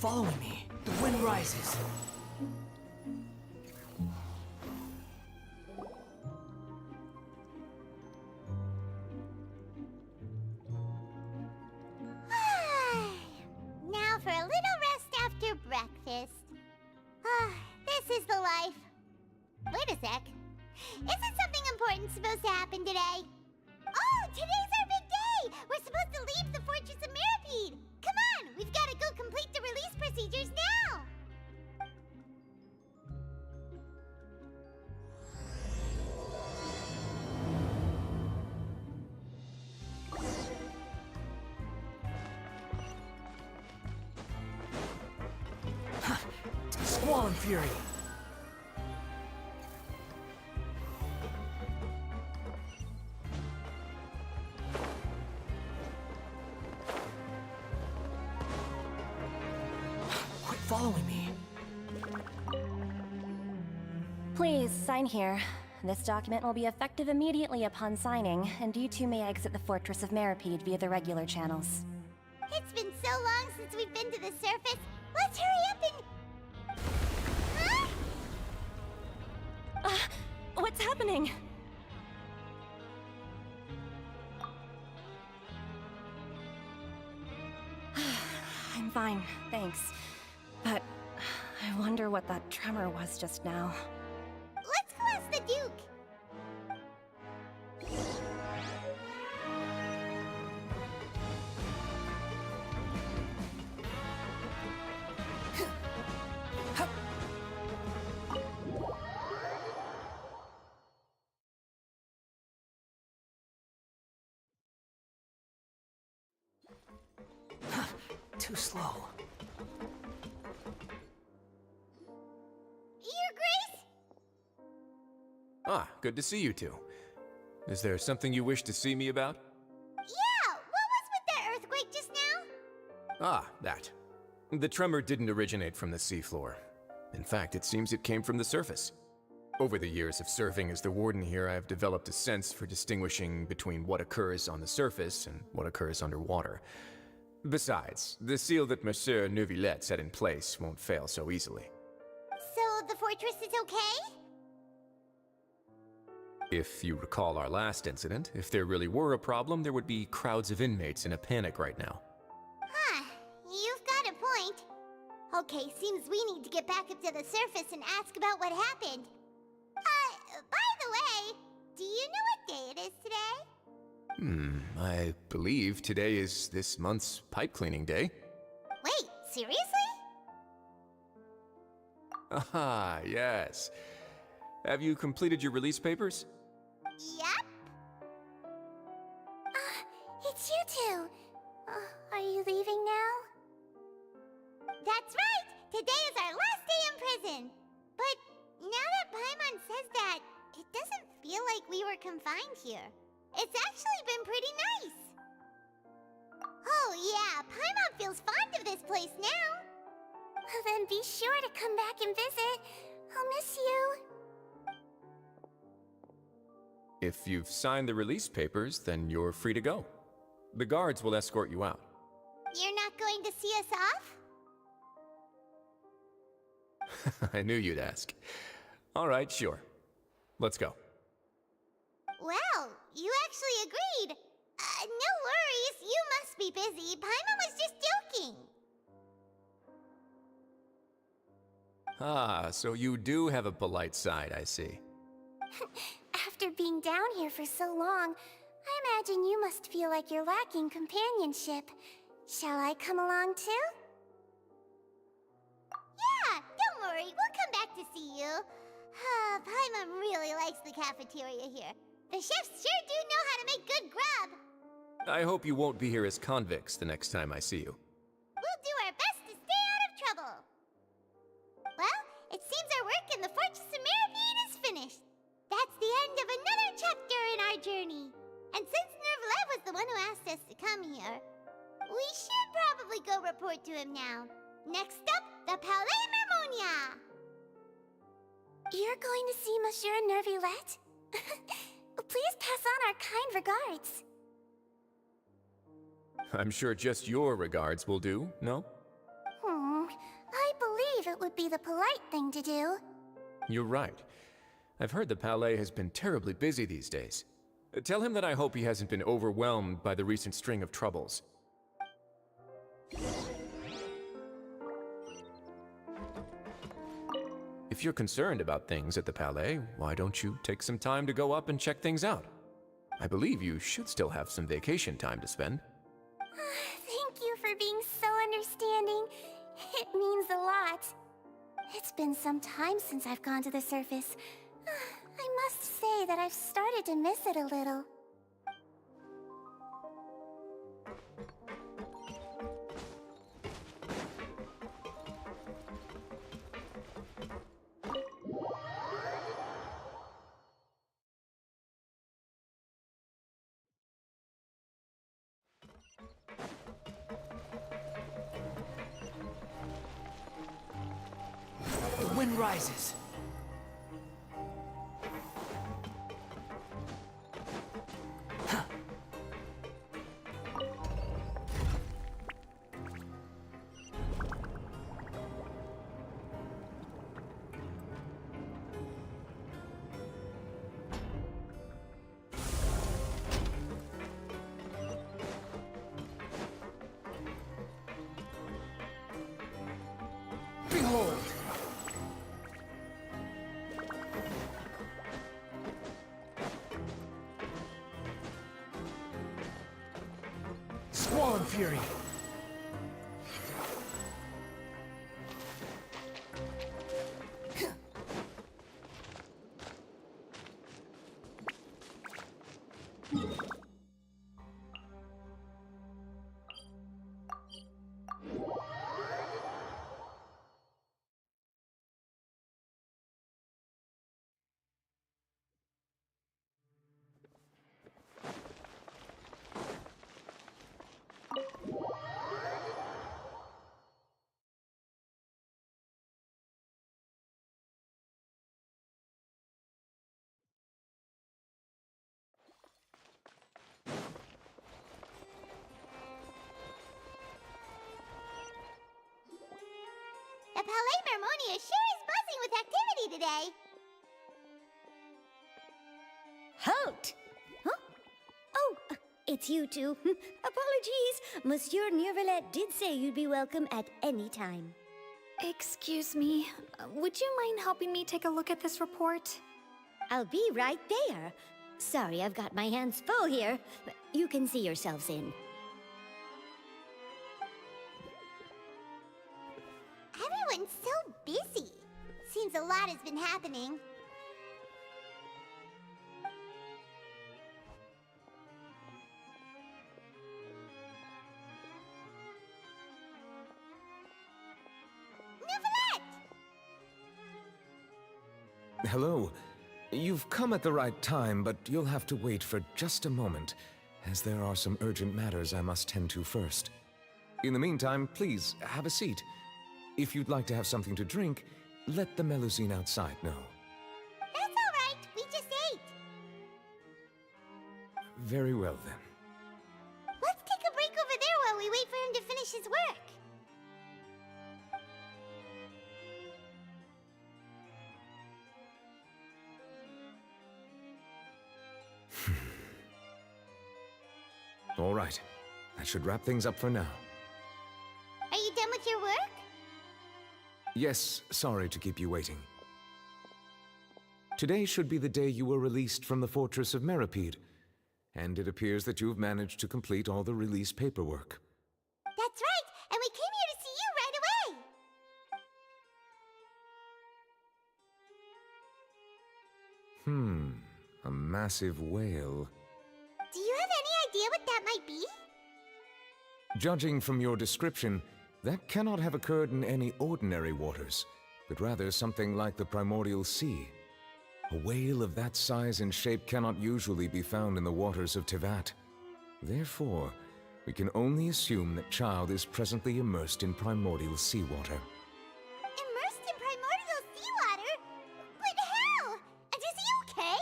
following me. The wind rises. Now for a little rest after breakfast. This is the life. Wait a sec. Isn't something important supposed to happen today? Oh, today's our big day! We're supposed to leave the Fortress of Mirapede! Come on, we've got to go complete the release procedures now! Squall and Fury. Quit following me. Please, sign here. This document will be effective immediately upon signing, and you two may exit the Fortress of Mirapede via the regular channels. It's been so long since we've been to the surface. Let's hurry up and... Huh? What's happening? I'm fine, thanks. But I wonder what that tremor was just now. Let's go ask the Duke. Too slow. Your Grace? Ah, good to see you two. Is there something you wish to see me about? Yeah, what was with that earthquake just now? Ah, that. The tremor didn't originate from the seafloor. In fact, it seems it came from the surface. Over the years of serving as the warden here, I have developed a sense for distinguishing between what occurs on the surface and what occurs underwater. Besides, the seal that Monsieur Neuvillette set in place won't fail so easily. So the fortress is okay? If you recall our last incident, if there really were a problem, there would be crowds of inmates in a panic right now. Huh, you've got a point. Okay, seems we need to get back up to the surface and ask about what happened. By the way, do you know what day it is today? I believe today is this month's pipe cleaning day. Wait, seriously? Ah, yes. Have you completed your release papers? Yep. It's you two. Are you leaving now? That's right! Today is our last day in prison! But now that Paimon says that, it doesn't feel like we were confined here. It's actually been pretty nice! Oh yeah, Paimon feels fond of this place now! Then be sure to come back and visit. I'll miss you. If you've signed the release papers, then you're free to go. The guards will escort you out. You're not going to see us off? I knew you'd ask. All right, sure. Let's go. Well, you actually agreed. No worries, you must be busy. Paimon was just joking. Ah, so you do have a polite side, I see. After being down here for so long, I imagine you must feel like you're lacking companionship. Shall I come along too? Yeah, don't worry, we'll come back to see you. Paimon really likes the cafeteria here. The chefs sure do know how to make good grub. I hope you won't be here as convicts the next time I see you. We'll do our best to stay out of trouble. Well, it seems our work in the Fortress of Mirapede is finished. That's the end of another chapter in our journey. And since Neuvillette was the one who asked us to come here, we should probably go report to him now. Next up, the Palais Mermonia. You're going to see Monsieur Neuvillette? Please pass on our kind regards. I'm sure just your regards will do, no? believe it would be the polite thing to do. You're right. I've heard the Palais has been terribly busy these days. Tell him that I hope he hasn't been overwhelmed by the recent string of troubles. If you're concerned about things at the Palais, why don't you take some time to go up and check things out? I believe you should still have some vacation time to spend. Thank you for being so understanding. It means a lot. It's been some time since I've gone to the surface. I must say that I've started to miss it a little. The wind rises. Behold! Squall and Fury! The Palais Mermonia sure is buzzing with activity today. Halt! Huh? Oh, it's you two. Apologies. Monsieur Neuvillette did say you'd be welcome at any time. Excuse me, would you mind helping me take a look at this report? I'll be right there. Sorry, I've got my hands full here. You can see yourselves in. Everyone's so busy. Seems a lot has been happening. Neuvillette! Hello. You've come at the right time, but you'll have to wait for just a moment, as there are some urgent matters I must tend to first. In the meantime, please, have a seat. If you'd like to have something to drink, let the Melusine outside know. That's all right. We just ate. Very well, then. Let's take a break over there while we wait for him to finish his work. All right. That should wrap things up for now. Are you done with your work? Yes, sorry to keep you waiting. Today should be the day you were released from the Fortress of Meripede, and it appears that you've managed to complete all the release paperwork. That's right, and we came here to see you right away. A massive whale. Do you have any idea what that might be? Judging from your description, that cannot have occurred in any ordinary waters, but rather something like the primordial sea. A whale of that size and shape cannot usually be found in the waters of Teyvat. Therefore, we can only assume that Child is presently immersed in primordial seawater. Immersed in primordial seawater? But how? And is he okay?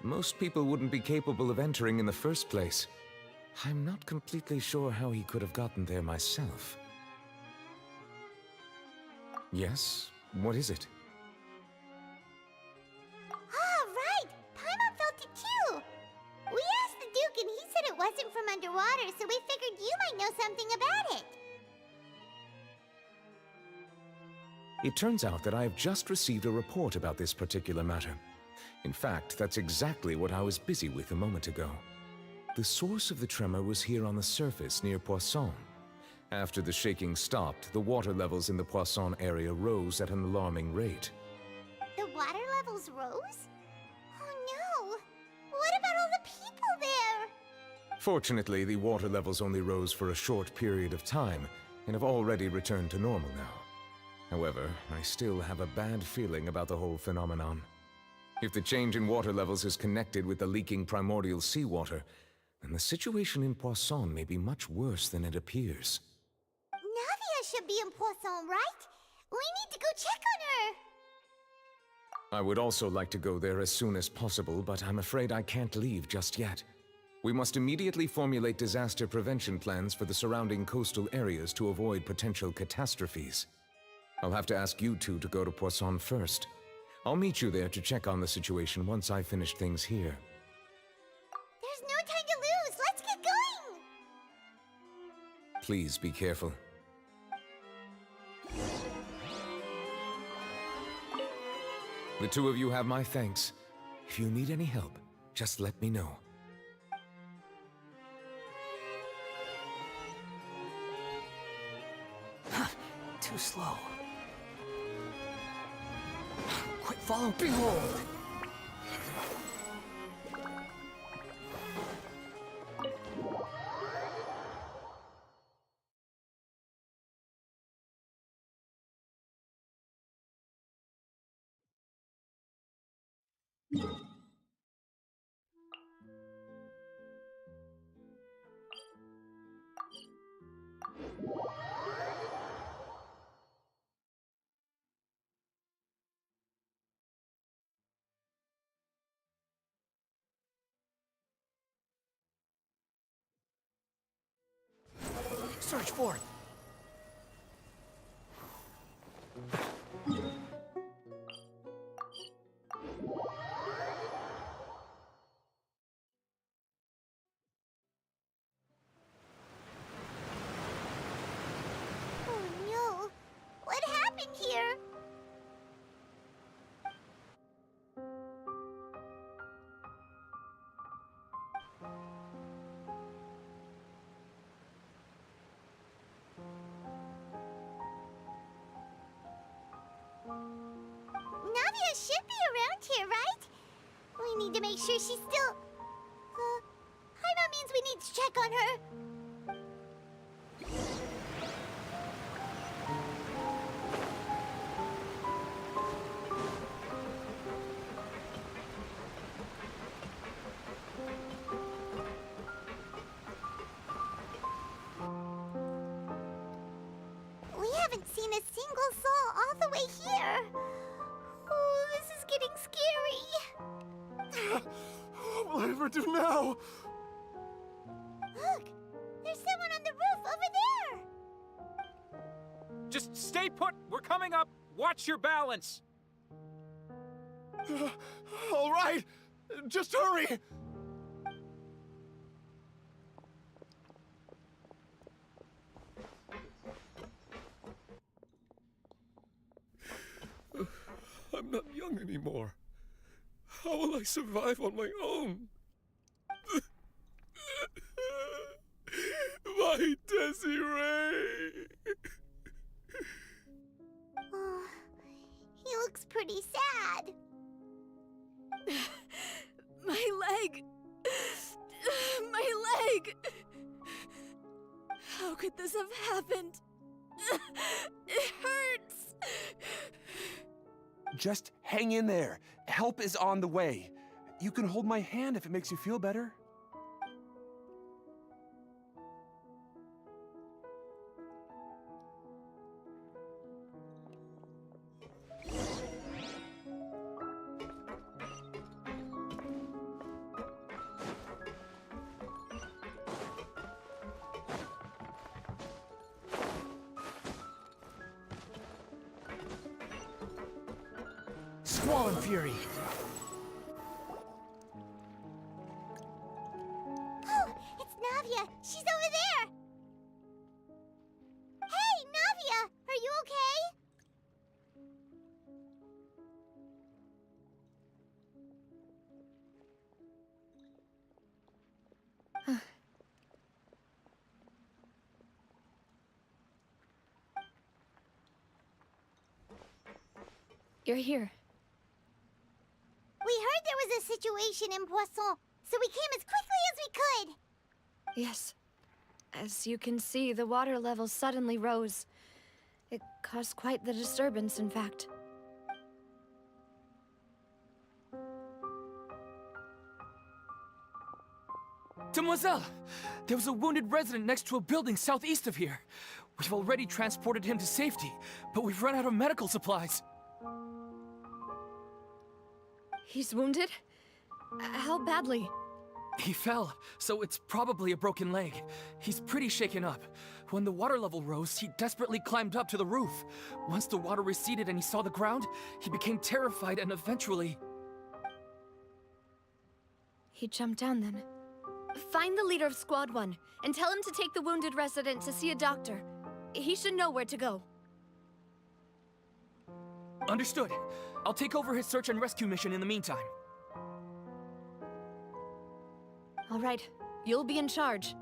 Most people wouldn't be capable of entering in the first place. I'm not completely sure how he could have gotten there myself. Yes? What is it? Ah, right! Paimon felt it too! We asked the Duke and he said it wasn't from underwater, so we figured you might know something about it. It turns out that I have just received a report about this particular matter. In fact, that's exactly what I was busy with a moment ago. The source of the tremor was here on the surface near Poisson. After the shaking stopped, the water levels in the Poisson area rose at an alarming rate. The water levels rose? Oh no! What about all the people there? Fortunately, the water levels only rose for a short period of time and have already returned to normal now. However, I still have a bad feeling about the whole phenomenon. If the change in water levels is connected with the leaking primordial seawater, then the situation in Poisson may be much worse than it appears. Navia should be in Poisson, right? We need to go check on her! I would also like to go there as soon as possible, but I'm afraid I can't leave just yet. We must immediately formulate disaster prevention plans for the surrounding coastal areas to avoid potential catastrophes. I'll have to ask you two to go to Poisson first. I'll meet you there to check on the situation once I've finished things here. There's no time to lose! Let's get going! Please be careful. The two of you have my thanks. If you need any help, just let me know. Too slow. Quit following. Behold! Search for it. Oh no! What happened here? Navia should be around here, right? We need to make sure she's still... Paimon means we need to check on her. We haven't seen a single soul all the way here. Oh, this is getting scary. What will I ever do now? Look, there's someone on the roof over there. Just stay put. We're coming up. Watch your balance. All right, just hurry. I'm not young anymore. How will I survive on my own? My Desiree! Oh, he looks pretty sad. My leg! My leg! How could this have happened? It hurts! Just hang in there. Help is on the way. You can hold my hand if it makes you feel better. Squall and Fury. Oh, it's Navia. She's over there. Hey, Navia, are you okay? You're here. We heard there was a situation in Poisson, so we came as quickly as we could. Yes. As you can see, the water level suddenly rose. It caused quite the disturbance, in fact. Demoiselle! There was a wounded resident next to a building southeast of here. We've already transported him to safety, but we've run out of medical supplies. He's wounded? How badly? He fell, so it's probably a broken leg. He's pretty shaken up. When the water level rose, he desperately climbed up to the roof. Once the water receded and he saw the ground, he became terrified and eventually... He jumped down then. Find the leader of Squad 1 and tell him to take the wounded resident to see a doctor. He should know where to go. Understood. I'll take over his search and rescue mission in the meantime. All right, you'll be in charge.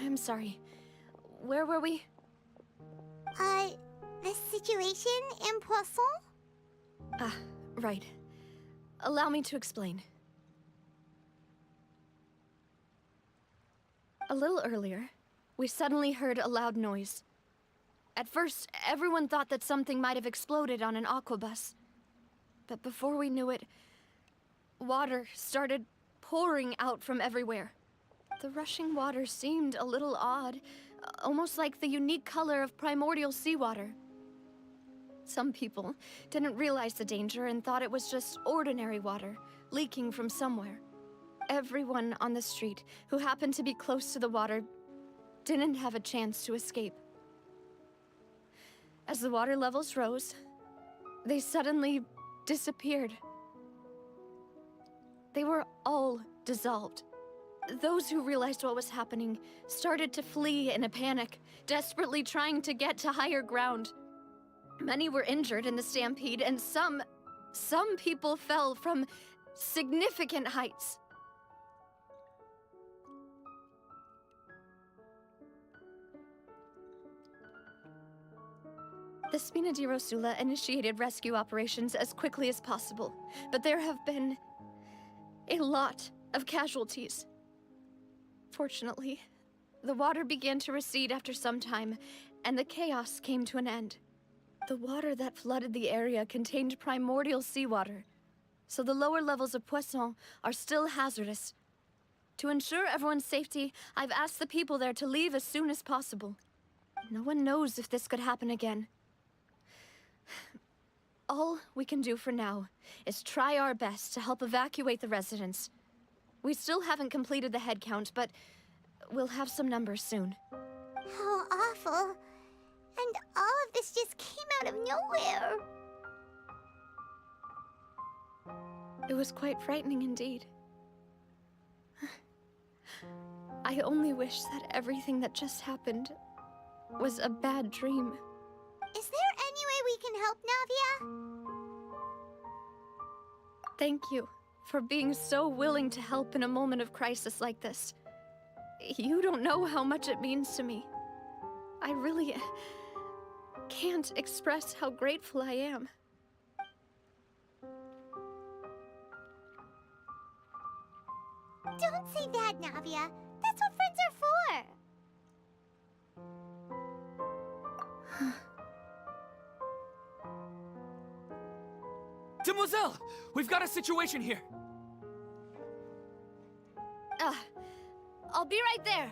I'm sorry. Where were we? The situation in Poisson? Ah, right. Allow me to explain. A little earlier, we suddenly heard a loud noise. At first, everyone thought that something might have exploded on an aquabus. But before we knew it, water started pouring out from everywhere. The rushing water seemed a little odd, almost like the unique color of primordial seawater. Some people didn't realize the danger and thought it was just ordinary water, leaking from somewhere. Everyone on the street who happened to be close to the water didn't have a chance to escape. As the water levels rose, they suddenly disappeared. They were all dissolved. Those who realized what was happening started to flee in a panic, desperately trying to get to higher ground. Many were injured in the stampede, and some people fell from significant heights. The Spina di Rosula initiated rescue operations as quickly as possible, but there have been a lot of casualties. Fortunately, the water began to recede after some time, and the chaos came to an end. The water that flooded the area contained primordial seawater, so the lower levels of Poisson are still hazardous. To ensure everyone's safety, I've asked the people there to leave as soon as possible. No one knows if this could happen again. All we can do for now is try our best to help evacuate the residents. We still haven't completed the head count, but we'll have some numbers soon. How awful. And all of this just came out of nowhere. It was quite frightening indeed. I only wish that everything that just happened was a bad dream. Is there any way we can help, Navia? Thank you for being so willing to help in a moment of crisis like this. You don't know how much it means to me. I really can't express how grateful I am. Don't say that, Navia. That's what friends are for. Demoiselle! We've got a situation here! I'll be right there!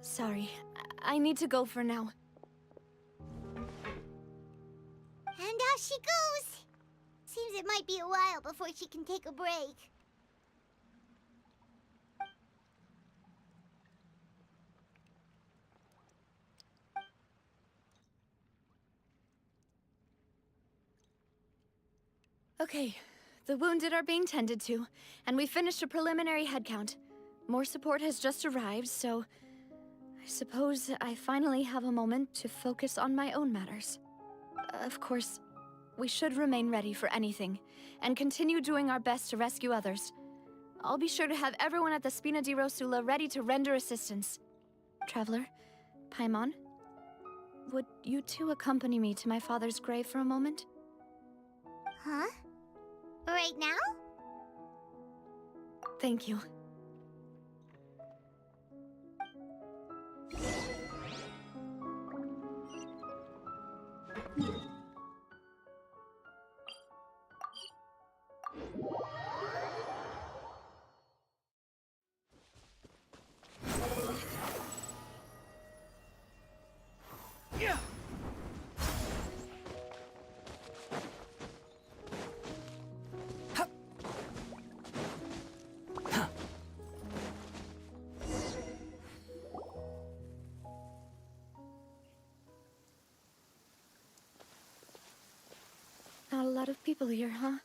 Sorry, I need to go for now. And out she goes. Seems it might be a while before she can take a break. Okay, the wounded are being tended to, and we finished a preliminary head count. More support has just arrived, so I suppose I finally have a moment to focus on my own matters. Of course, we should remain ready for anything, and continue doing our best to rescue others. I'll be sure to have everyone at the Spina di Rosula ready to render assistance. Traveler, Paimon, would you two accompany me to my father's grave for a moment? Huh? Right now? Thank you. Not a lot of people here, huh?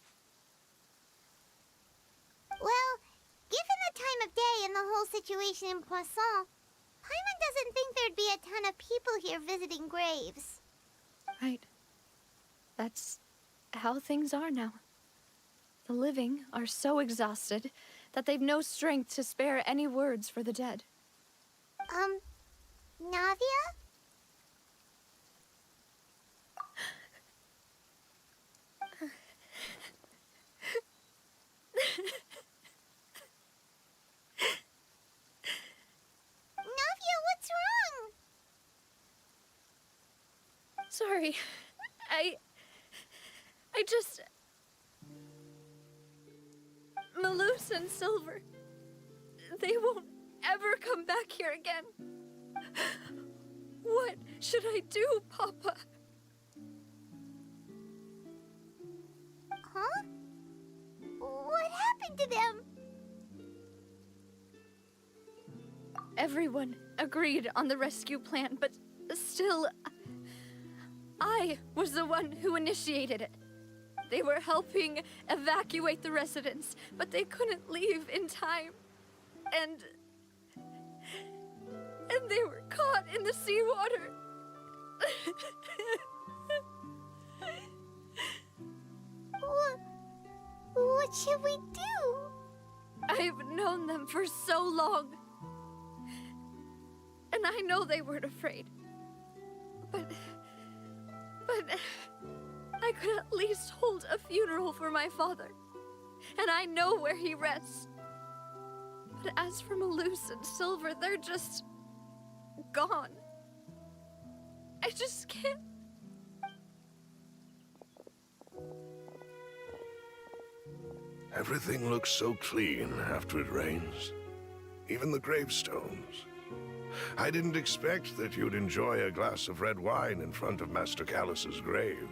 Well, given the time of day and the whole situation in Poisson, Paimon doesn't think there'd be a ton of people here visiting graves. Right. That's how things are now. The living are so exhausted that they've no strength to spare any words for the dead. Navia? Navia, what's wrong? Sorry. I just... Malus and Silver, they won't ever come back here again. What should I do, Papa? Huh? What happened to them? Everyone agreed on the rescue plan, but still, I was the one who initiated it. They were helping evacuate the residents, but they couldn't leave in time. And they were caught in the seawater. What should we do? I've known them for so long. And I know they weren't afraid. But I could at least hold a funeral for my father. And I know where he rests. But as for Malus and Silver, they're just gone. I just can't. Everything looks so clean after it rains. Even the gravestones. I didn't expect that you'd enjoy a glass of red wine in front of Master Callus's grave.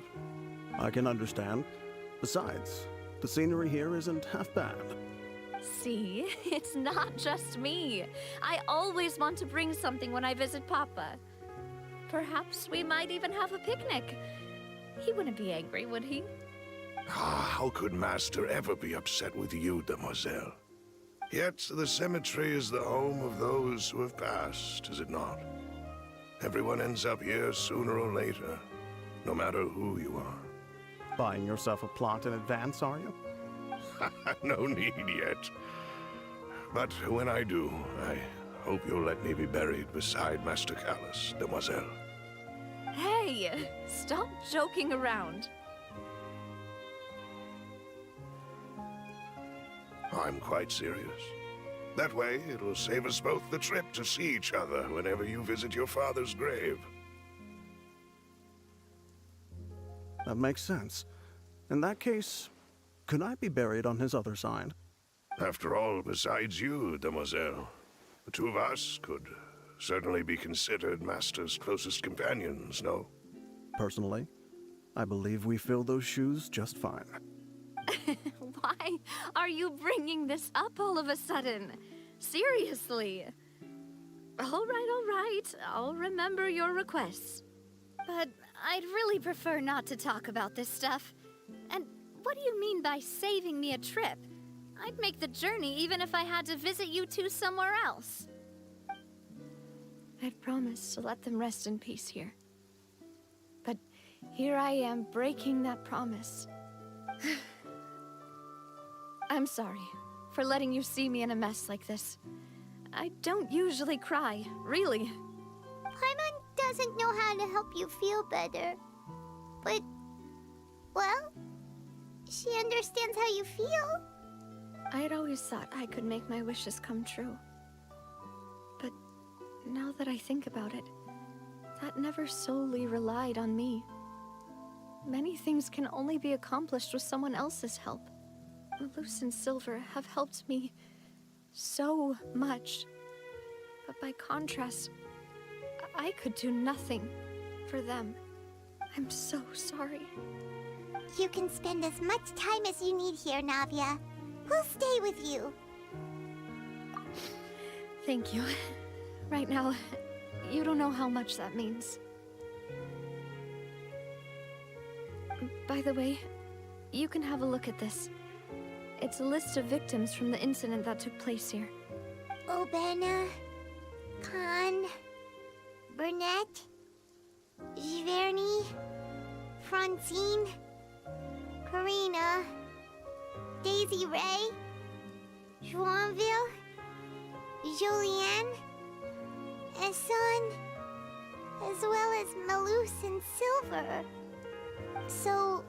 I can understand. Besides, the scenery here isn't half bad. See, it's not just me. I always want to bring something when I visit Papa. Perhaps we might even have a picnic. He wouldn't be angry, would he? How could Master ever be upset with you, Demoiselle? Yet the cemetery is the home of those who have passed, is it not? Everyone ends up here sooner or later, no matter who you are. Buying yourself a plot in advance, are you? No need yet. But when I do, I hope you'll let me be buried beside Master Callus, Demoiselle. Hey, stop joking around. I'm quite serious. That way, it'll save us both the trip to see each other whenever you visit your father's grave. That makes sense. In that case, could I be buried on his other side? After all, besides you, Demoiselle, the two of us could certainly be considered Master's closest companions, no? Personally, I believe we fill those shoes just fine. Why are you bringing this up all of a sudden? Seriously. All right. I'll remember your requests. But I'd really prefer not to talk about this stuff. And What do you mean by saving me a trip? I'd make the journey even if I had to visit you two somewhere else. I'd promised to let them rest in peace here. But here I am breaking that promise. I'm sorry for letting you see me in a mess like this. I don't usually cry, really. Paimon doesn't know how to help you feel better. But, well, she understands how you feel. I had always thought I could make my wishes come true. But now that I think about it, that never solely relied on me. Many things can only be accomplished with someone else's help. Malus and Silver have helped me so much. But by contrast, I could do nothing for them. I'm so sorry. You can spend as much time as you need here, Navia. We'll stay with you. Thank you. Right now, you don't know how much that means. By the way, you can have a look at this. It's a list of victims from the incident that took place here. Obena, Khan, Burnett, Giverny, Francine, Karina, Daisy Ray, Joinville, Julianne, Esson, as well as Malus and Silver. So,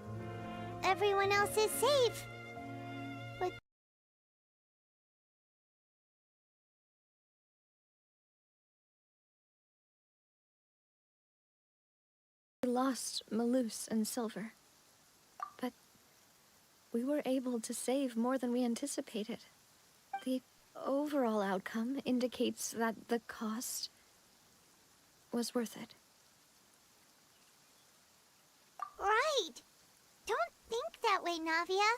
everyone else is safe. But we lost Malus and Silver. But we were able to save more than we anticipated. The overall outcome indicates that the cost was worth it. right. Don't think that way, Navia.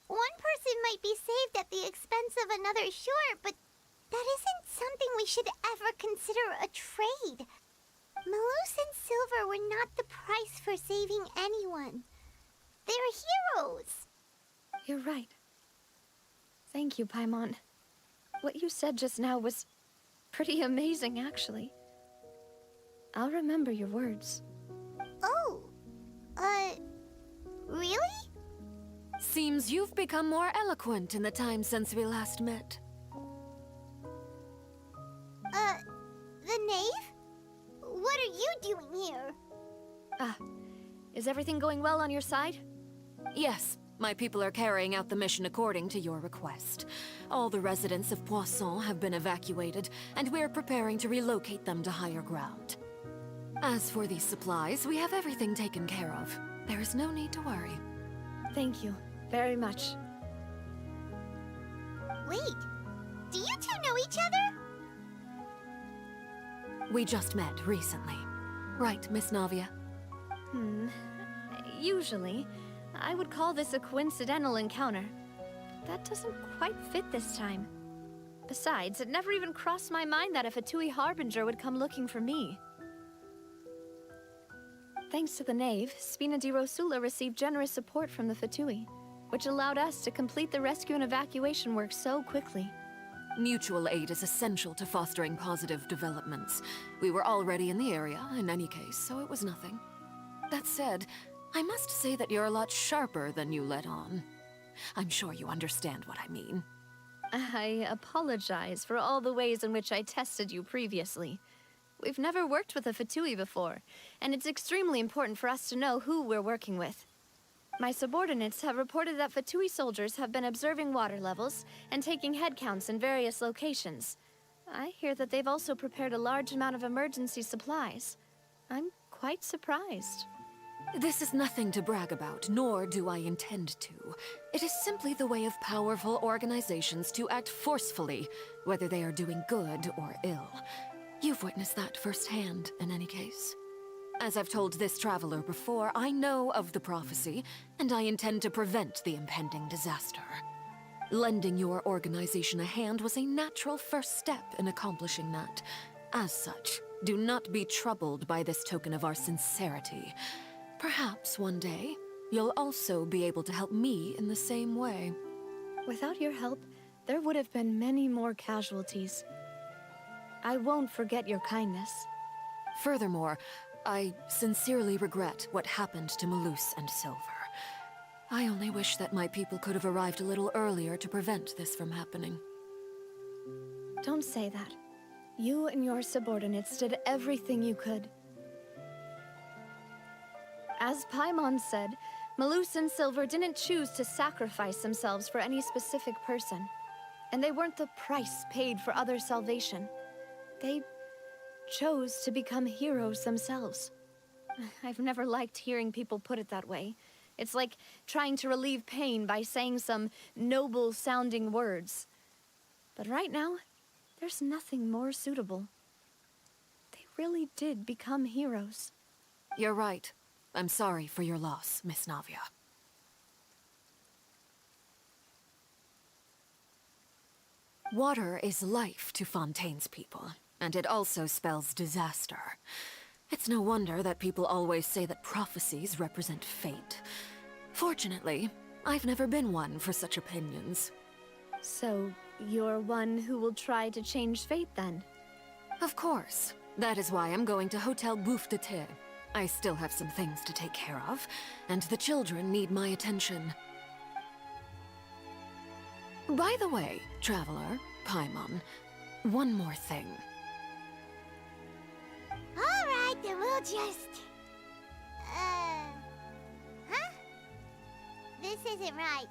One person might be saved at the expense of another, sure, but that isn't something we should ever consider a trade. Malus and Silver were not the price for saving anyone. They're heroes. You're right. Thank you, Paimon. What you said just now was pretty amazing, actually. I'll remember your words. Oh, really? Seems you've become more eloquent in the time since we last met. The knave? What are you doing here? Is everything going well on your side? Yes, my people are carrying out the mission according to your request. All the residents of Poisson have been evacuated, and we're preparing to relocate them to higher ground. As for these supplies, we have everything taken care of. There is no need to worry. Thank you very much. Wait, do you two know each other? We just met recently. Right, Miss Navia? Usually, I would call this a coincidental encounter. That doesn't quite fit this time. Besides, it never even crossed my mind that a Fatui Harbinger would come looking for me. Thanks to the Knave, Spina di Rosula received generous support from the Fatui, which allowed us to complete the rescue and evacuation work so quickly. Mutual aid is essential to fostering positive developments. We were already in the area, in any case, so it was nothing. That said, I must say that you're a lot sharper than you let on. I'm sure you understand what I mean. I apologize for all the ways in which I tested you previously. We've never worked with a Fatui before, and it's extremely important for us to know who we're working with. My subordinates have reported that Fatui soldiers have been observing water levels and taking head counts in various locations. I hear that they've also prepared a large amount of emergency supplies. I'm quite surprised. This is nothing to brag about, nor do I intend to. It is simply the way of powerful organizations to act forcefully, whether they are doing good or ill. You've witnessed that firsthand, in any case. As I've told this traveler before, I know of the prophecy, and I intend to prevent the impending disaster. Lending your organization a hand was a natural first step in accomplishing that. As such, do not be troubled by this token of our sincerity. Perhaps one day, you'll also be able to help me in the same way. Without your help, there would have been many more casualties. I won't forget your kindness. Furthermore, I sincerely regret what happened to Malus and Silver. I only wish that my people could have arrived a little earlier to prevent this from happening. Don't say that. You and your subordinates did everything you could. As Paimon said, Malus and Silver didn't choose to sacrifice themselves for any specific person. And they weren't the price paid for other salvation. They chose to become heroes themselves. I've never liked hearing people put it that way. It's like trying to relieve pain by saying some noble-sounding words. But right now, there's nothing more suitable. They really did become heroes. You're right. I'm sorry for your loss, Miss Navia. Water is life to Fontaine's people, and it also spells disaster. It's no wonder that people always say that prophecies represent fate. Fortunately, I've never been one for such opinions. So, you're one who will try to change fate, then? Of course. That is why I'm going to Hotel Bouffe de Thé. I still have some things to take care of, and the children need my attention. By the way, Traveler, Paimon, one more thing. Alright, then we'll just... Huh? This isn't right.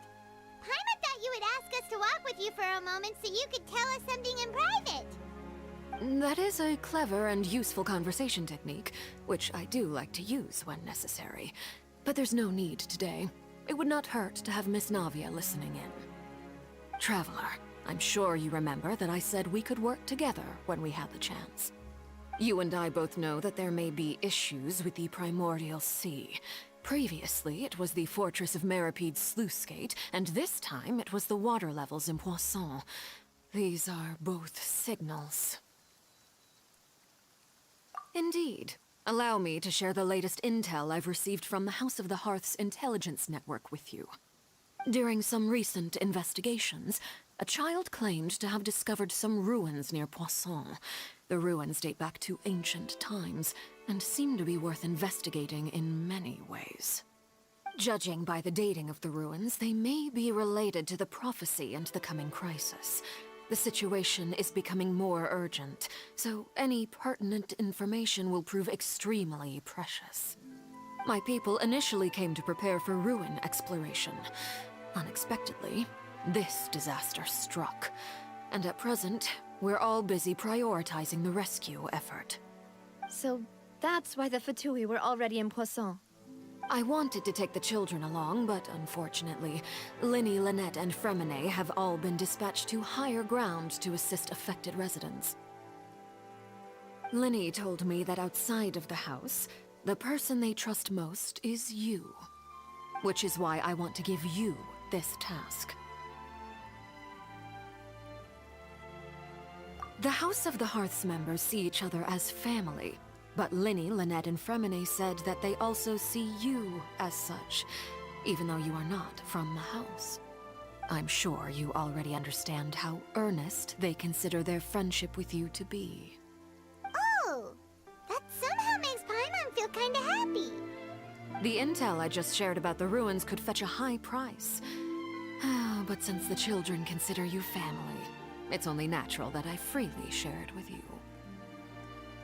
Paimon thought you would ask us to walk with you for a moment so you could tell us something in private. That is a clever and useful conversation technique, which I do like to use when necessary. But there's no need today. It would not hurt to have Miss Navia listening in. Traveler, I'm sure you remember that I said we could work together when we had the chance. You and I both know that there may be issues with the Primordial Sea. Previously, it was the Fortress of Meripede's sluice gate, and this time it was the water levels in Poisson. These are both signals. Indeed. Allow me to share the latest intel I've received from the House of the Hearth's intelligence network with you. During some recent investigations, a child claimed to have discovered some ruins near Poisson. The ruins date back to ancient times, and seem to be worth investigating in many ways. Judging by the dating of the ruins, they may be related to the prophecy and the coming crisis. The situation is becoming more urgent, so any pertinent information will prove extremely precious. My people initially came to prepare for ruin exploration. Unexpectedly, this disaster struck, and at present, we're all busy prioritizing the rescue effort. So that's why the Fatui were already in Poisson. I wanted to take the children along, but unfortunately, Linny, Lynette, and Fremine have all been dispatched to higher ground to assist affected residents. Linny told me that outside of the house, the person they trust most is you. Which is why I want to give you this task. The House of the Hearth's members see each other as family, but Linny, Lynette, and Fremine said that they also see you as such, even though you are not from the house. I'm sure you already understand how earnest they consider their friendship with you to be. Oh, that somehow makes Paimon feel kinda happy. The intel I just shared about the ruins could fetch a high price. But since the children consider you family, it's only natural that I freely share it with you.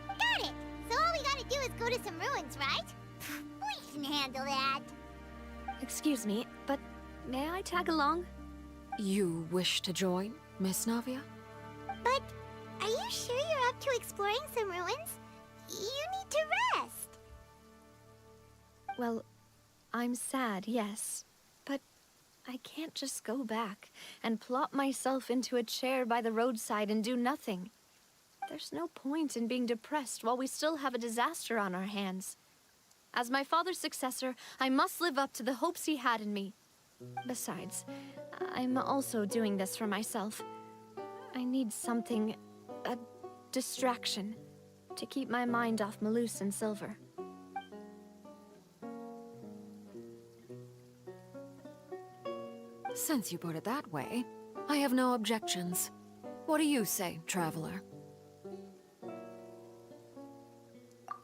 Got it! So all we gotta do is go to some ruins, right? We can handle that. Excuse me, but may I tag along? You wish to join, Miss Navia? But are you sure you're up to exploring some ruins? You need to rest. Well, I'm sad, yes. But I can't just go back and plop myself into a chair by the roadside and do nothing. There's no point in being depressed while we still have a disaster on our hands. As my father's successor, I must live up to the hopes he had in me. Besides, I'm also doing this for myself. I need something, a distraction, to keep my mind off Malus and Silver. Since you put it that way, I have no objections. What do you say, traveler?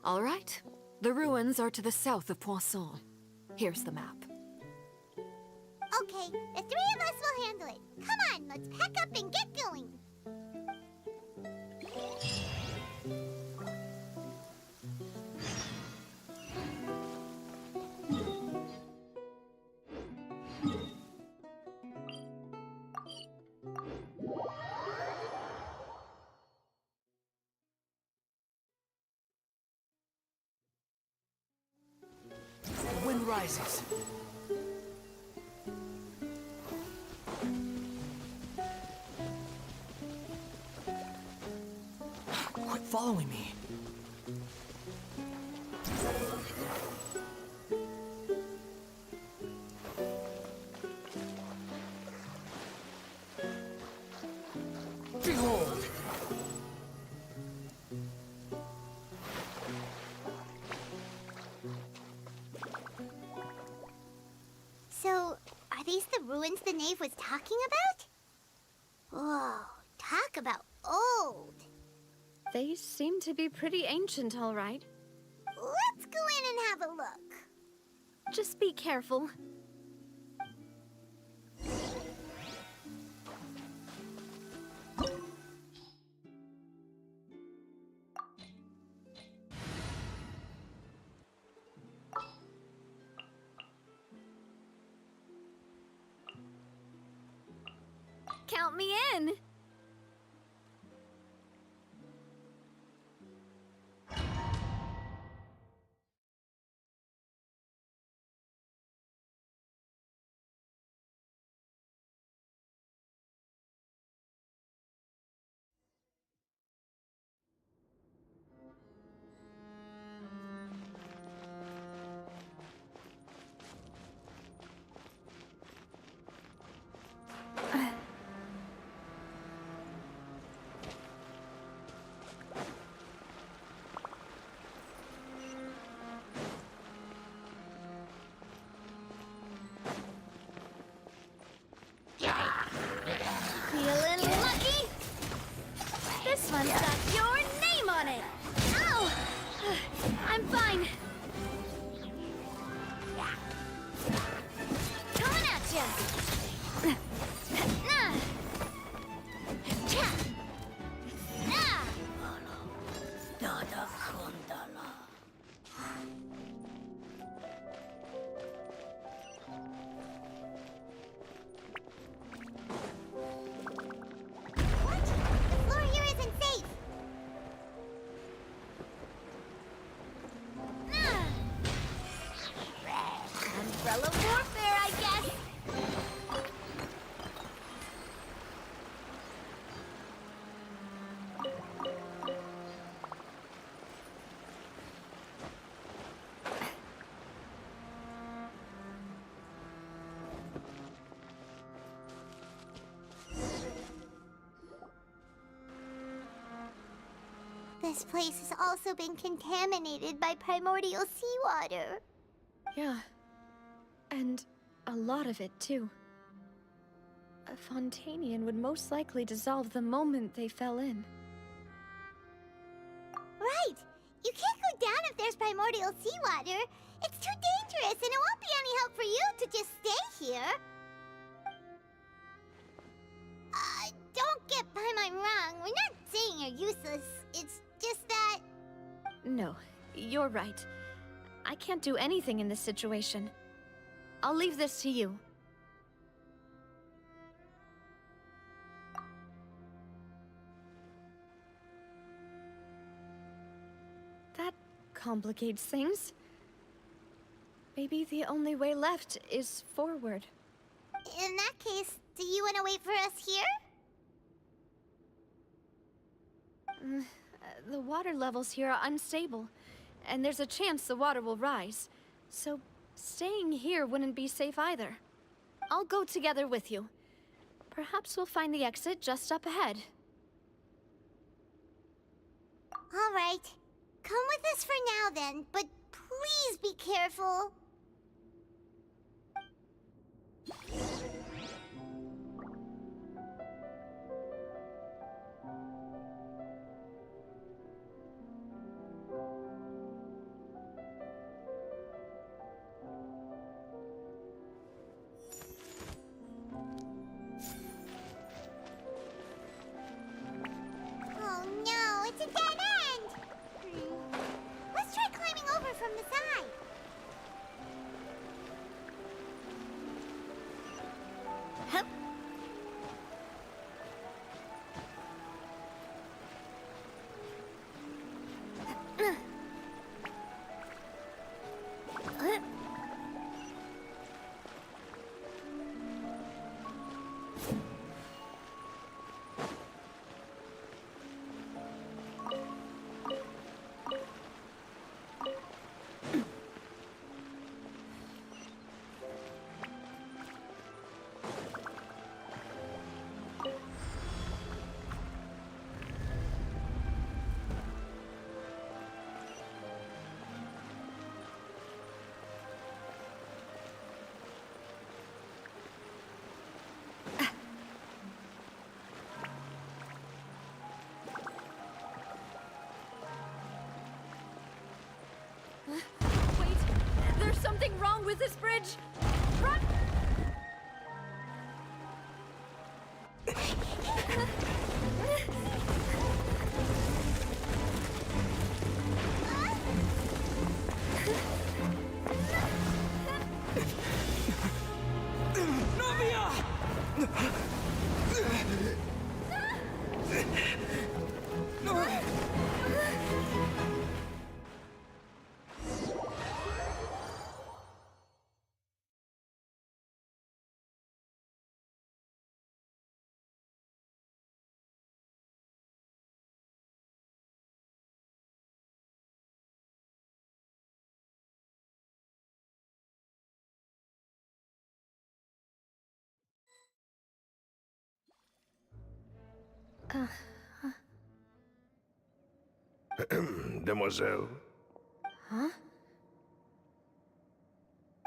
All right. The ruins are to the south of Poisson. Here's the map. Okay, the three of us will handle it. Come on, let's pack up and get going. The wind rises. Quit following me. Behold! So, are these the ruins the knave was talking about? Whoa, talk about old. They seem to be pretty ancient, all right. Let's go in and have a look. Just be careful. Count me in! Feeling lucky? This one's got your name on it! Ow! I'm fine. Coming at ya! Nah! Cha! Nah! What? The floor here isn't safe. Umbrella warfare, I guess. This place has also been contaminated by primordial seawater. Yeah. And a lot of it, too. A Fontanian would most likely dissolve the moment they fell in. Right! You can't go down if there's primordial seawater. It's too dangerous, and it won't be any help for you to just stay here. Don't get Paimon wrong. We're not saying you're useless. It's just that... No, you're right. I can't do anything in this situation. I'll leave this to you. That complicates things. Maybe the only way left is forward. In that case, do you want to wait for us here? The water levels here are unstable, and there's a chance the water will rise. So staying here wouldn't be safe either. I'll go together with you. Perhaps we'll find the exit just up ahead. All right. Come with us for now then, but please be careful. something wrong with this bridge? Run! Demoiselle? Huh?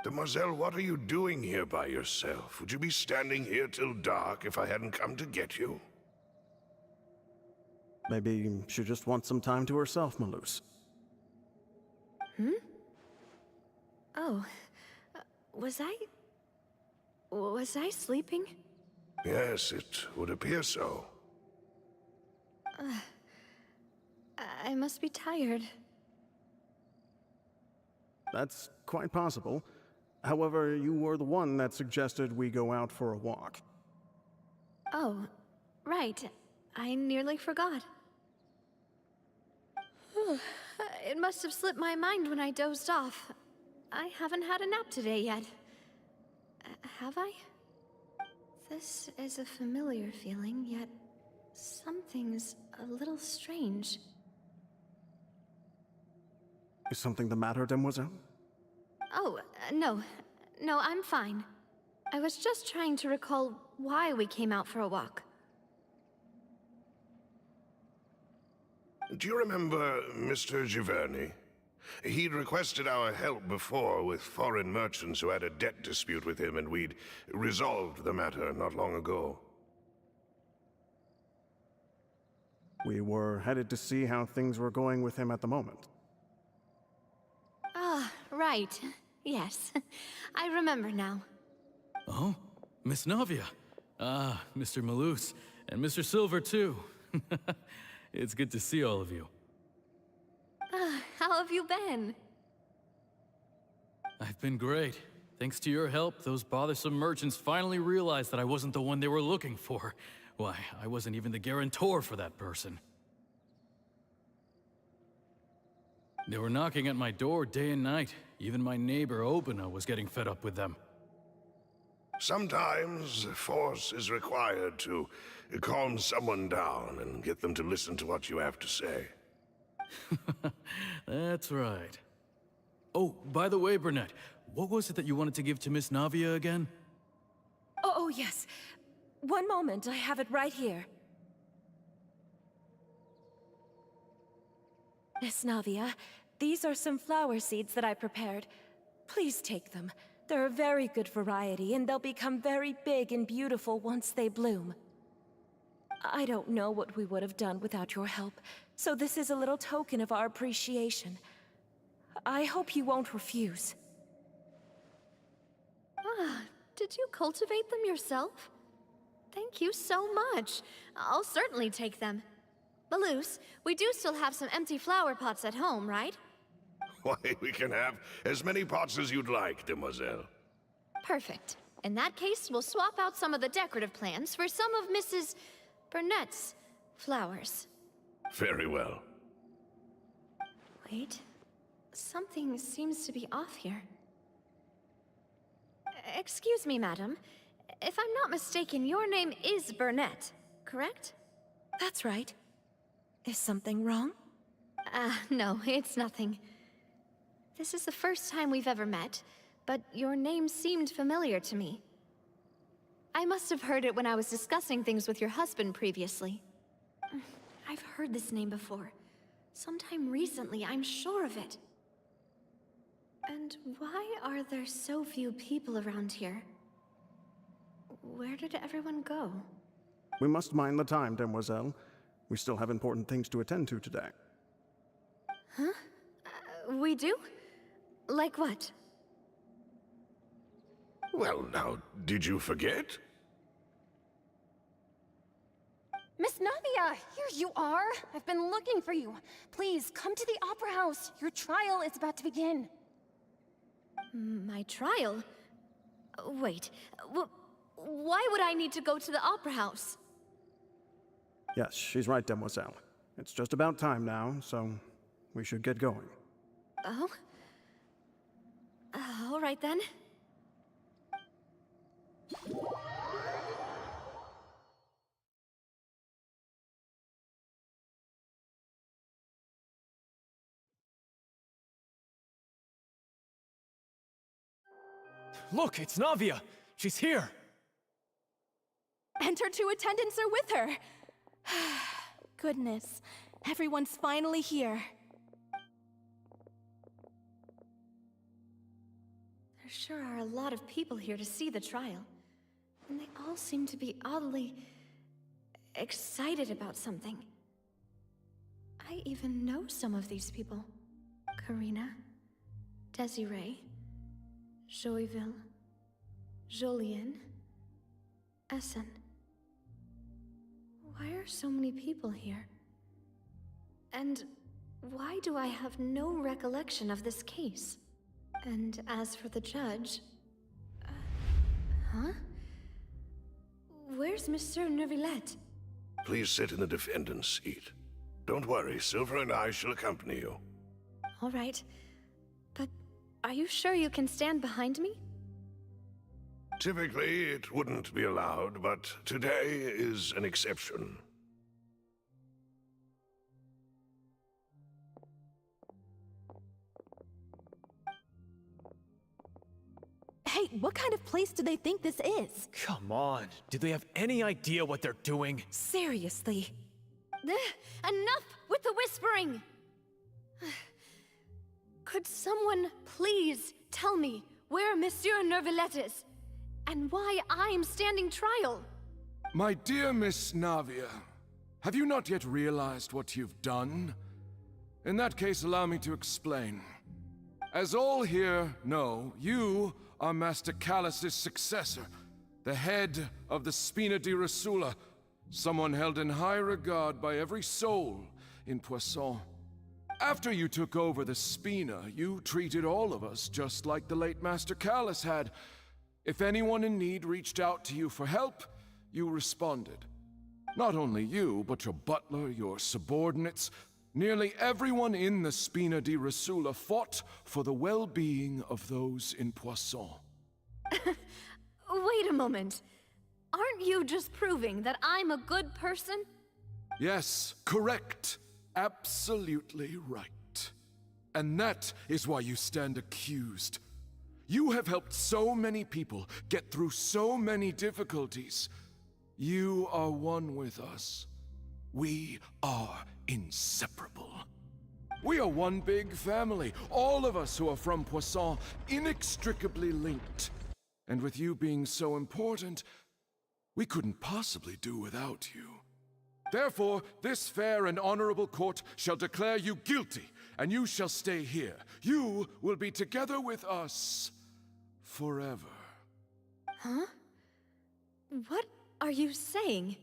Demoiselle, what are you doing here by yourself? Would you be standing here till dark if I hadn't come to get you? Maybe she just wants some time to herself, Malus. Hmm? Oh. Was I sleeping? Yes, it would appear so. I must be tired. That's quite possible. However, you were the one that suggested we go out for a walk. Oh, right. I nearly forgot. It must have slipped my mind when I dozed off. I haven't had a nap today yet. Have I? This is a familiar feeling, yet something's a little strange. Is something the matter, Demoiselle? Oh, no. No, I'm fine. I was just trying to recall why we came out for a walk. Do you remember Mr. Giverny? He'd requested our help before with foreign merchants who had a debt dispute with him, and we'd resolved the matter not long ago. We were headed to see how things were going with him at the moment. Ah, right. Yes. I remember now. Oh, Miss Navia. Ah, Mr. Malus, and Mr. Silver, too. It's good to see all of you. How have you been? I've been great. Thanks to your help, those bothersome merchants finally realized that I wasn't the one they were looking for. Why, I wasn't even the guarantor for that person. They were knocking at my door day and night. Even my neighbor, Obina, was getting fed up with them. Sometimes force is required to calm someone down and get them to listen to what you have to say. That's right. Oh, by the way, Burnett, what was it that you wanted to give to Miss Navia again? Oh, yes. One moment, I have it right here. Miss Navia, these are some flower seeds that I prepared. Please take them. They're a very good variety, and they'll become very big and beautiful once they bloom. I don't know what we would have done without your help, so this is a little token of our appreciation. I hope you won't refuse. Ah, did you cultivate them yourself? Thank you so much. I'll certainly take them. Malus, we do still have some empty flower pots at home, right? Why, we can have as many pots as you'd like, Demoiselle. Perfect. In that case, we'll swap out some of the decorative plants for some of Mrs. Burnett's flowers. Very well. Wait. Something seems to be off here. Excuse me, madam. If I'm not mistaken, your name is Burnett, correct? That's right. Is something wrong? No, it's nothing. This is the first time we've ever met, but your name seemed familiar to me. I must have heard it when I was discussing things with your husband previously. I've heard this name before. Sometime recently, I'm sure of it. And why are there so few people around here? Where did everyone go? We must mind the time, Demoiselle. We still have important things to attend to today. Huh? We do? Like what? Well, now, did you forget? Miss Navia, here you are! I've been looking for you. Please, come to the Opera House. Your trial is about to begin. My trial? Wait, why would I need to go to the Opera House? Yes, she's right, Demoiselle. It's just about time now, so we should get going. Oh? All right then. Look, it's Navia! She's here! And her two attendants are with her. Goodness, everyone's finally here. There sure are a lot of people here to see the trial. And they all seem to be oddly excited about something. I even know some of these people. Karina, Desiree, Joyville, Jolien, Essen. Why are so many people here? And why do I have no recollection of this case? And as for the judge... huh? Where's Monsieur Neuvillette? Please sit in the defendant's seat. Don't worry, Silver and I shall accompany you. All right. But are you sure you can stand behind me? Typically, it wouldn't be allowed, but today is an exception. Hey, what kind of place do they think this is? Come on, do they have any idea what they're doing? Seriously. Enough with the whispering! Could someone please tell me where Monsieur Neuvillette is? And why I'm standing trial? My dear Miss Navia, have you not yet realized what you've done? In that case, allow me to explain. As all here know, you are Master Callus's successor, the head of the Spina di Rosula, someone held in high regard by every soul in Poisson. After you took over the Spina, you treated all of us just like the late Master Callus had. If anyone in need reached out to you for help, you responded. Not only you, but your butler, your subordinates, nearly everyone in the Spina di Rosula fought for the well-being of those in Poisson. Wait a moment. Aren't you just proving that I'm a good person? Yes, correct. Absolutely right. And that is why you stand accused. You have helped so many people get through so many difficulties. You are one with us. We are inseparable. We are one big family, all of us who are from Poisson, inextricably linked. And with you being so important, we couldn't possibly do without you. Therefore, this fair and honorable court shall declare you guilty, and you shall stay here. You will be together with us forever. Huh? What are you saying?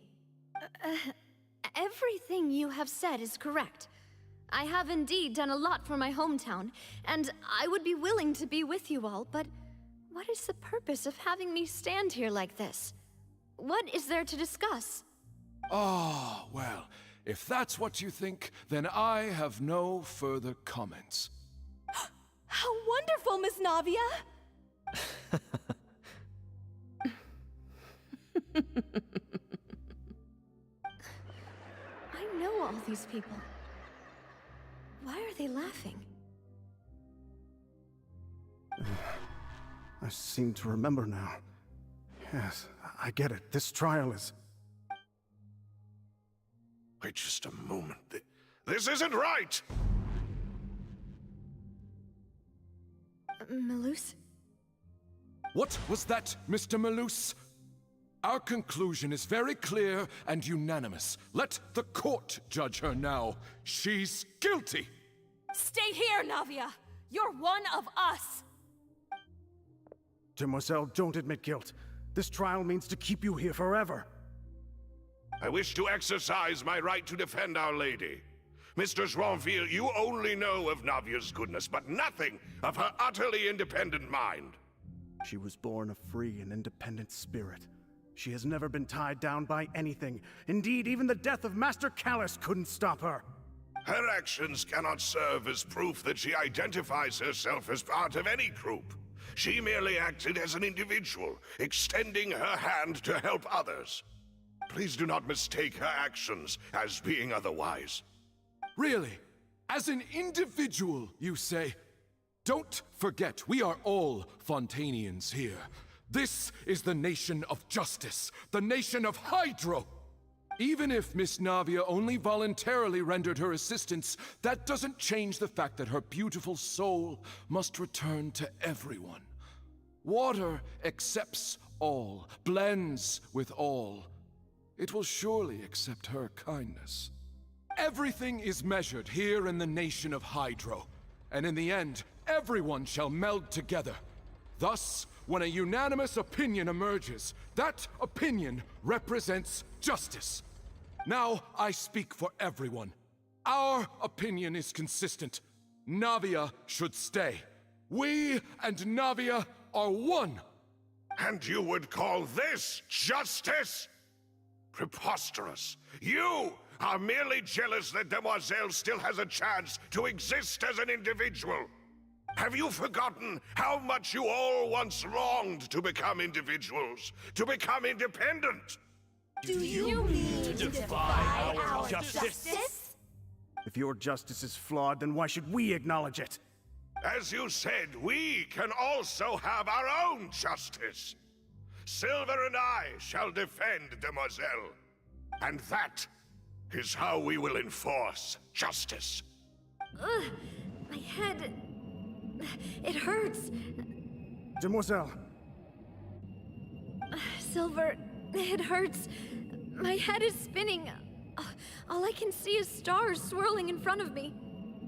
Everything you have said is correct. I have indeed done a lot for my hometown, and I would be willing to be with you all, but what is the purpose of having me stand here like this? What is there to discuss? Ah, well, if that's what you think, then I have no further comments. How wonderful, Miss Navia! I know all these people. Why are they laughing? I seem to remember now. Yes, I get it. This trial is... Wait just a moment. This isn't right! Melus? What was that, Mr. Melus? Our conclusion is very clear and unanimous. Let the court judge her now. She's guilty! Stay here, Navia! You're one of us! Demoiselle, don't admit guilt. This trial means to keep you here forever. I wish to exercise my right to defend Our Lady. Mr. Joinville, you only know of Navia's goodness, but nothing of her utterly independent mind. She was born a free and independent spirit. She has never been tied down by anything. Indeed, even the death of Master Callus couldn't stop her. Her actions cannot serve as proof that she identifies herself as part of any group. She merely acted as an individual, extending her hand to help others. Please do not mistake her actions as being otherwise. Really? As an individual, you say? Don't forget, we are all Fontanians here. This is the nation of justice, the nation of Hydro. Even if Miss Navia only voluntarily rendered her assistance, that doesn't change the fact that her beautiful soul must return to everyone. Water accepts all, blends with all. It will surely accept her kindness. Everything is measured here in the nation of Hydro, and in the end, everyone shall meld together. Thus, when a unanimous opinion emerges, that opinion represents justice. Now I speak for everyone. Our opinion is consistent. Navia should stay. We and Navia are one. And you would call this justice? Preposterous. You are merely jealous that Demoiselle still has a chance to exist as an individual. Have you forgotten how much you all once longed to become individuals, to become independent? Do you mean to defy our justice? If your justice is flawed, then why should we acknowledge it? As you said, we can also have our own justice. Silver and I shall defend Demoiselle. And that is how we will enforce justice. Ugh, my head... it hurts. Demoiselle. Silver, it hurts. My head is spinning. All I can see is stars swirling in front of me.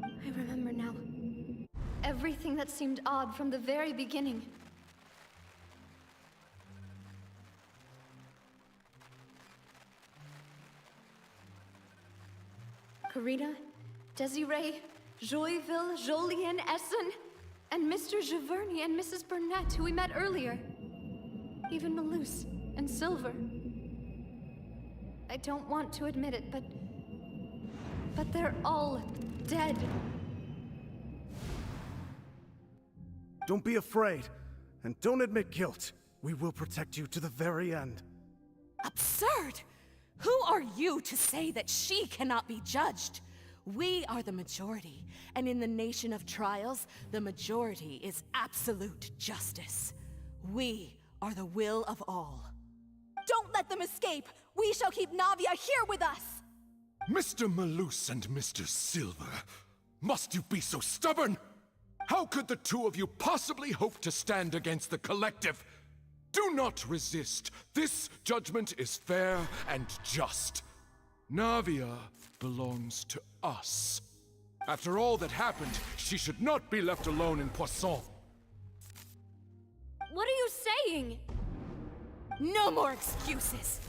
I remember now. Everything that seemed odd from the very beginning. Karina, Desiree, Joyville, Jolien, Essen, and Mr. Giverny and Mrs. Burnett, who we met earlier. Even Malus and Silver. I don't want to admit it, but they're all dead. Don't be afraid, and don't admit guilt. We will protect you to the very end. Absurd! Who are you to say that she cannot be judged? We are the majority, and in the nation of trials, the majority is absolute justice. We are the will of all. Don't let them escape! We shall keep Navia here with us! Mr. Malus and Mr. Silver, must you be so stubborn? How could the two of you possibly hope to stand against the collective? Do not resist. This judgment is fair and just. Navia belongs to us. After all that happened, she should not be left alone in Poisson. What are you saying? No more excuses!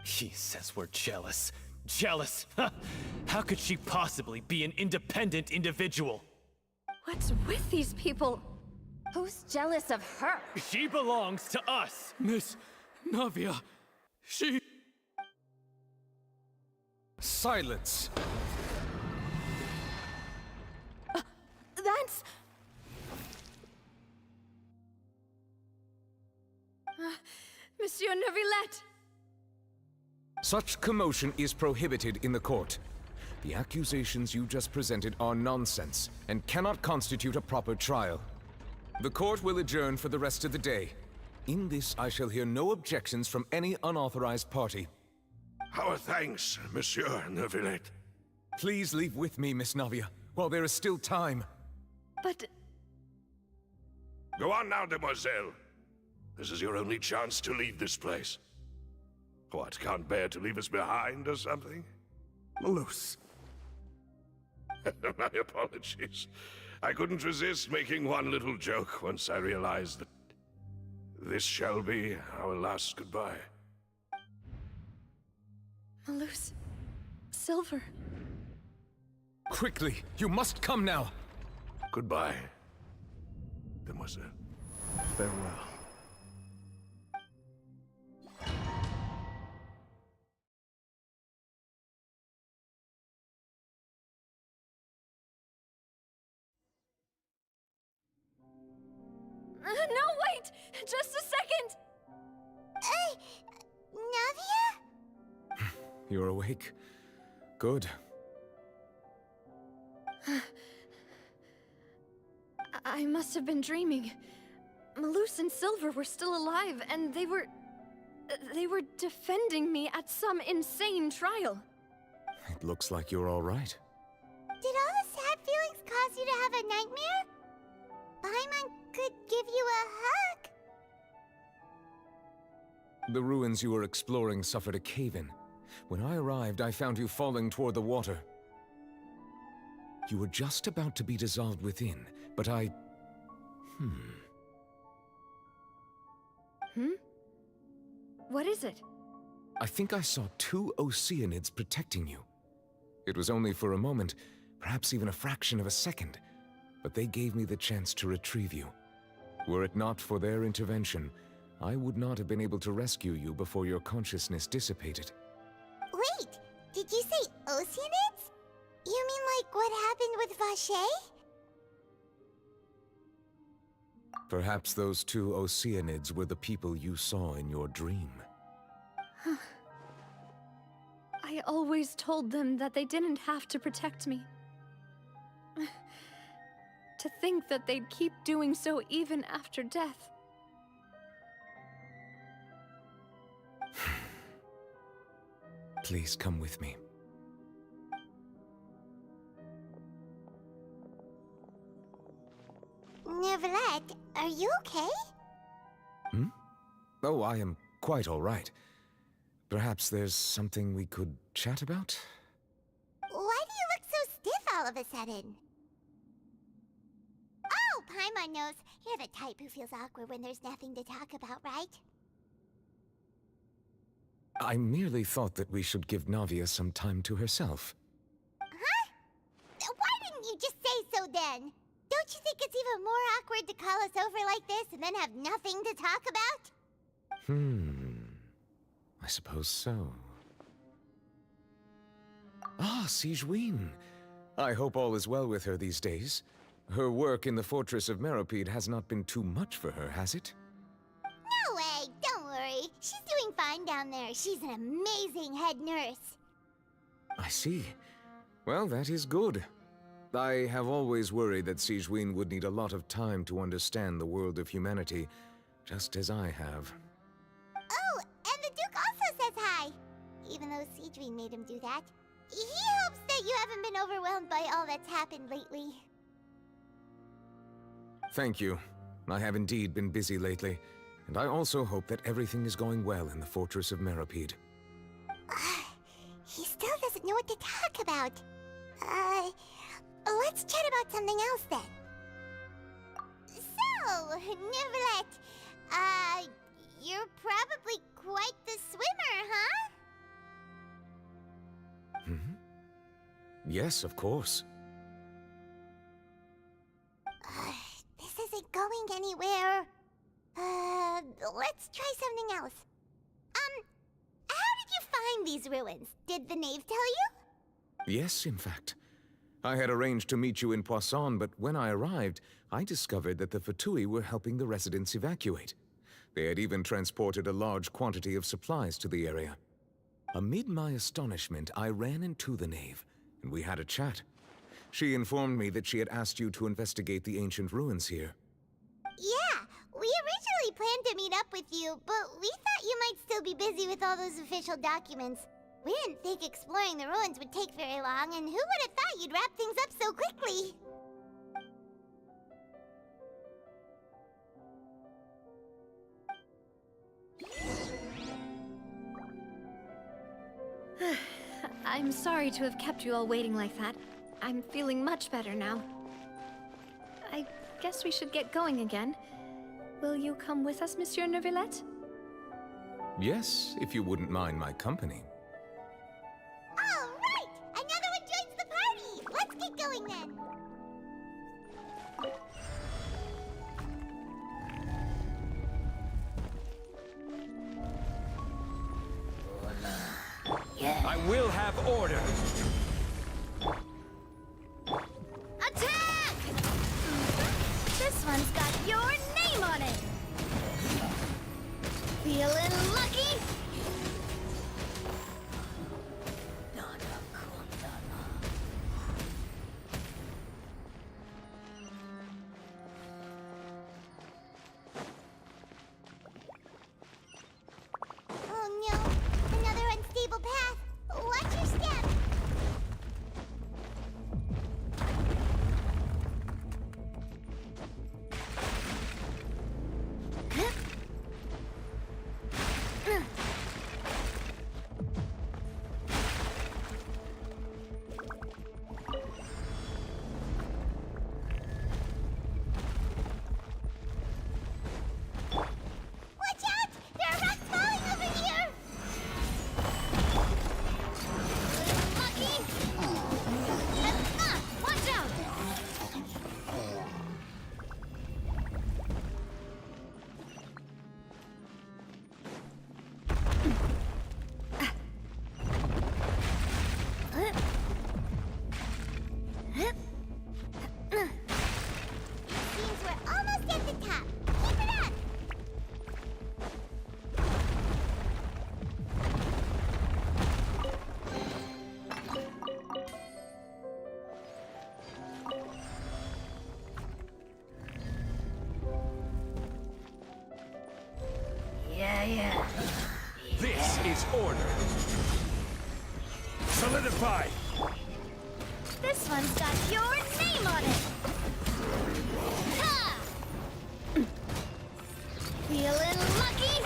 He says we're jealous. Jealous? How could she possibly be an independent individual? What's with these people? Who's jealous of her? She belongs to us! Miss Navia, she... Silence! That's... Monsieur Neuvillette! Such commotion is prohibited in the court. The accusations you just presented are nonsense and cannot constitute a proper trial. The court will adjourn for the rest of the day. In this, I shall hear no objections from any unauthorized party. Our thanks, Monsieur Neuvillette. Please leave with me, Miss Navia, while there is still time. But... Go on now, Demoiselle. This is your only chance to leave this place. What, can't bear to leave us behind or something? Malus. My apologies. I couldn't resist making one little joke once I realized that this shall be our last goodbye. Malus. Silver. Quickly! You must come now! Goodbye, demoiselle. Farewell. No, wait! Just a second! Navia? You're awake. Good. I must have been dreaming. Malus and Silver were still alive, and they were defending me at some insane trial. It looks like you're all right. Did all the sad feelings cause you to have a nightmare? Paimon could give you a hug. The ruins you were exploring suffered a cave-in. When I arrived, I found you falling toward the water. You were just about to be dissolved within, but I... What is it? I think I saw 2 Oceanids protecting you. It was only for a moment, perhaps even a fraction of a second, but they gave me the chance to retrieve you. Were it not for their intervention, I would not have been able to rescue you before your consciousness dissipated. Wait, did you say Oceanids? You mean like what happened with Vache? Perhaps those 2 Oceanids were the people you saw in your dream. I always told them that they didn't have to protect me. To think that they'd keep doing so even after death. Please come with me. Neverlet, are you okay? Oh, I am quite all right. Perhaps there's something we could chat about? Why do you look so stiff all of a sudden? Oh, Paimon knows. You're the type who feels awkward when there's nothing to talk about, right? I merely thought that we should give Navia some time to herself. Huh? Why didn't you just say so then? Don't you think it's even more awkward to call us over like this and then have nothing to talk about? I suppose so. Ah, Sigewinne. I hope all is well with her these days. Her work in the Fortress of Meropide has not been too much for her, has it? No way, don't worry. She's doing fine down there. She's an amazing head nurse. I see. Well, that is good. I have always worried that Sigewinne would need a lot of time to understand the world of humanity, just as I have. Oh, and the Duke also says hi. Even though Sigewinne made him do that. He hopes that you haven't been overwhelmed by all that's happened lately. Thank you. I have indeed been busy lately, and I also hope that everything is going well in the Fortress of Meropide. He still doesn't know what to talk about. Let's chat about something else then. So, Neverlet, you're probably quite the swimmer, huh? Yes, of course. This isn't going anywhere. Let's try something else. How did you find these ruins? Did the knave tell you? Yes, in fact. I had arranged to meet you in Poisson, but when I arrived, I discovered that the Fatui were helping the residents evacuate. They had even transported a large quantity of supplies to the area. Amid my astonishment, I ran into the knave, and we had a chat. She informed me that she had asked you to investigate the ancient ruins here. Yeah, we originally planned to meet up with you, but we thought you might still be busy with all those official documents. We didn't think exploring the ruins would take very long, and who would have thought you'd wrap things up so quickly? I'm sorry to have kept you all waiting like that. I'm feeling much better now. I guess we should get going again. Will you come with us, Monsieur Neuvillette? Yes, if you wouldn't mind my company. All right! Another one joins the party! Let's get going then! I will have order! Attack! This one's got your name on it! Feeling lucky? Oh no, another unstable path. Watch your step. Watch out! There are rocks falling over here! Lucky! Watch out! Seems we're almost at the top. Keep it up! Yeah. This is order. Solidify! This one's got your name on it! Ha! Feeling lucky?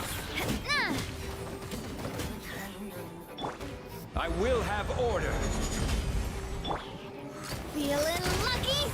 I will have order! Feeling lucky?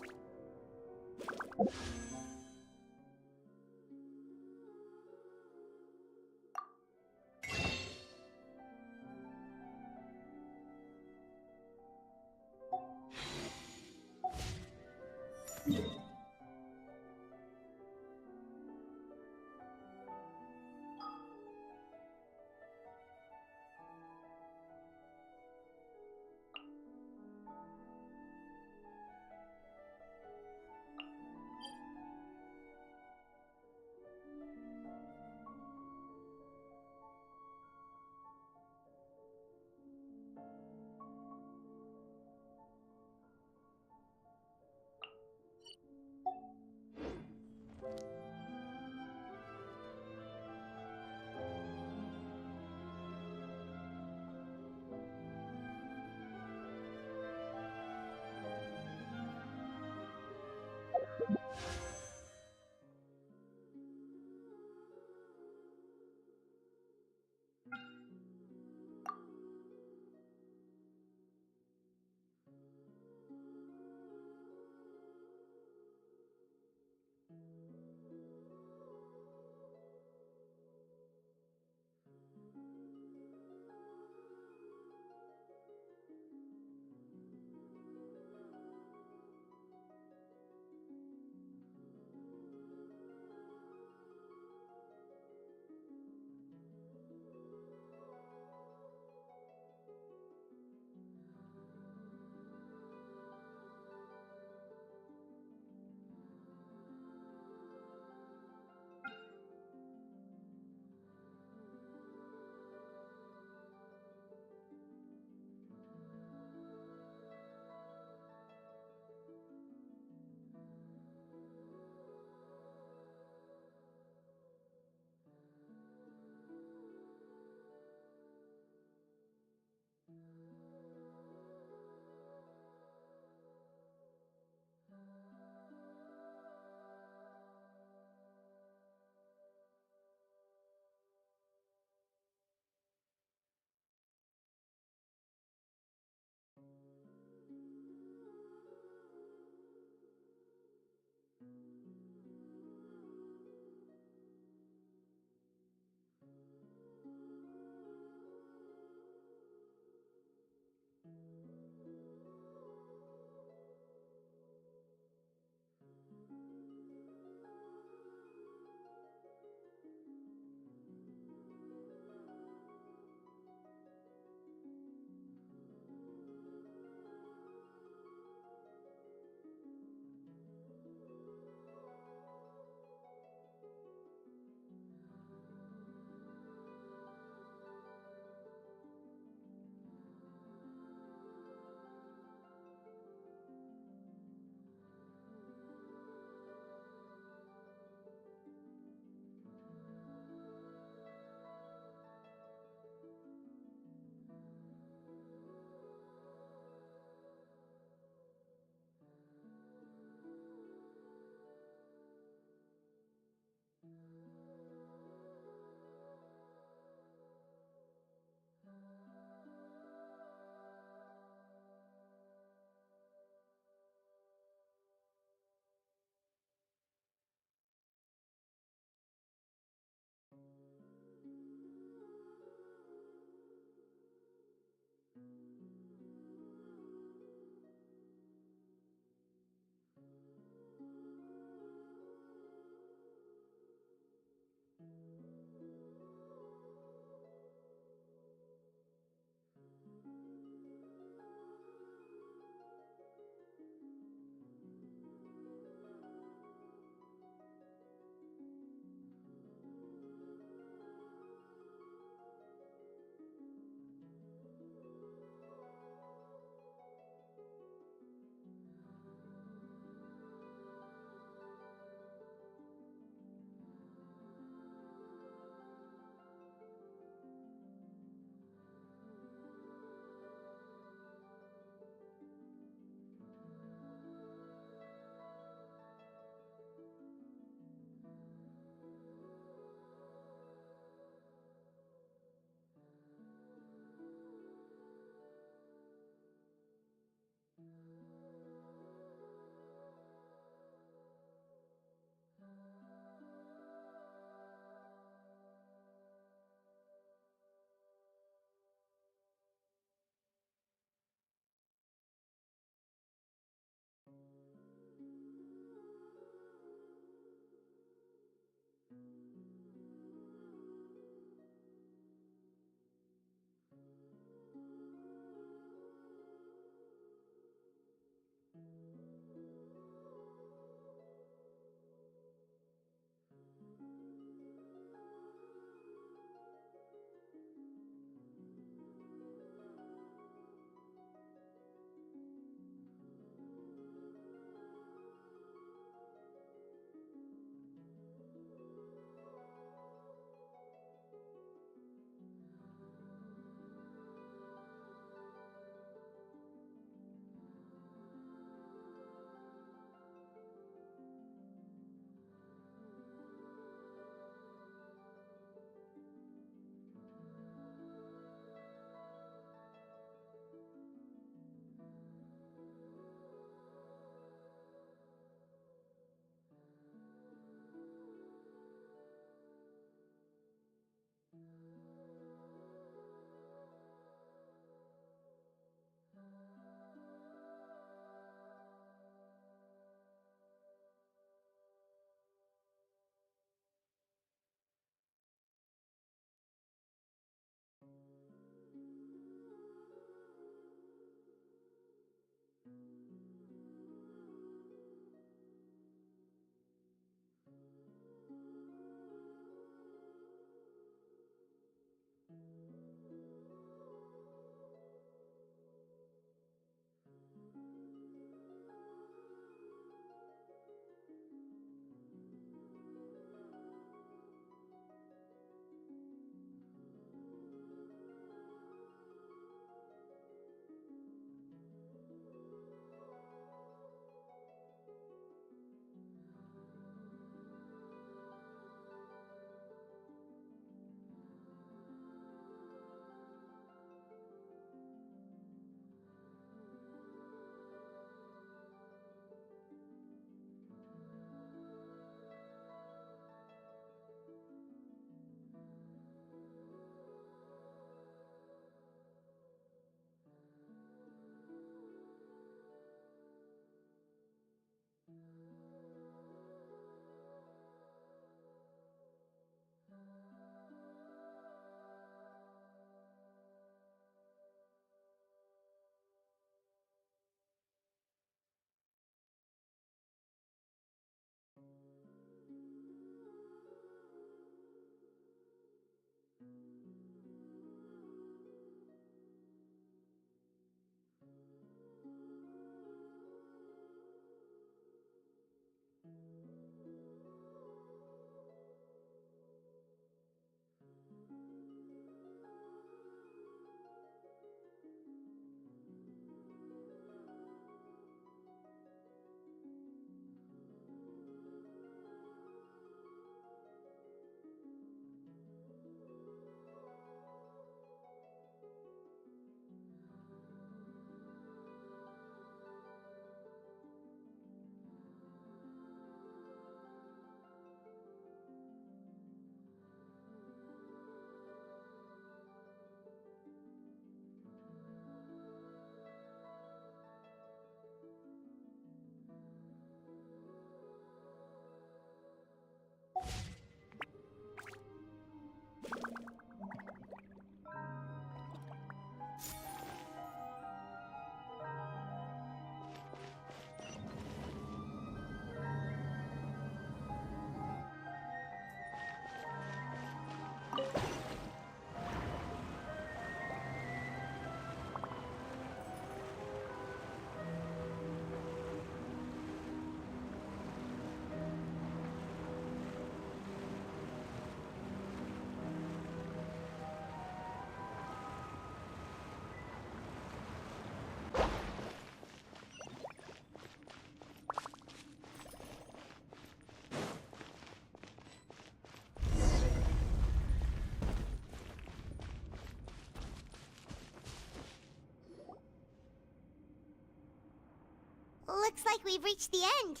Looks like we've reached the end.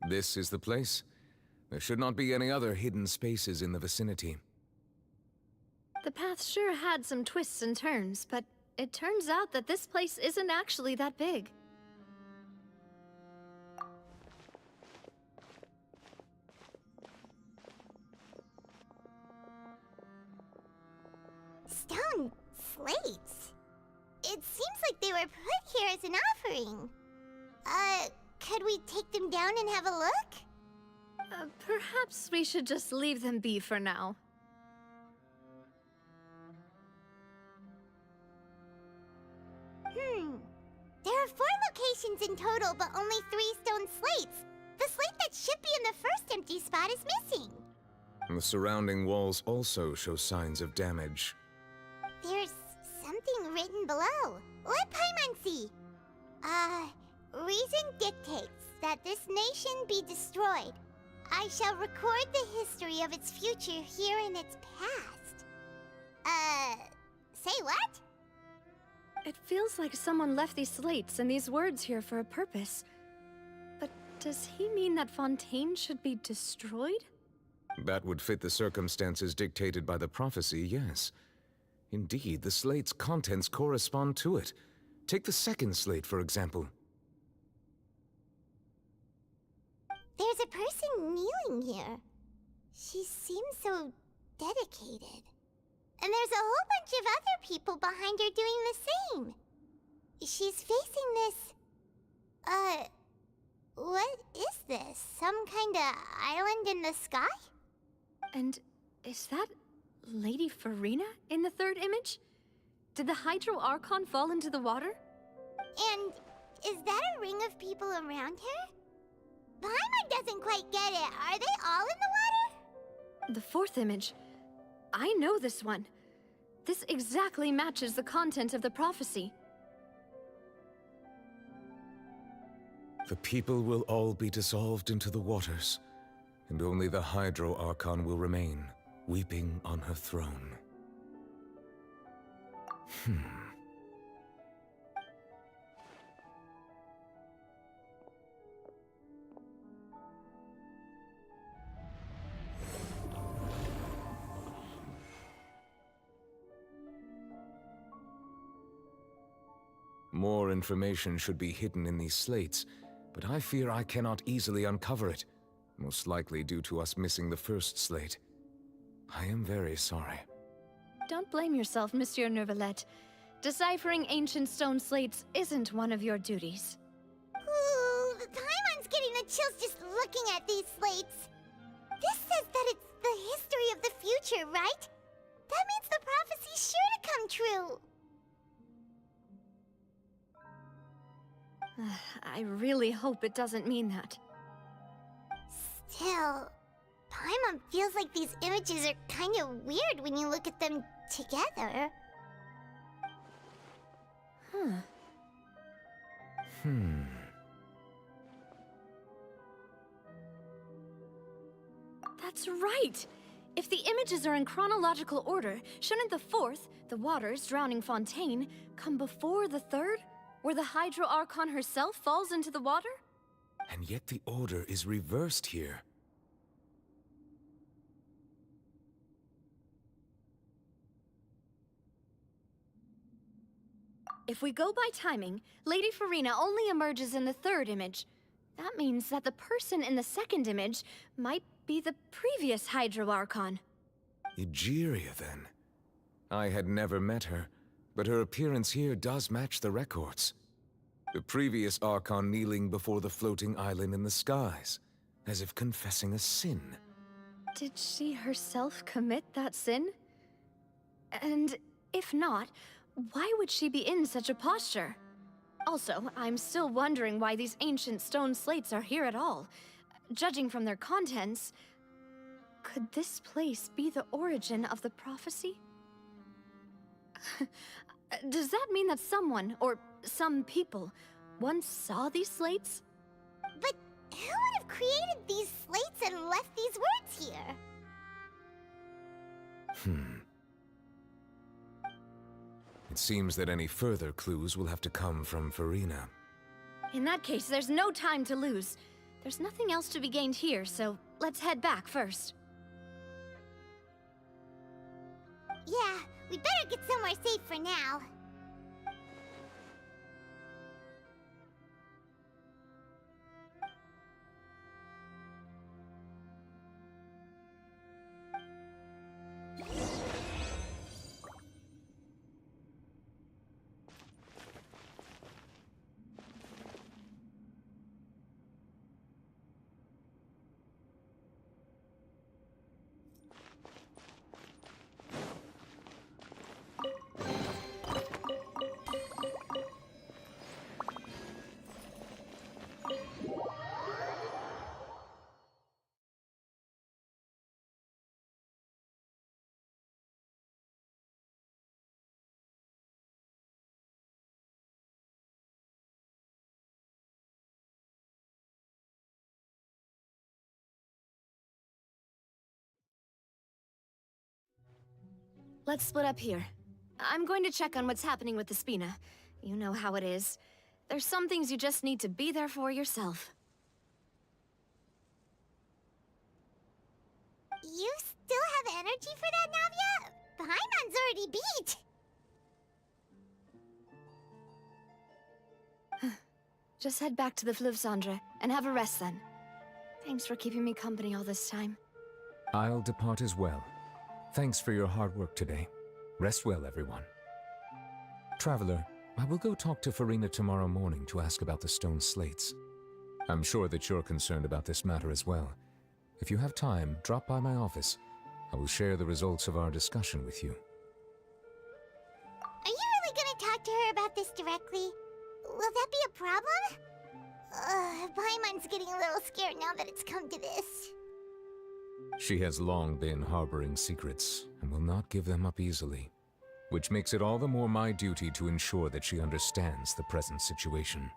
This is the place. There should not be any other hidden spaces in the vicinity. The path sure had some twists and turns, but it turns out that this place isn't actually that big. Stone slates? It seems like they were put here as an offering. Could we take them down and have a look? Perhaps we should just leave them be for now. There are 4 locations in total, but only 3 stone slates. The slate that should be in the first empty spot is missing. The surrounding walls also show signs of damage. There's something written below. Let Paimon see. Reason dictates that this nation be destroyed. I shall record the history of its future here in its past. Say what? It feels like someone left these slates and these words here for a purpose. But does he mean that Fontaine should be destroyed? That would fit the circumstances dictated by the prophecy, yes. Indeed, the slate's contents correspond to it. Take the second slate, for example. There's a person kneeling here. She seems so dedicated. And there's a whole bunch of other people behind her doing the same. She's facing this... what is this? Some kind of island in the sky? And is that Lady Farina in the third image? Did the Hydro Archon fall into the water? And is that a ring of people around her? Paimon doesn't quite get it. Are they all in the water? The fourth image. I know this one. This exactly matches the content of the prophecy. The people will all be dissolved into the waters, and only the Hydro Archon will remain, weeping on her throne. More information should be hidden in these slates, but I fear I cannot easily uncover it, most likely due to us missing the first slate. I am very sorry. Don't blame yourself, Monsieur Neuvillette. Deciphering ancient stone slates isn't one of your duties. Ooh, Paimon's getting the chills just looking at these slates. This says that it's the history of the future, right? That means the prophecy's sure to come true. I really hope it doesn't mean that. Still, Paimon feels like these images are kind of weird when you look at them together. That's right! If the images are in chronological order, shouldn't the fourth, the waters drowning Fontaine, come before the third, where the Hydro Archon herself falls into the water? And yet the order is reversed here. If we go by timing, Lady Farina only emerges in the third image. That means that the person in the second image might be the previous Hydro Archon. Egeria, then. I had never met her, but her appearance here does match the records. The previous Archon kneeling before the floating island in the skies, as if confessing a sin. Did she herself commit that sin? And if not, why would she be in such a posture? Also, I'm still wondering why these ancient stone slates are here at all. Judging from their contents, could this place be the origin of the prophecy? Does that mean that someone, or some people, once saw these slates? But who would have created these slates and left these words here? It seems that any further clues will have to come from Farina. In that case, there's no time to lose. There's nothing else to be gained here, so let's head back first. Yeah, we better get somewhere safe for now. Let's split up here. I'm going to check on what's happening with the Spina. You know how it is. There's some things you just need to be there for yourself. You still have energy for that, Navia? Paimon's already beat! Just head back to the 𝂸🂸🂸 and have a rest then. Thanks for keeping me company all this time. I'll depart as well. Thanks for your hard work today. Rest well, everyone. Traveler, I will go talk to Furina tomorrow morning to ask about the stone slates. I'm sure that you're concerned about this matter as well. If you have time, drop by my office. I will share the results of our discussion with you. Are you really gonna talk to her about this directly? Will that be a problem? Paimon's getting a little scared now that it's come to this. She has long been harboring secrets, and will not give them up easily. Which makes it all the more my duty to ensure that she understands the present situation.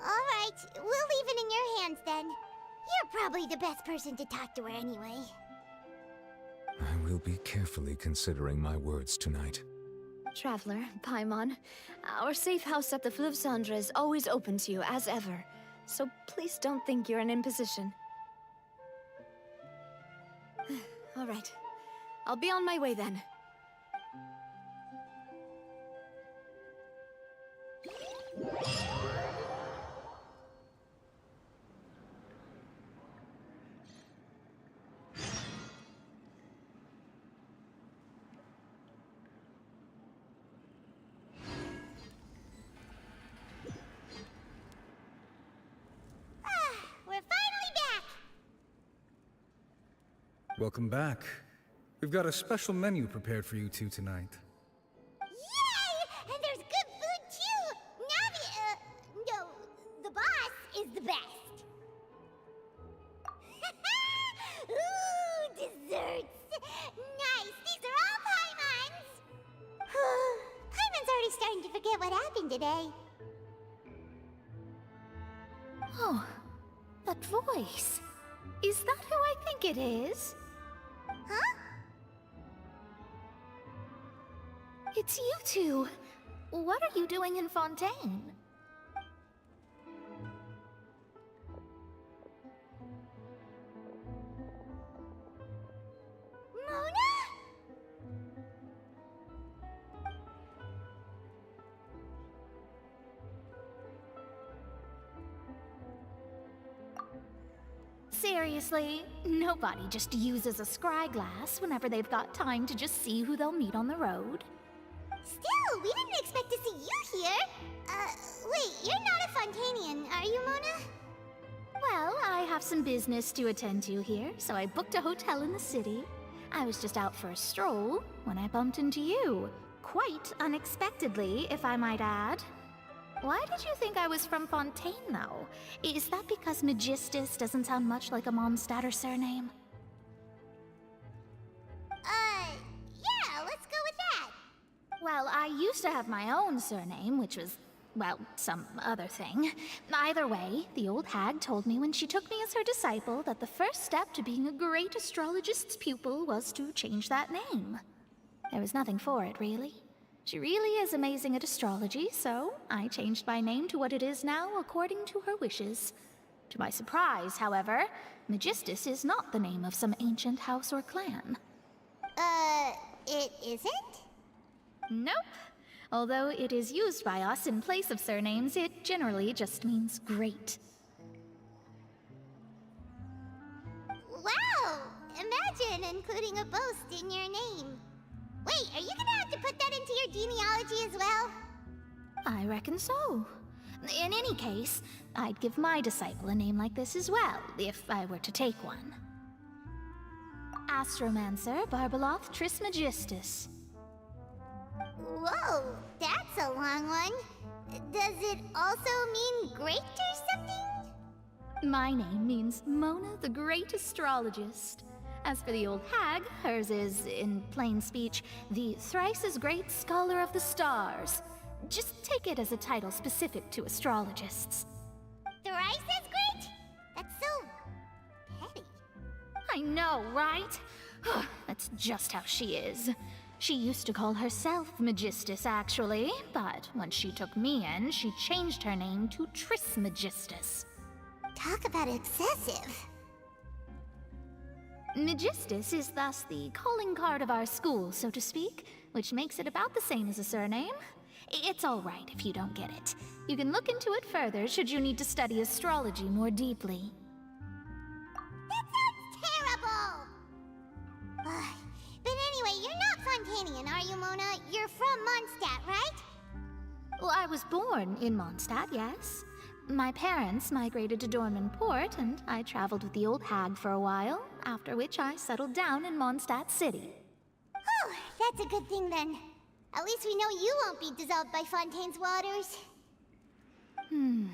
Alright, we'll leave it in your hands then. You're probably the best person to talk to her anyway. I will be carefully considering my words tonight. Traveler, Paimon, our safe house at the 𝂸🂸🂸 is always open to you as ever. So please don't think you're an imposition. All right. I'll be on my way then. We're finally back! Welcome back. We've got a special menu prepared for you two tonight. Yay! And there's good food too! Navi, no, the boss is the best. Ooh, desserts! Nice, these are all Paimon's! Paimon's already starting to forget what happened today. Oh, that voice. Is that who I think it is? Huh? It's you two. What are you doing in Fontaine? Mona? Seriously, nobody just uses a scry glass whenever they've got time to just see who they'll meet on the road. Still, we didn't expect to see you here. Wait, you're not a Fontainian, are you, Mona? Well, I have some business to attend to here, so I booked a hotel in the city. I was just out for a stroll when I bumped into you. Quite unexpectedly, if I might add. Why did you think I was from Fontaine, though? Is that because Magistus doesn't sound much like a Mondstadt surname? Yeah, let's go with that. Well, I used to have my own surname, which was, well, some other thing. Either way, the old hag told me when she took me as her disciple that the first step to being a great astrologist's pupil was to change that name. There was nothing for it, really. She really is amazing at astrology, so I changed my name to what it is now according to her wishes. To my surprise, however, Megistus is not the name of some ancient house or clan. It isn't? Nope. Although it is used by us in place of surnames, it generally just means great. Wow! Imagine including a boast in your name. Wait, are you gonna have to put that into your genealogy as well? I reckon so. In any case, I'd give my disciple a name like this as well, if I were to take one. Astromancer Barbeloth Trismegistus. Whoa, that's a long one. Does it also mean great or something? My name means Mona the Great Astrologist. As for the old hag, hers is, in plain speech, the thrice-as-great Scholar of the Stars. Just take it as a title specific to astrologists. Thrice as great? That's so petty. I know, right? That's just how she is. She used to call herself Megistus, actually, but when she took me in, she changed her name to Trismegistus. Talk about excessive. Megistus is thus the calling card of our school, so to speak, which makes it about the same as a surname. It's all right if you don't get it. You can look into it further should you need to study astrology more deeply. That sounds terrible! But anyway, you're not Fontanian, are you, Mona? You're from Mondstadt, right? Well, I was born in Mondstadt, yes. My parents migrated to Dorman Port, and I traveled with the old hag for a while, after which I settled down in Mondstadt City. Oh, that's a good thing then. At least we know you won't be dissolved by Fontaine's waters.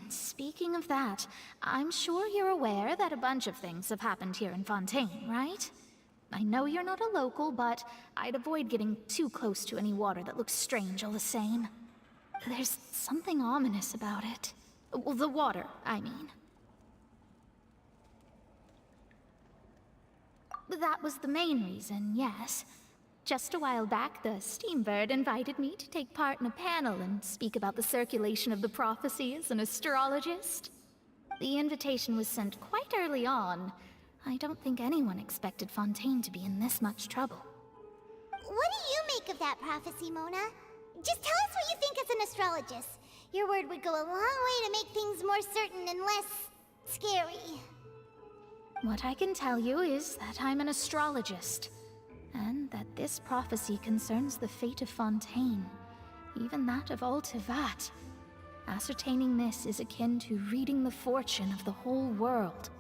Speaking of that, I'm sure you're aware that a bunch of things have happened here in Fontaine, right? I know you're not a local, but I'd avoid getting too close to any water that looks strange all the same. There's something ominous about it. Well, the water, I mean. That was the main reason, yes. Just a while back, the Steambird invited me to take part in a panel and speak about the circulation of the prophecy as an astrologist. The invitation was sent quite early on. I don't think anyone expected Fontaine to be in this much trouble. What do you make of that prophecy, Mona? Just tell us what you think as an astrologist. Your word would go a long way to make things more certain and less scary. What I can tell you is that I'm an astrologist, and that this prophecy concerns the fate of Fontaine, even that of all Teyvat. Ascertaining this is akin to reading the fortune of the whole world.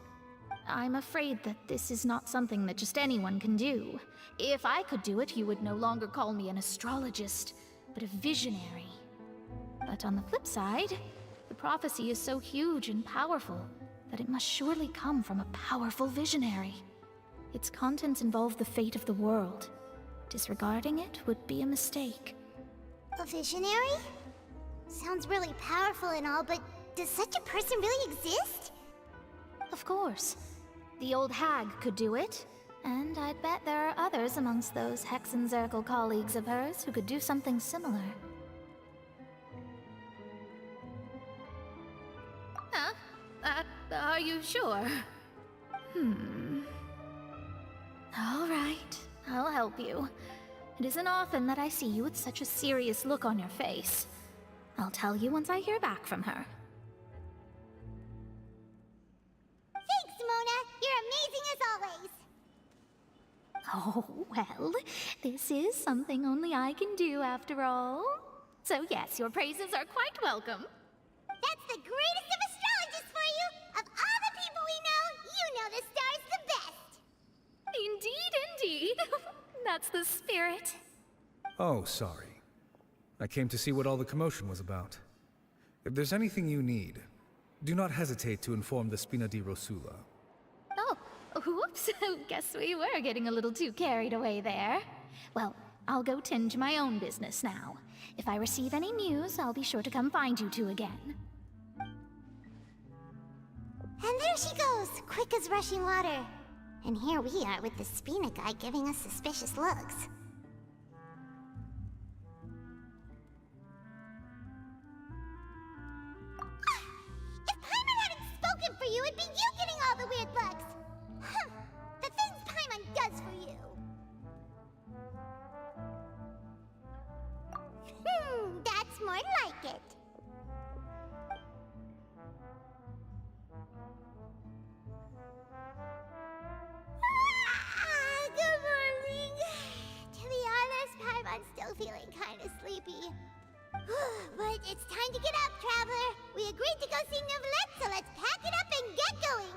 I'm afraid that this is not something that just anyone can do. If I could do it, you would no longer call me an astrologist, but a visionary. But on the flip side, the prophecy is so huge and powerful that it must surely come from a powerful visionary. Its contents involve the fate of the world. Disregarding it would be a mistake. A visionary? Sounds really powerful and all, but does such a person really exist? Of course. The old hag could do it, and I'd bet there are others amongst those Hexenzirkel colleagues of hers who could do something similar. Huh? Are you sure? All right, I'll help you. It isn't often that I see you with such a serious look on your face. I'll tell you once I hear back from her. Thanks, Mona! You're amazing as always! Oh, well, this is something only I can do after all. So yes, your praises are quite welcome. That's the greatest of astrologists for you! Of all the people we know, you know the star's the best! Indeed. That's the spirit. Oh, sorry. I came to see what all the commotion was about. If there's anything you need, do not hesitate to inform the Spina di Rosula. Oh, whoops. Guess we were getting a little too carried away there. Well, I'll go tend to my own business now. If I receive any news, I'll be sure to come find you two again. And there she goes, quick as rushing water. And here we are with the Spina guy giving us suspicious looks. more like it. Good morning. To be honest, Paimon's still feeling kind of sleepy. But it's time to get up, Traveler. We agreed to go see Neuvillette, so let's pack it up and get going.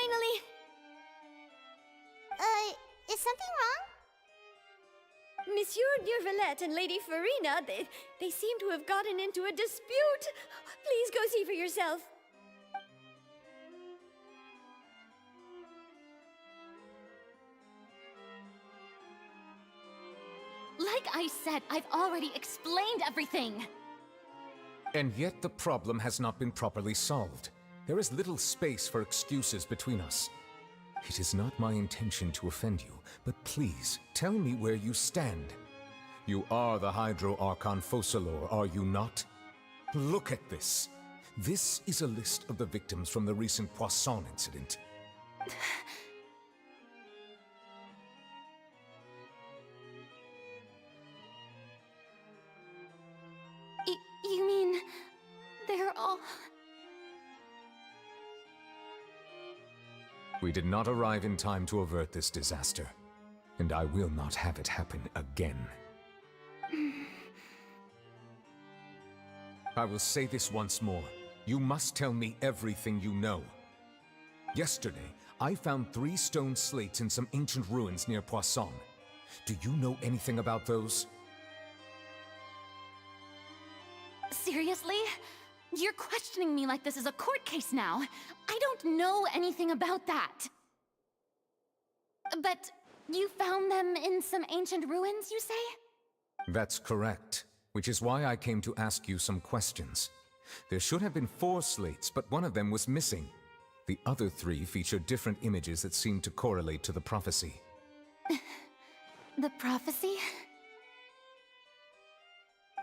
Finally! Is something wrong? Monsieur 𝂸🂸🂸 and Lady Farina, they seem to have gotten into a dispute. Please go see for yourself. Like I said, I've already explained everything. And yet the problem has not been properly solved. There is little space for excuses between us. It is not my intention to offend you, but please, tell me where you stand. You are the Hydro Archon Focalor, are you not? Look at this. This is a list of the victims from the recent Poisson incident. You mean... they're all... We did not arrive in time to avert this disaster, and I will not have it happen again. I will say this once more. You must tell me everything you know. Yesterday, I found 3 stone slates in some ancient ruins near Poisson. Do you know anything about those? Seriously? You're questioning me like this is a court case now. I don't know anything about that. But you found them in some ancient ruins, you say? That's correct, which is why I came to ask you some questions. There should have been 4 slates, but one of them was missing. The other 3 feature different images that seem to correlate to the prophecy. The prophecy?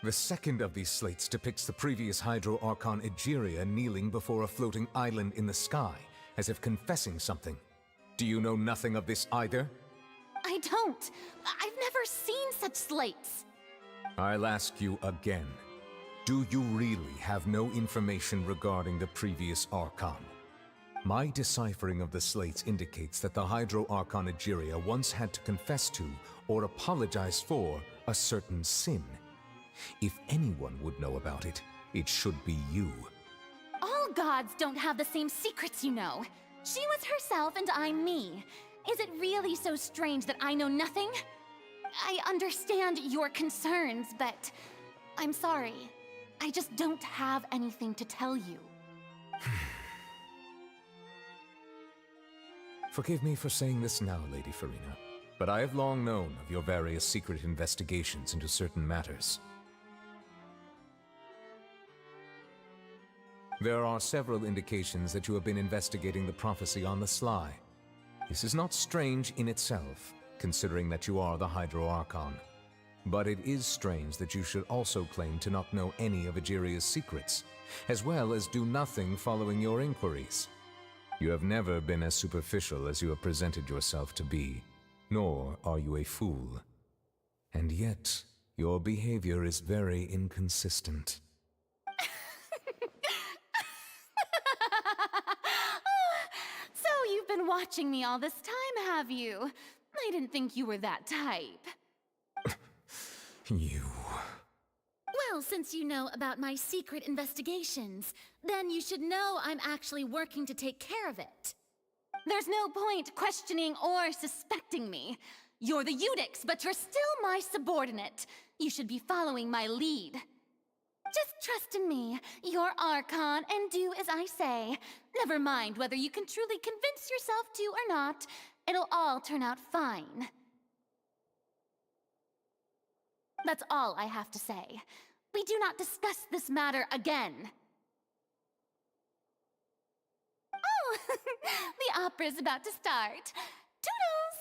The second of these slates depicts the previous Hydro Archon Egeria kneeling before a floating island in the sky, as if confessing something. Do you know nothing of this either? I don't. I've never seen such slates. I'll ask you again. Do you really have no information regarding the previous Archon? My deciphering of the slates indicates that the Hydro Archon Egeria once had to confess to, or apologize for, a certain sin. If anyone would know about it, it should be you. All gods don't have the same secrets, you know. She was herself and I'm me. Is it really so strange that I know nothing? I understand your concerns, but I'm sorry. I just don't have anything to tell you. Forgive me for saying this now, Lady Farina, but I have long known of your various secret investigations into certain matters. There are several indications that you have been investigating the prophecy on the sly. This is not strange in itself, considering that you are the Hydro Archon. But it is strange that you should also claim to not know any of Egeria's secrets, as well as do nothing following your inquiries. You have never been as superficial as you have presented yourself to be, nor are you a fool. And yet, your behavior is very inconsistent. So you've been watching me all this time, have you? I didn't think you were that type. You... Well, since you know about my secret investigations, then you should know I'm actually working to take care of it. There's no point questioning or suspecting me. You're the Eudix, but you're still my subordinate. You should be following my lead. Just trust in me. You're Archon, and do as I say. Never mind whether you can truly convince yourself to or not. It'll all turn out fine. That's all I have to say. We do not discuss this matter again. Oh, the opera's about to start. Toodles!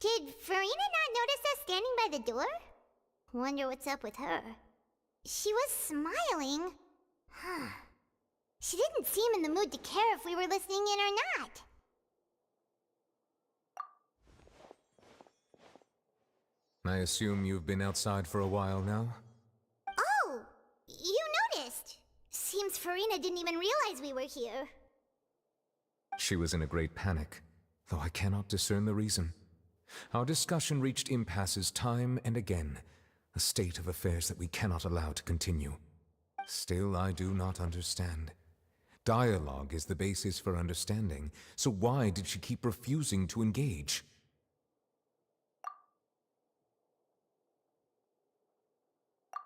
Did Farina not notice us standing by the door? Wonder what's up with her. She was smiling. Huh. She didn't seem in the mood to care if we were listening in or not. I assume you've been outside for a while now? Oh! You noticed! Seems Farina didn't even realize we were here. She was in a great panic, though I cannot discern the reason. Our discussion reached impasses time and again, a state of affairs that we cannot allow to continue. Still, I do not understand. Dialogue is the basis for understanding, so why did she keep refusing to engage?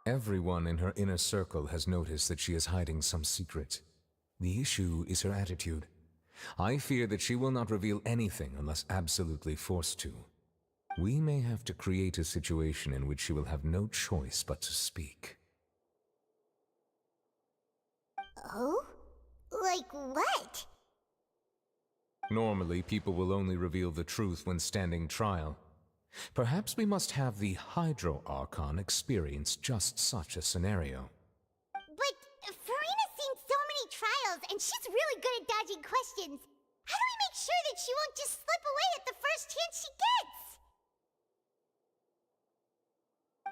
Everyone in her inner circle has noticed that she is hiding some secret. The issue is her attitude. I fear that she will not reveal anything unless absolutely forced to. We may have to create a situation in which she will have no choice but to speak. Oh? Like what? Normally, people will only reveal the truth when standing trial. Perhaps we must have the Hydro Archon experience just such a scenario. But Farina's seen so many trials, and she's really good at dodging questions. How do we make sure that she won't just slip away at the first chance she gets?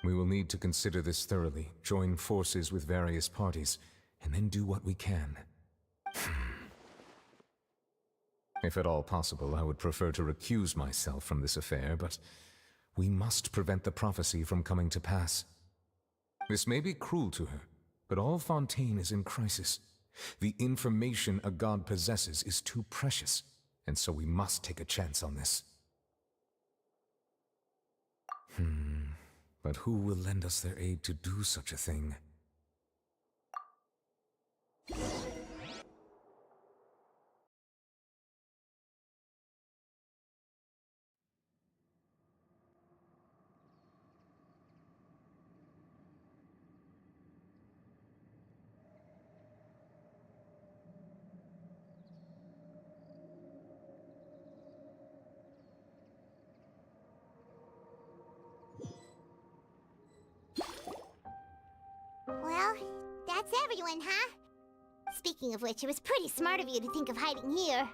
We will need to consider this thoroughly, join forces with various parties, and then do what we can. If at all possible, I would prefer to recuse myself from this affair, but we must prevent the prophecy from coming to pass. This may be cruel to her, but all Fontaine is in crisis. The information a god possesses is too precious, and so we must take a chance on this. But who will lend us their aid to do such a thing? Well, that's everyone, huh? Speaking of which, it was pretty smart of you to think of hiding here.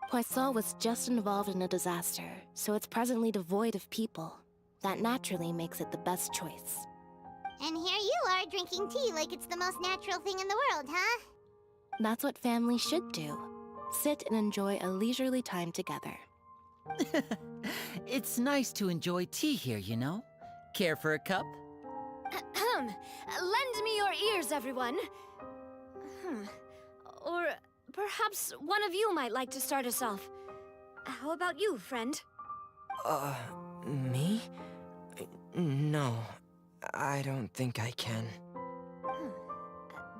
Poisson was just involved in a disaster, so it's presently devoid of people. That naturally makes it the best choice. And here you are drinking tea like it's the most natural thing in the world, huh? That's what family should do. Sit and enjoy a leisurely time together. It's nice to enjoy tea here, you know? Care for a cup? Lend me your ears, everyone. Or perhaps one of you might like to start us off. How about you, friend? Me? No, I don't think I can.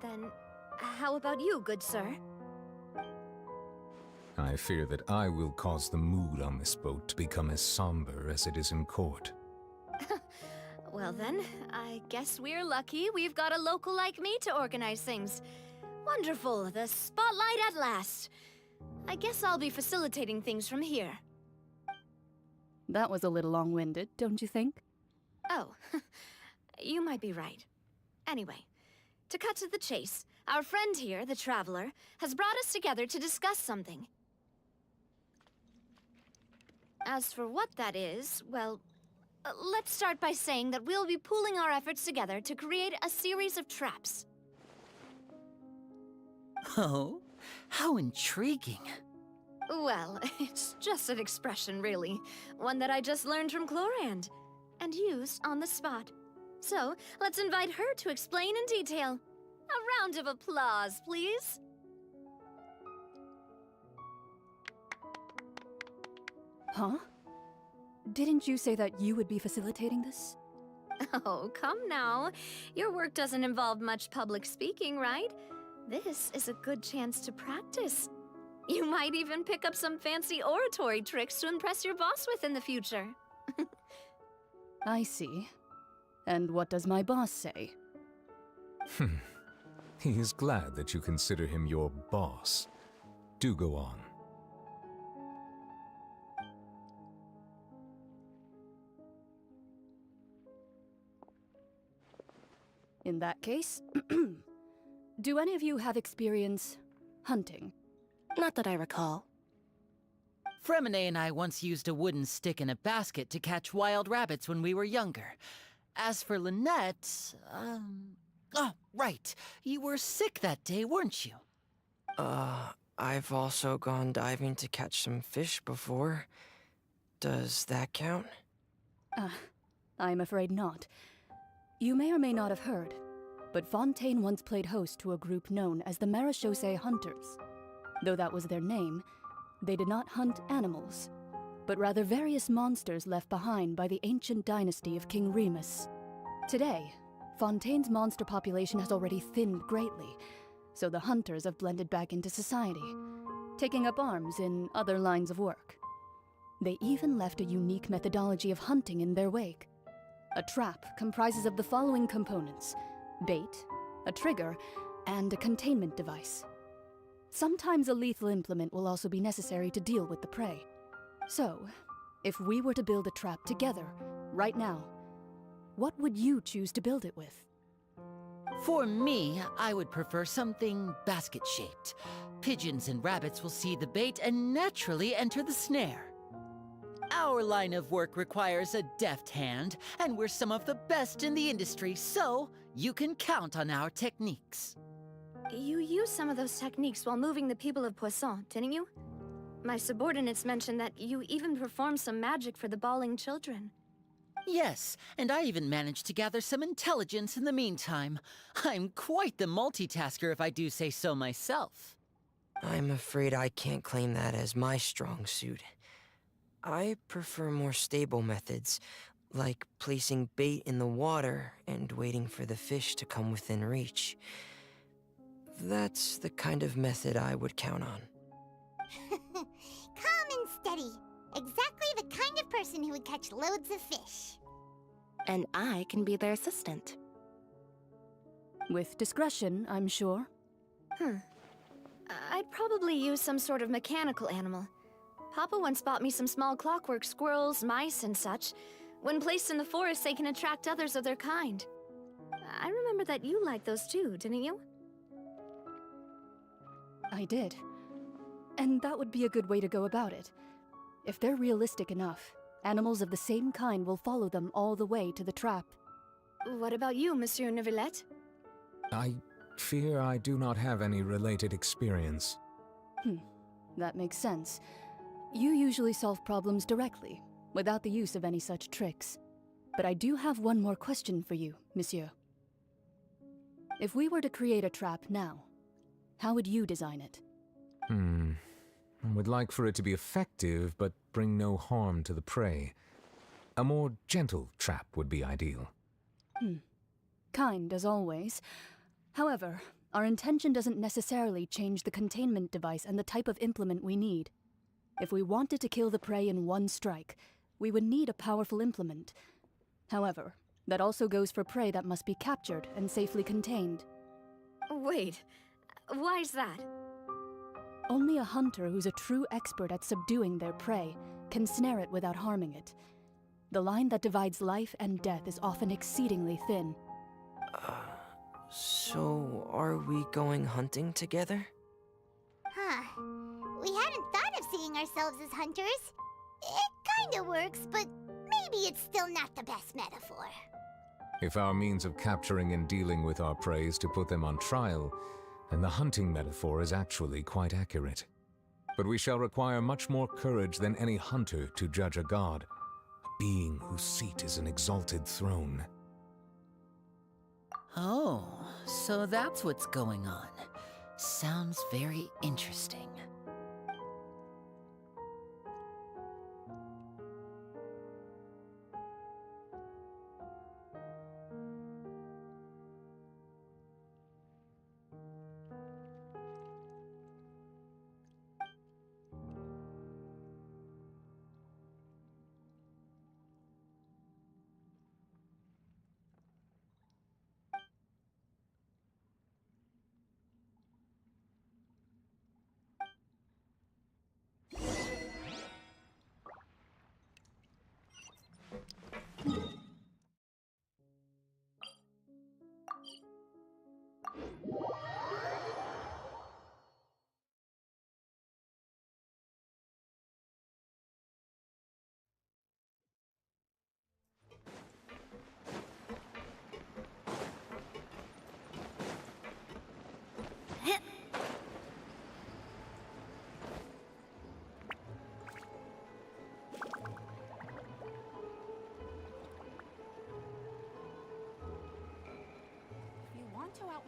Then, how about you, good sir? I fear that I will cause the mood on this boat to become as somber as it is in court. Well then, I guess we're lucky we've got a local like me to organize things. Wonderful, the spotlight at last. I guess I'll be facilitating things from here. That was a little long-winded, don't you think? Oh, you might be right. Anyway, to cut to the chase, our friend here, the Traveler, has brought us together to discuss something. As for what that is, well, let's start by saying that we'll be pooling our efforts together to create a series of traps. Oh, how intriguing. Well, it's just an expression, really. One that I just learned from Clorinde, and used on the spot. So, let's invite her to explain in detail. A round of applause, please. Huh? Didn't you say that you would be facilitating this? Oh, come now. Your work doesn't involve much public speaking, right? This is a good chance to practice. You might even pick up some fancy oratory tricks to impress your boss with in the future. I see. And what does my boss say? He is glad that you consider him your boss. Do go on. In that case, do any of you have experience hunting? Not that I recall. Fremine and I once used a wooden stick in a basket to catch wild rabbits when we were younger. As for Lynette, oh, right. You were sick that day, weren't you? I've also gone diving to catch some fish before. Does that count? I'm afraid not. You may or may not have heard, but Fontaine once played host to a group known as the Marechaussee Hunters. Though that was their name, they did not hunt animals, but rather various monsters left behind by the ancient dynasty of King Remus. Today, Fontaine's monster population has already thinned greatly, so the hunters have blended back into society, taking up arms in other lines of work. They even left a unique methodology of hunting in their wake. A trap comprises of the following components: bait, a trigger, and a containment device. Sometimes a lethal implement will also be necessary to deal with the prey. So, if we were to build a trap together, right now, what would you choose to build it with? For me, I would prefer something basket-shaped. Pigeons and rabbits will see the bait and naturally enter the snare. Our line of work requires a deft hand, and we're some of the best in the industry, so you can count on our techniques. You used some of those techniques while moving the people of Poisson, didn't you? My subordinates mentioned that you even performed some magic for the bawling children. Yes, and I even managed to gather some intelligence in the meantime. I'm quite the multitasker if I do say so myself. I'm afraid I can't claim that as my strong suit. I prefer more stable methods, like placing bait in the water and waiting for the fish to come within reach. That's the kind of method I would count on. Calm and steady. Exactly the kind of person who would catch loads of fish. And I can be their assistant. With discretion, I'm sure. I'd probably use some sort of mechanical animal. Papa once bought me some small clockwork squirrels, mice, and such. When placed in the forest, they can attract others of their kind. I remember that you liked those too, didn't you? I did. And that would be a good way to go about it. If they're realistic enough, animals of the same kind will follow them all the way to the trap. What about you, Monsieur Neuvillette? I fear I do not have any related experience. That makes sense. You usually solve problems directly, without the use of any such tricks. But I do have one more question for you, Monsieur. If we were to create a trap now, how would you design it? I would like for it to be effective, but bring no harm to the prey. A more gentle trap would be ideal. Kind, as always. However, our intention doesn't necessarily change the containment device and the type of implement we need. If we wanted to kill the prey in one strike, we would need a powerful implement. However, that also goes for prey that must be captured and safely contained. Wait, why's that? Only a hunter who's a true expert at subduing their prey can snare it without harming it. The line that divides life and death is often exceedingly thin. So are we going hunting together? We hadn't thought of seeing ourselves as hunters. It kinda works, but maybe it's still not the best metaphor. If our means of capturing and dealing with our prey is to put them on trial, then the hunting metaphor is actually quite accurate. But we shall require much more courage than any hunter to judge a god, a being whose seat is an exalted throne. Oh, so that's what's going on. Sounds very interesting.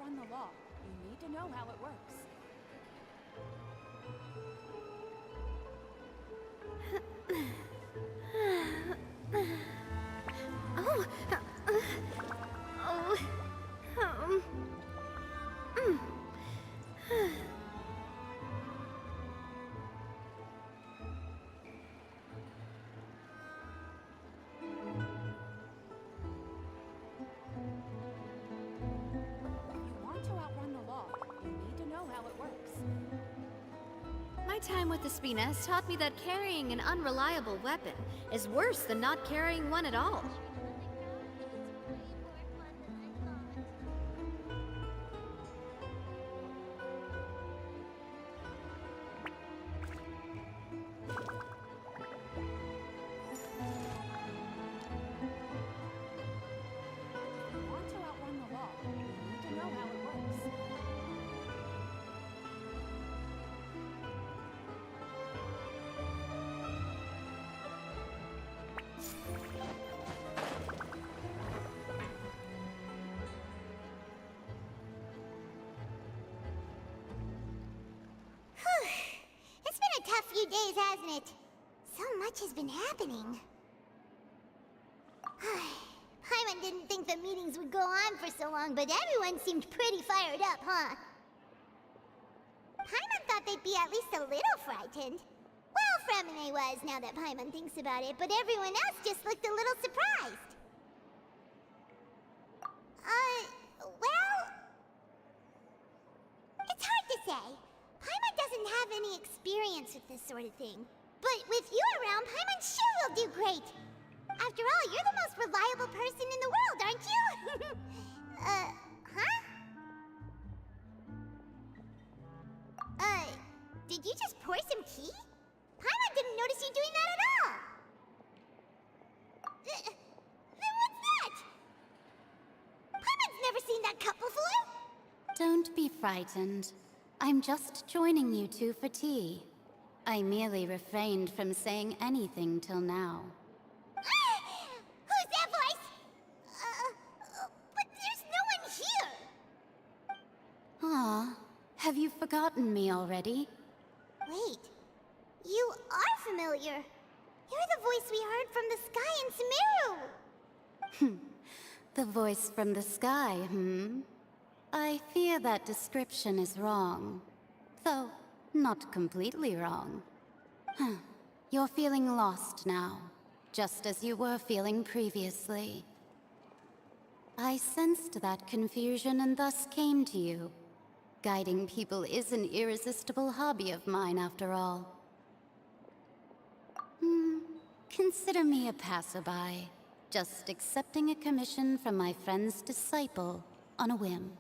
outrun the law, you need to know how it works. My time with the Spina has taught me that carrying an unreliable weapon is worse than not carrying one at all. It's been a tough few days, hasn't it? So much has been happening. Paimon didn't think the meetings would go on for so long, but everyone seemed pretty fired up, huh? Paimon thought they'd be at least a little frightened. Well, Fremine was, now that Paimon thinks about it, but everyone else just looked a little surprised. Well... It's hard to say. Paimon doesn't have any experience with this sort of thing. But with you around, Paimon sure will do great. After all, you're the most reliable person in the world, aren't you? Did you just pour some tea? Paimon didn't notice you doing that at all. Then what's that? Paimon's never seen that cup before. Don't be frightened. I'm just joining you two for tea. I merely refrained from saying anything till now. Who's that voice? But there's no one here. Ah, have you forgotten me already? Wait, you are familiar. You're the voice we heard from the sky in Sumeru. The voice from the sky, I fear that description is wrong. Though, not completely wrong. You're feeling lost now, just as you were feeling previously. I sensed that confusion and thus came to you. Guiding people is an irresistible hobby of mine, after all. Consider me a passerby, just accepting a commission from my friend's disciple on a whim.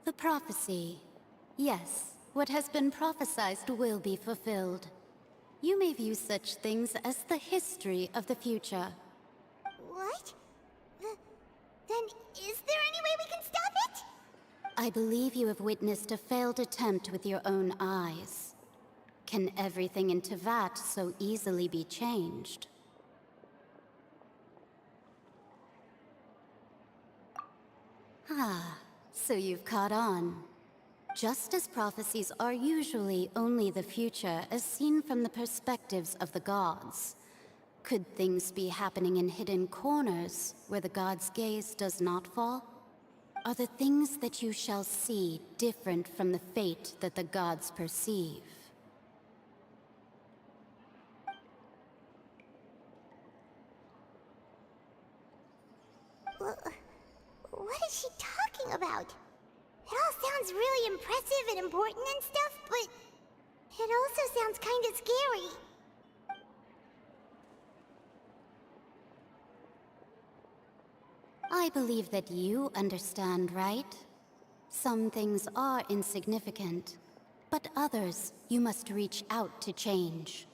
The prophecy. Yes, what has been prophesied will be fulfilled. You may view such things as the history of the future. What? Then is there any way we can stop it? I believe you have witnessed a failed attempt with your own eyes. Can everything in Teyvat so easily be changed? So you've caught on. Just as prophecies are usually only the future as seen from the perspectives of the gods, could things be happening in hidden corners where the gods' gaze does not fall? Are the things that you shall see different from the fate that the gods perceive? What is she talking about? It all sounds really impressive and important and stuff, but it also sounds kind of scary. I believe that you understand, right? Some things are insignificant, but others you must reach out to change.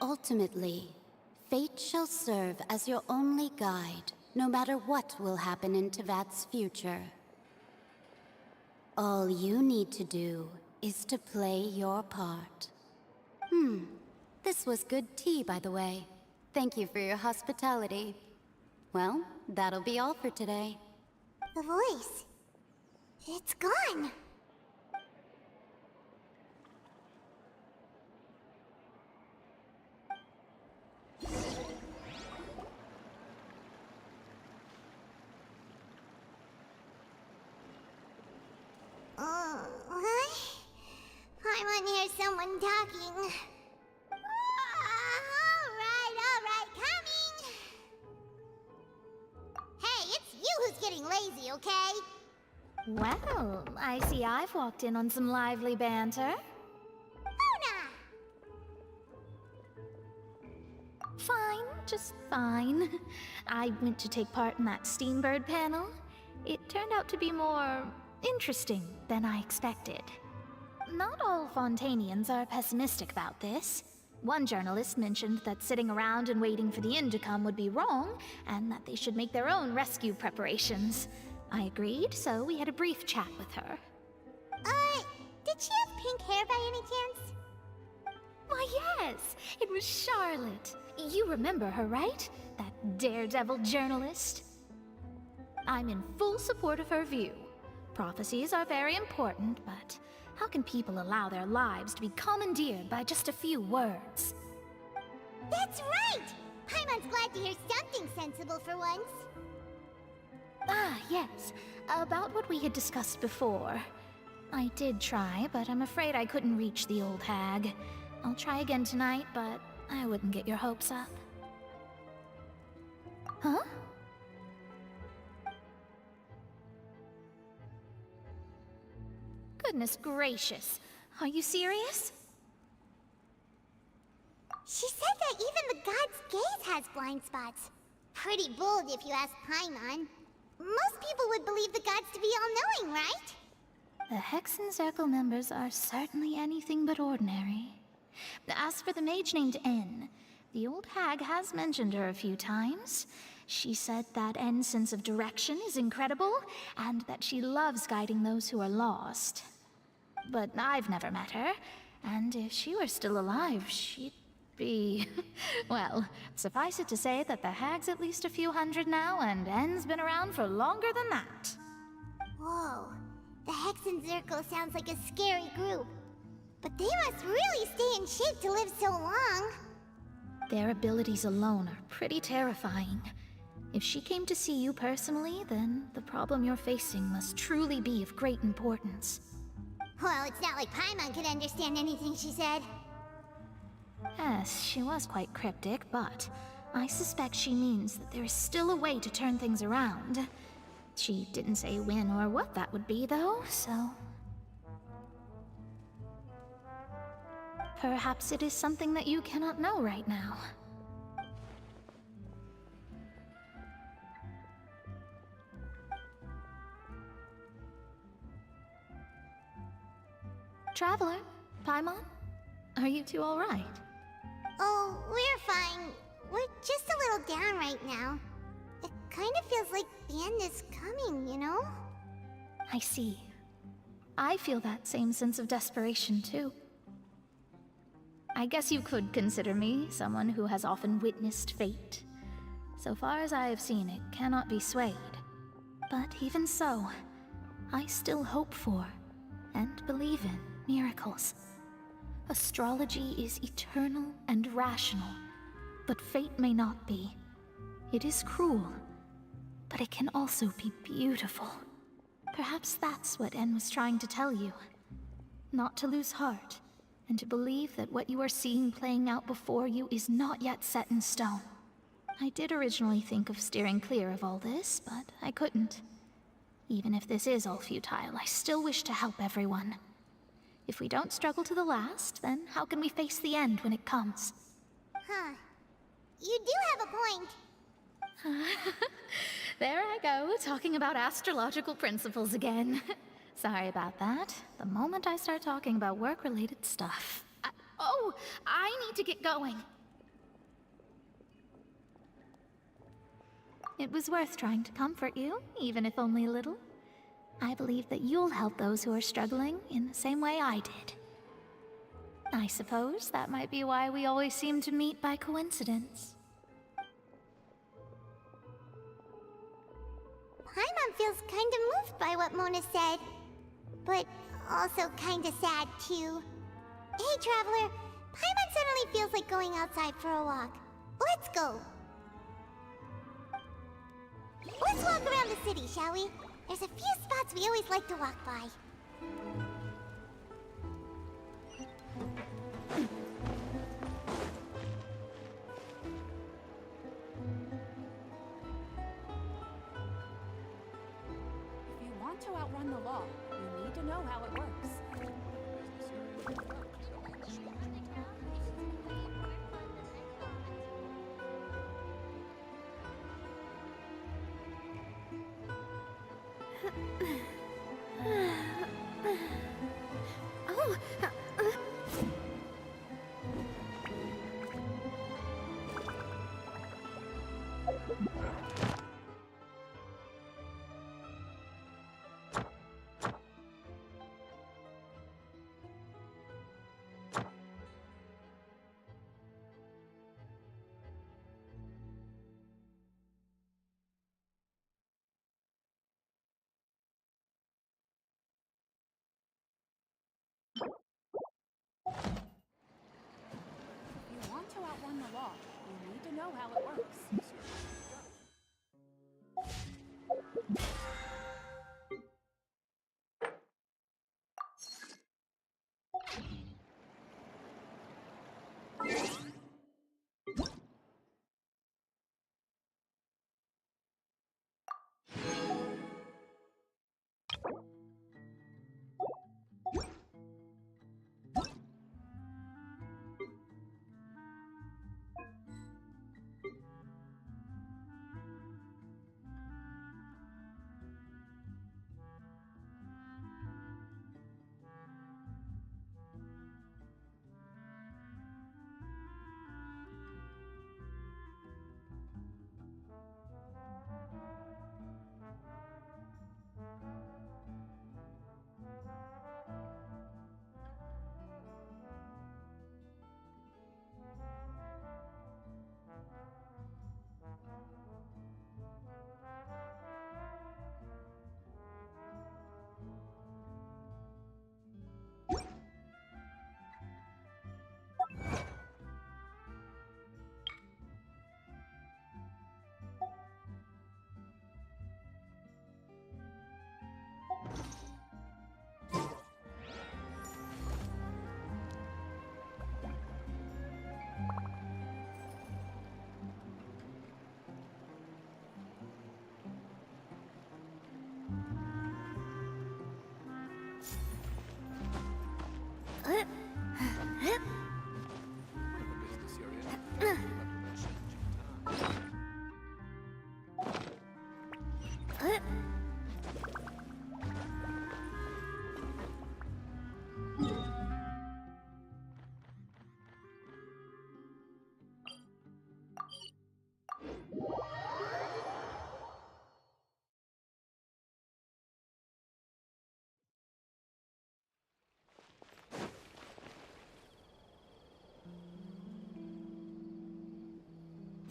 Ultimately, fate shall serve as your only guide, no matter what will happen in Teyvat's future. All you need to do is to play your part. This was good tea, by the way. Thank you for your hospitality. Well, that'll be all for today. The voice. It's gone. What? I want to hear someone talking. Alright, coming! Hey, it's you who's getting lazy, okay? Well, I see I've walked in on some lively banter. Fine, just fine. I went to take part in that Steambird panel. It turned out to be more interesting than I expected. Not all Fontainians are pessimistic about this. One journalist mentioned that sitting around and waiting for the end to come would be wrong, and that they should make their own rescue preparations. I agreed, so we had a brief chat with her. Did she have pink hair by any chance? Why, yes! It was Charlotte. You remember her, right? That daredevil journalist? I'm in full support of her view. Prophecies are very important, but how can people allow their lives to be commandeered by just a few words? That's right! Paimon's glad to hear something sensible for once. Ah, yes. About what we had discussed before. I did try, but I'm afraid I couldn't reach the old hag. I'll try again tonight, but I wouldn't get your hopes up. Huh? Goodness gracious. Are you serious? She said that even the god's gaze has blind spots. Pretty bold if you ask Paimon. Most people would believe the gods to be all-knowing, right? The Hexen Circle members are certainly anything but ordinary. As for the mage named N, the old hag has mentioned her a few times. She said that N's sense of direction is incredible, and that she loves guiding those who are lost. But I've never met her, and if she were still alive, she'd be... well, suffice it to say that the hag's at least a few hundred now, and N's been around for longer than that. Whoa. The Hexen Circle sounds like a scary group. But they must really stay in shape to live so long. Their abilities alone are pretty terrifying. If she came to see you personally, then the problem you're facing must truly be of great importance. Well, it's not like Paimon could understand anything she said. Yes, she was quite cryptic, but I suspect she means that there is still a way to turn things around. She didn't say when or what that would be, though, so... perhaps it is something that you cannot know right now. Traveler, Paimon, are you two all right? Oh, we're fine. We're just a little down right now. It kind of feels like the end is coming, you know? I see. I feel that same sense of desperation, too. I guess you could consider me someone who has often witnessed fate. So far as I have seen, it cannot be swayed. But even so, I still hope for, and believe in, miracles. Astrology is eternal and rational, but fate may not be. It is cruel, but it can also be beautiful. Perhaps that's what N was trying to tell you. Not to lose heart, and to believe that what you are seeing playing out before you is not yet set in stone. I did originally think of steering clear of all this, but I couldn't. Even if this is all futile, I still wish to help everyone. If we don't struggle to the last, then how can we face the end when it comes? Huh. You do have a point. There I go, talking about astrological principles again. Sorry about that. The moment I start talking about work-related stuff... I need to get going. It was worth trying to comfort you, even if only a little. I believe that you'll help those who are struggling in the same way I did. I suppose that might be why we always seem to meet by coincidence. Paimon feels kinda moved by what Mona said. But also kinda sad, too. Hey, Traveler. Paimon suddenly feels like going outside for a walk. Let's go. Let's walk around the city, shall we? There's a few spots we always like to walk by. If you want to outrun the law, you need to know how it works. Oh, If you want to outrun the law, you need to know how it works.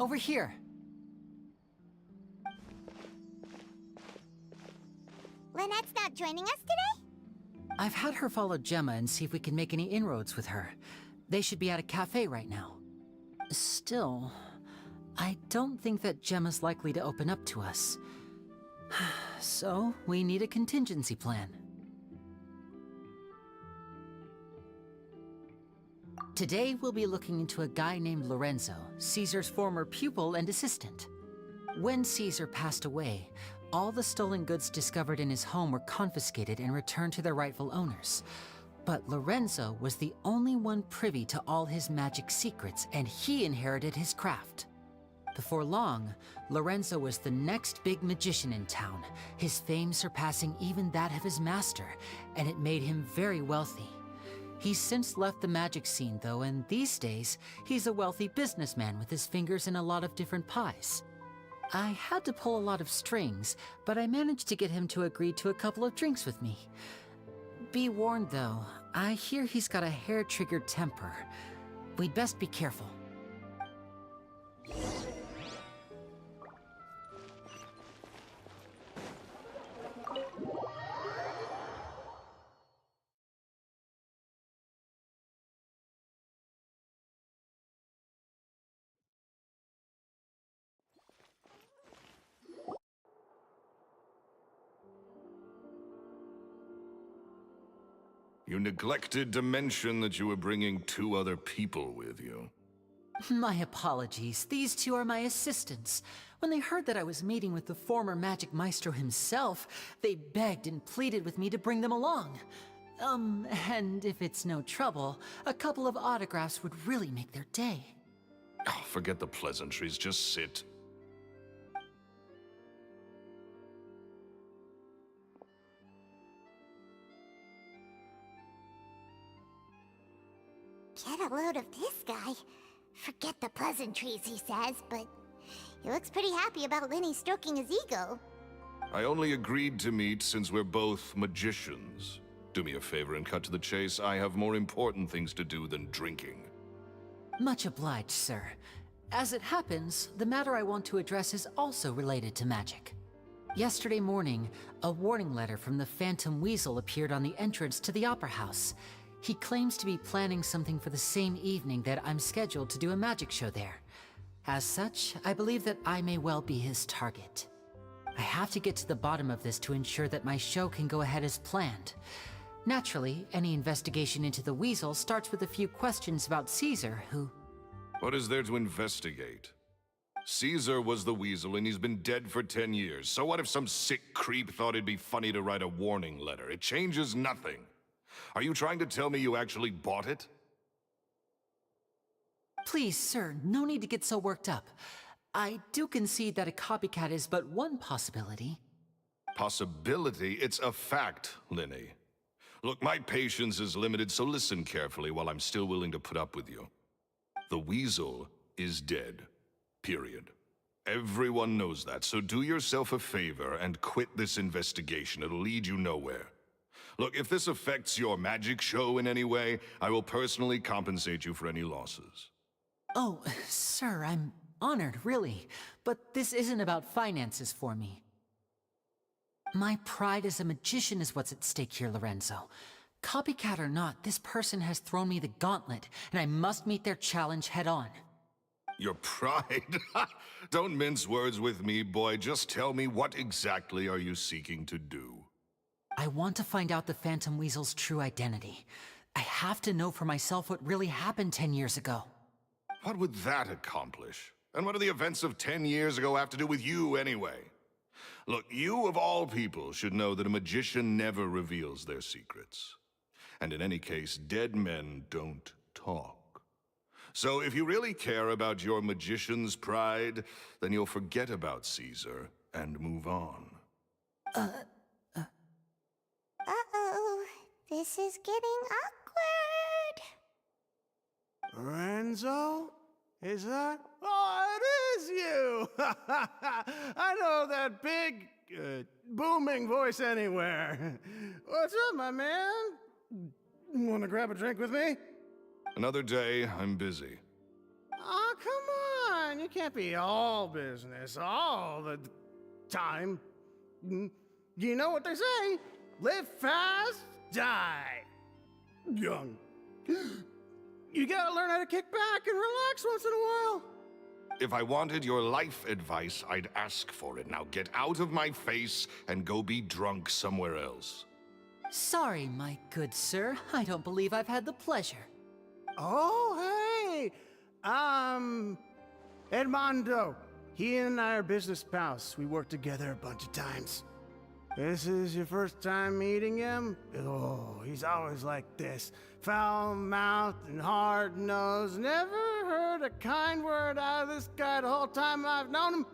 Over here. Lynette's not joining us today? I've had her follow Gemma and see if we can make any inroads with her. They should be at a cafe right now. Still, I don't think that Gemma's likely to open up to us. So, we need a contingency plan. Today, we'll be looking into a guy named Lorenzo, Caesar's former pupil and assistant. When Caesar passed away, all the stolen goods discovered in his home were confiscated and returned to their rightful owners. But Lorenzo was the only one privy to all his magic secrets, and he inherited his craft. Before long, Lorenzo was the next big magician in town, his fame surpassing even that of his master, and it made him very wealthy. He's since left the magic scene, though, and these days, he's a wealthy businessman with his fingers in a lot of different pies. I had to pull a lot of strings, but I managed to get him to agree to a couple of drinks with me. Be warned, though, I hear he's got a hair-triggered temper. We'd best be careful. You neglected to mention that you were bringing 2 other people with you. My apologies. These 2 are my assistants. When they heard that I was meeting with the former Magic Maestro himself, they begged and pleaded with me to bring them along. And if it's no trouble, a couple of autographs would really make their day. Oh, forget the pleasantries, just sit. Get a load of this guy. Forget the pleasantries, he says, but he looks pretty happy about Lenny stroking his ego. I only agreed to meet since we're both magicians. Do me a favor and cut to the chase. I have more important things to do than drinking. Much obliged, sir. As it happens, the matter I want to address is also related to magic. Yesterday morning, a warning letter from the Phantom Weasel appeared on the entrance to the Opera House. He claims to be planning something for the same evening that I'm scheduled to do a magic show there. As such, I believe that I may well be his target. I have to get to the bottom of this to ensure that my show can go ahead as planned. Naturally, any investigation into the Weasel starts with a few questions about Caesar, who... What is there to investigate? Caesar was the Weasel and he's been dead for 10 years. So what if some sick creep thought it'd be funny to write a warning letter? It changes nothing. Are you trying to tell me you actually bought it? Please, sir, no need to get so worked up. I do concede that a copycat is but one possibility. Possibility? It's a fact, Lenny. Look, my patience is limited, so listen carefully while I'm still willing to put up with you. The Weasel is dead. Period. Everyone knows that, so do yourself a favor and quit this investigation. It'll lead you nowhere. Look, if this affects your magic show in any way, I will personally compensate you for any losses. Oh, sir, I'm honored, really. But this isn't about finances for me. My pride as a magician is what's at stake here, Lorenzo. Copycat or not, this person has thrown me the gauntlet, and I must meet their challenge head-on. Your pride? Don't mince words with me, boy. Just tell me, what exactly are you seeking to do? I want to find out the Phantom Weasel's true identity. I have to know for myself what really happened 10 years ago. What would that accomplish? And what do the events of 10 years ago have to do with you, anyway? Look, you of all people should know that a magician never reveals their secrets. And in any case, dead men don't talk. So if you really care about your magician's pride, then you'll forget about Caesar and move on. Uh-oh. This is getting awkward. Lorenzo? Is that? Oh, it is you! I know that big, booming voice anywhere. What's up, my man? Wanna grab a drink with me? Another day, I'm busy. Oh, come on! You can't be all business all the time. You know what they say? Live fast, die young. You gotta learn how to kick back and relax once in a while. If I wanted your life advice, I'd ask for it. Now get out of my face and go be drunk somewhere else. Sorry, my good sir. I don't believe I've had the pleasure. Oh, hey! Edmondo. He and I are business pals. We worked together a bunch of times. This is your first time meeting him? Oh, he's always like this. Foul-mouthed and hard-nosed. Never heard a kind word out of this guy the whole time I've known him.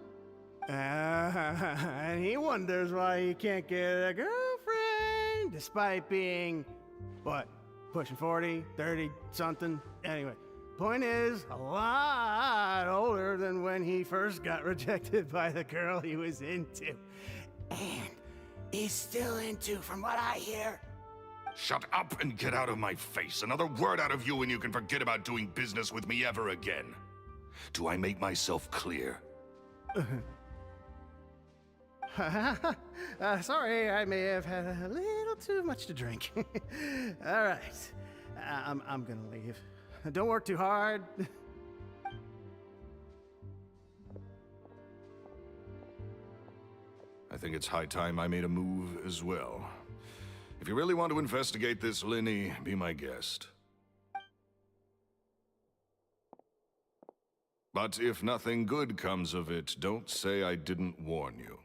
And he wonders why he can't get a girlfriend, despite being, what, pushing 40, 30, something? Anyway, point is, a lot older than when he first got rejected by the girl he was into. And he's still into, from what I hear. Shut up and get out of my face. Another word out of you and you can forget about doing business with me ever again. Do I make myself clear? Sorry, I may have had a little too much to drink. All right, I'm gonna leave. Don't work too hard. I think it's high time I made a move as well. If you really want to investigate this, Linny, be my guest. But if nothing good comes of it, don't say I didn't warn you.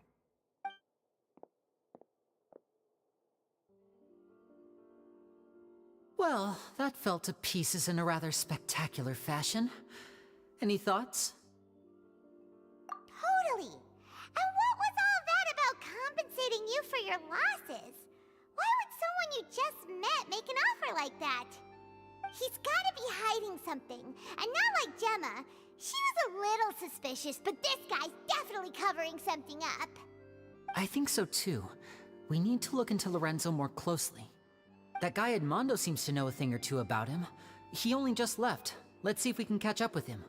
Well, that fell to pieces in a rather spectacular fashion. Any thoughts? Totally. And what was all that about compensating you for your losses? Why would someone you just met make an offer like that? He's gotta be hiding something. And not like Gemma. She was a little suspicious, but this guy's definitely covering something up. I think so too. We need to look into Lorenzo more closely. That guy Edmondo seems to know a thing or two about him. He only just left. Let's see if we can catch up with him.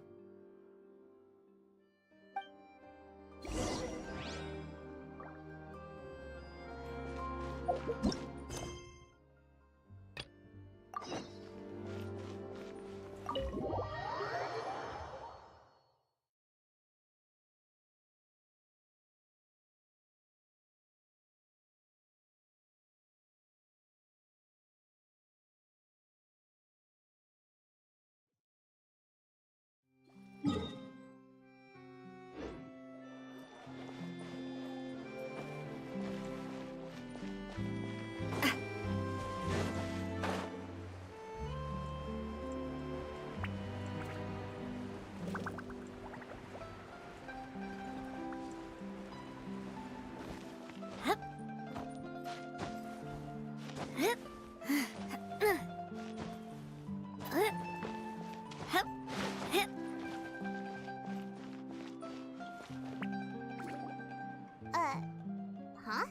Huh?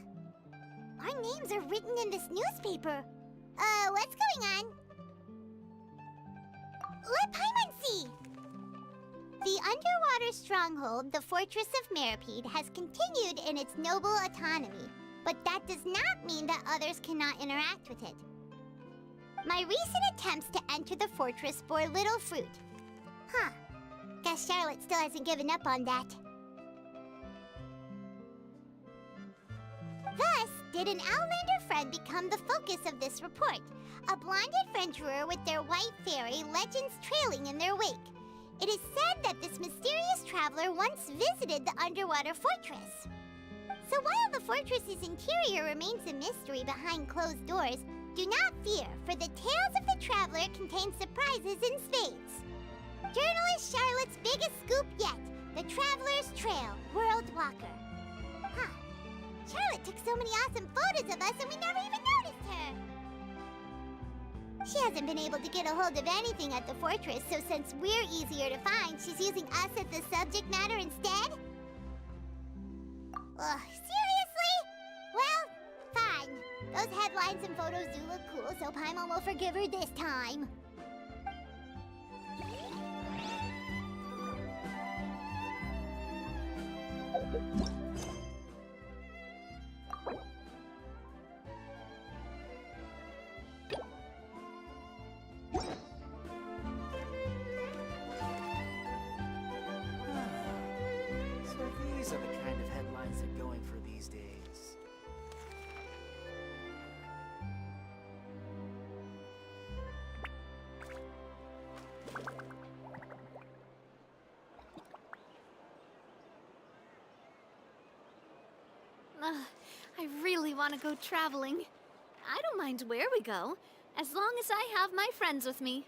Our names are written in this newspaper. What's going on? Let Paimon see! The underwater stronghold, the Fortress of Meripede, has continued in its noble autonomy, but that does not mean that others cannot interact with it. My recent attempts to enter the fortress bore little fruit. Huh. Guess Charlotte still hasn't given up on that. Thus, did an Outlander friend become the focus of this report? A blonde adventurer with their white fairy, legends trailing in their wake. It is said that this mysterious traveler once visited the underwater fortress. So while the fortress's interior remains a mystery behind closed doors, do not fear, for the tales of the traveler contain surprises in spades. Journalist Charlotte's biggest scoop yet, the Traveler's Trail, World Walker. Huh. Charlotte took so many awesome photos of us and we never even noticed her. She hasn't been able to get a hold of anything at the fortress, so since we're easier to find, she's using us as the subject matter instead? Ugh, seriously? Well, fine. Those headlines and photos do look cool, so Paimon will forgive her this time. So these are the kind of headlines they're going for these days. I really want to go traveling. I don't mind where we go, as long as I have my friends with me.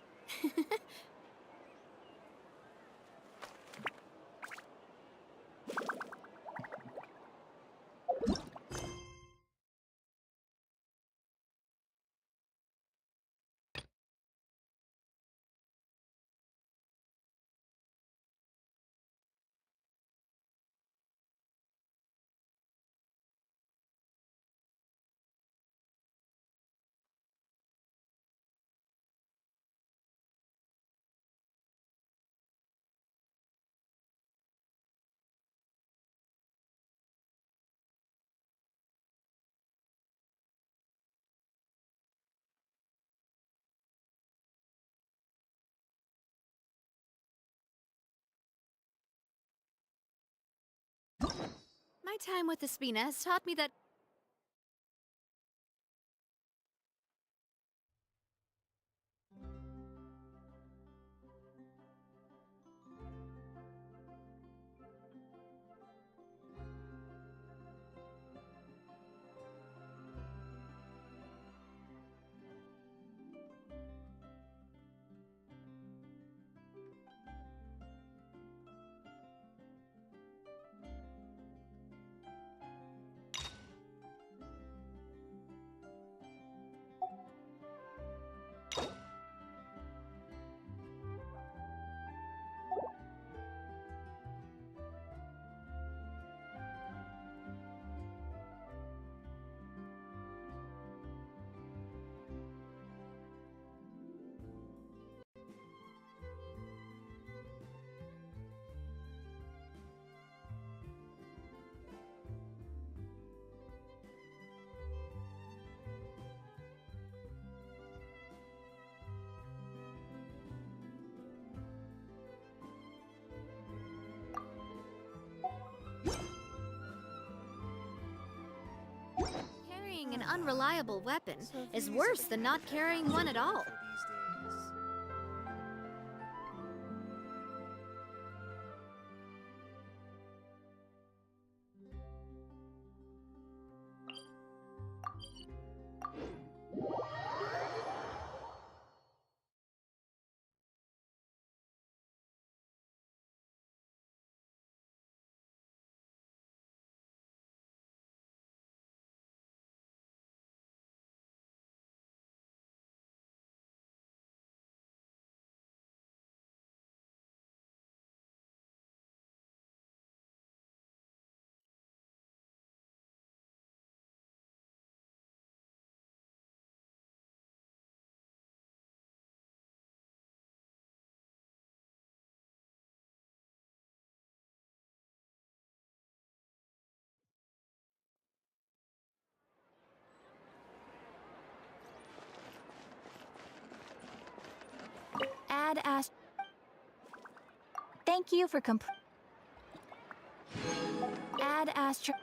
My time with the Spina has taught me that carrying an unreliable weapon is worse than not carrying one at all. Add Ast. Thank you for Add Astro.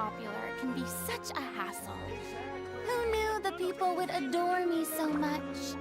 popular can be such a hassle. Who knew the people would adore me so much?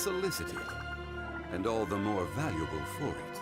unsolicited, and all the more valuable for it.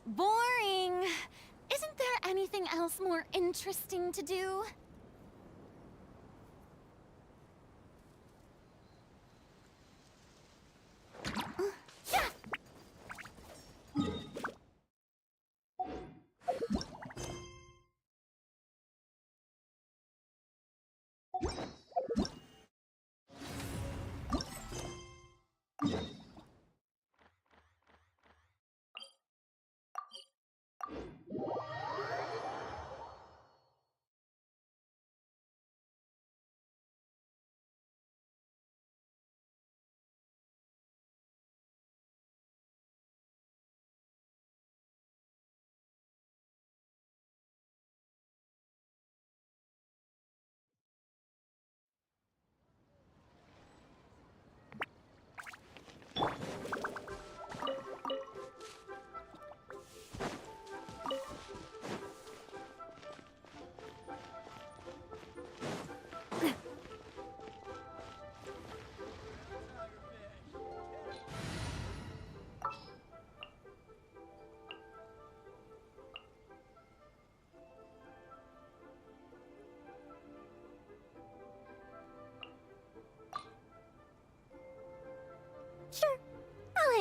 Boring. Isn't there anything else more interesting to do?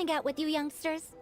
hang out with you youngsters.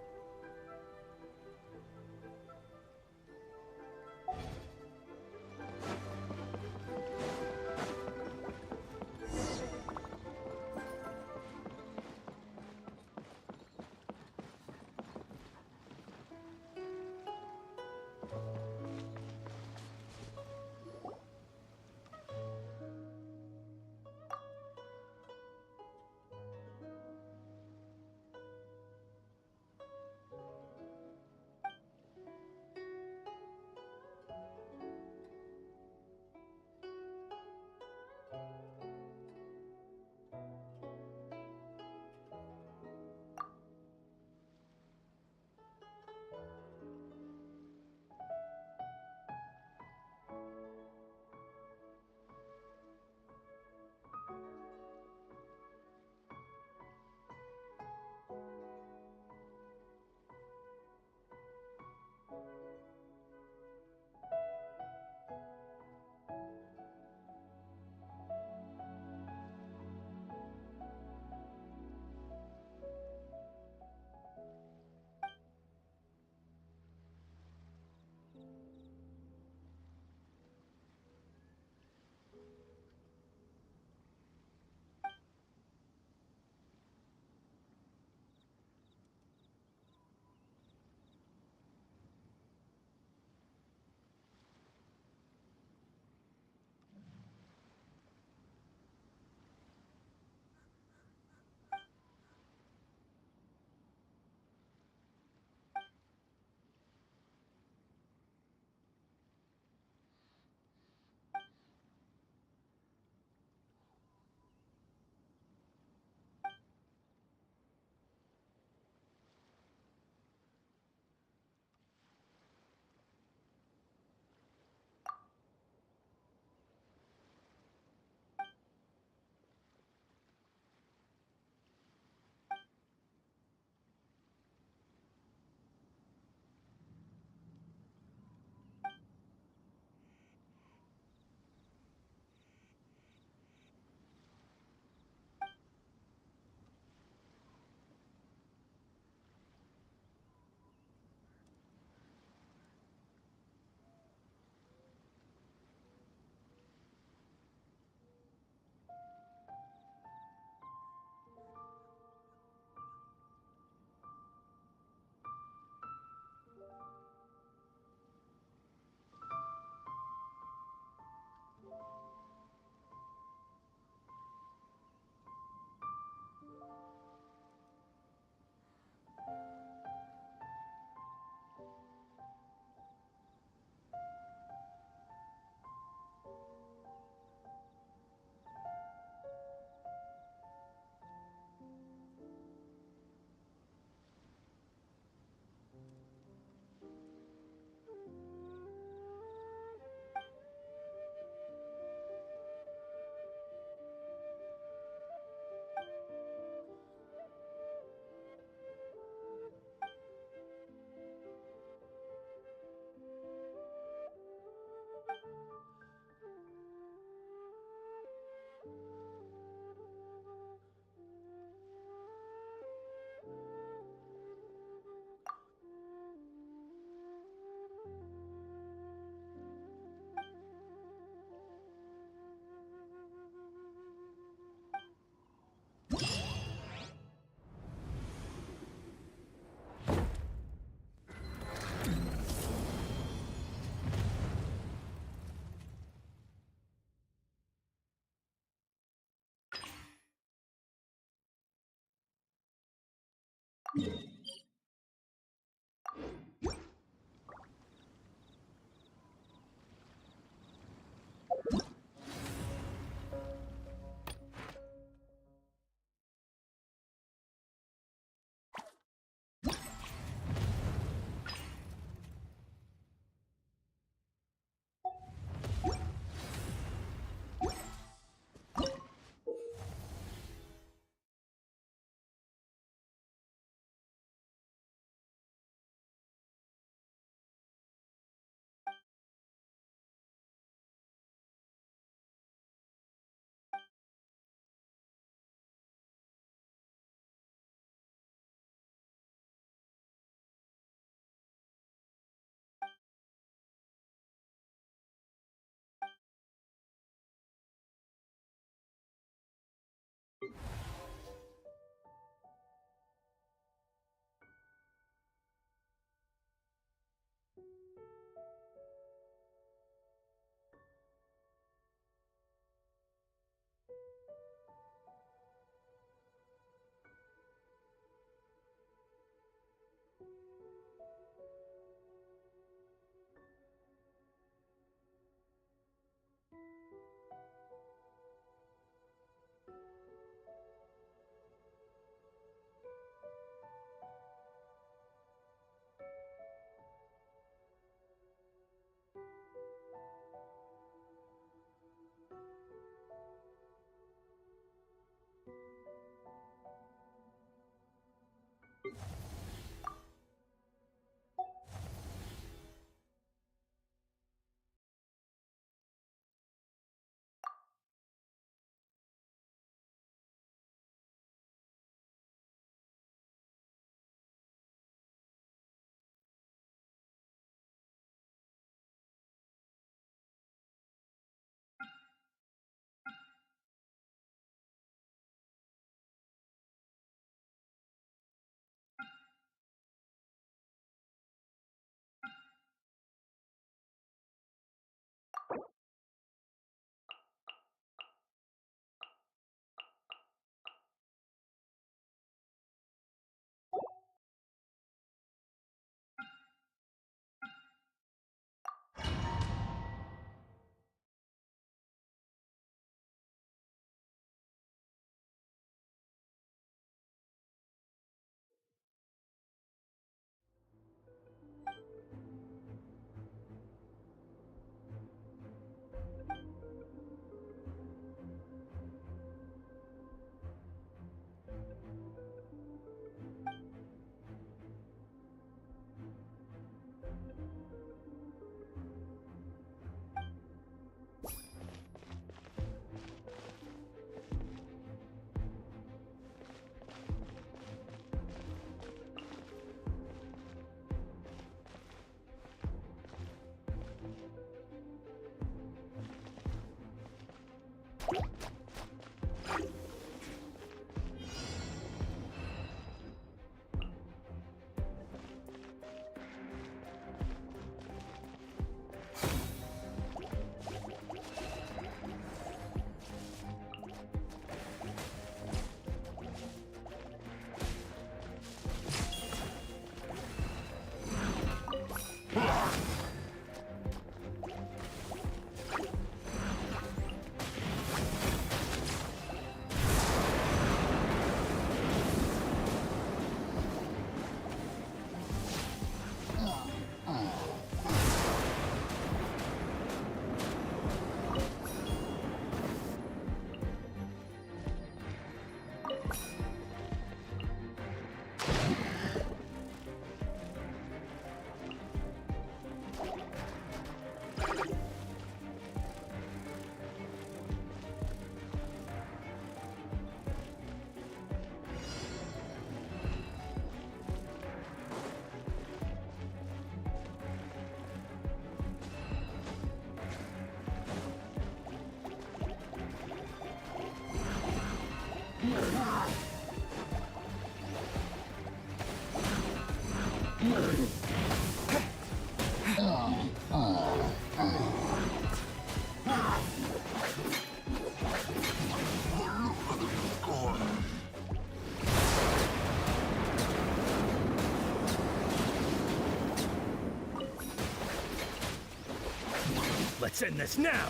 Let's end this now!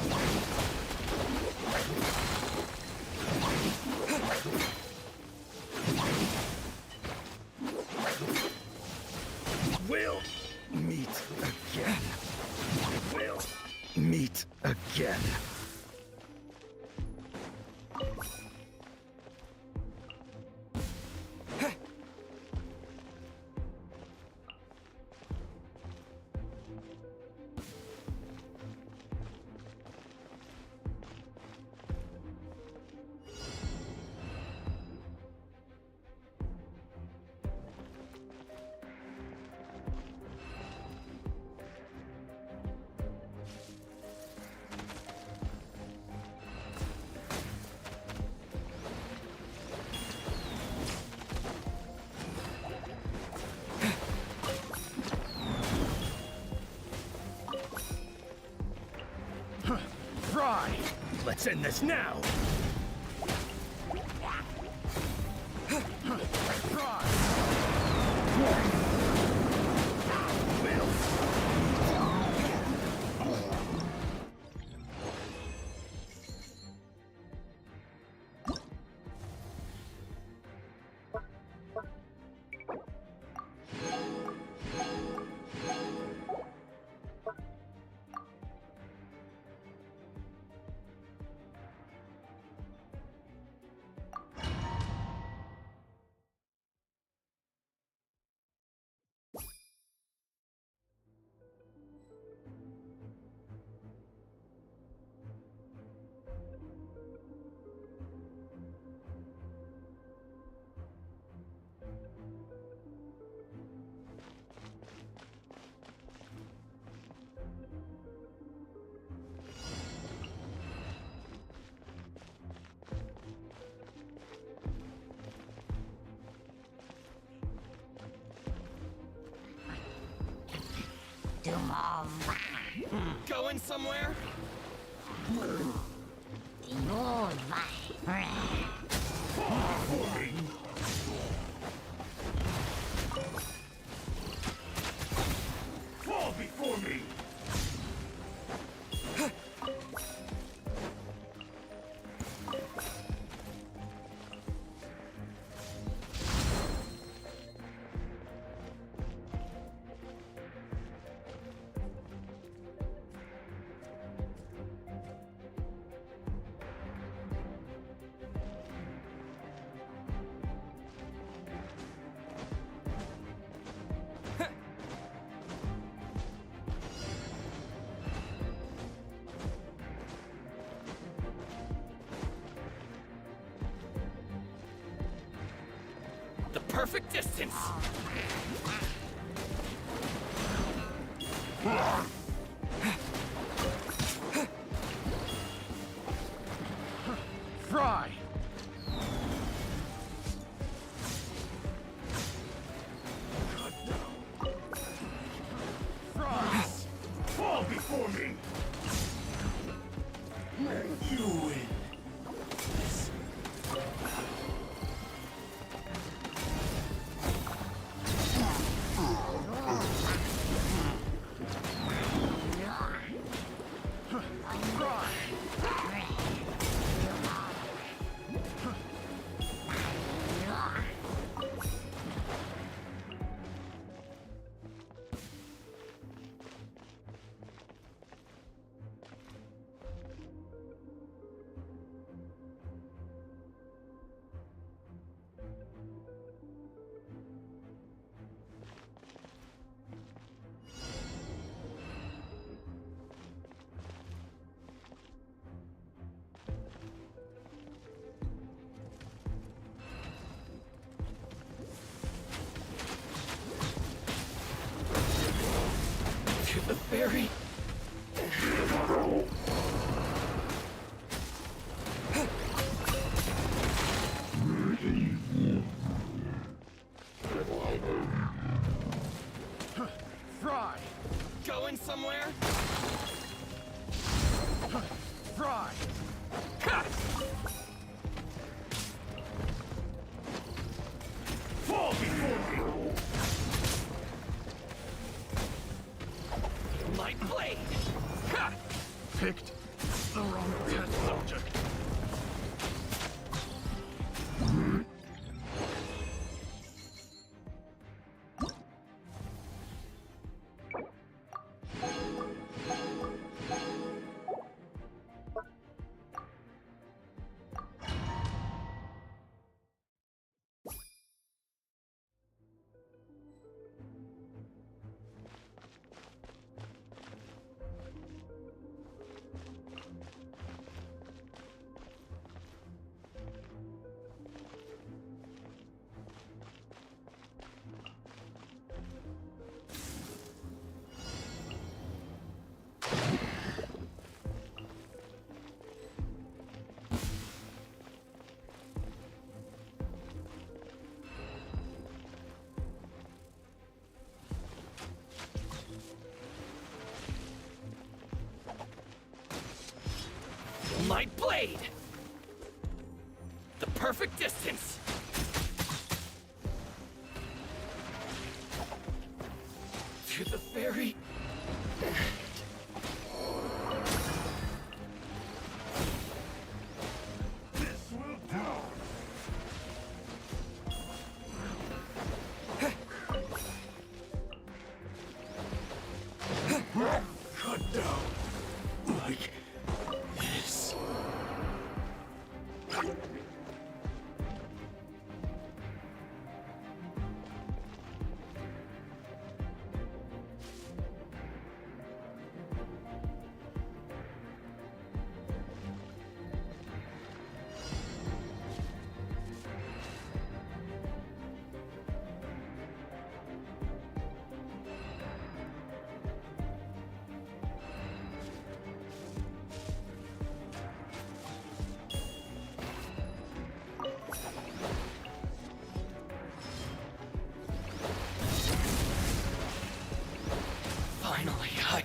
We'll meet again. We'll meet again. Let's end this now! Going somewhere? Fall before me! The perfect distance! Fry! Fry! Fall before me! You win! To the very... my blade! The perfect distance! To the very... Cut down like this. Finally, I...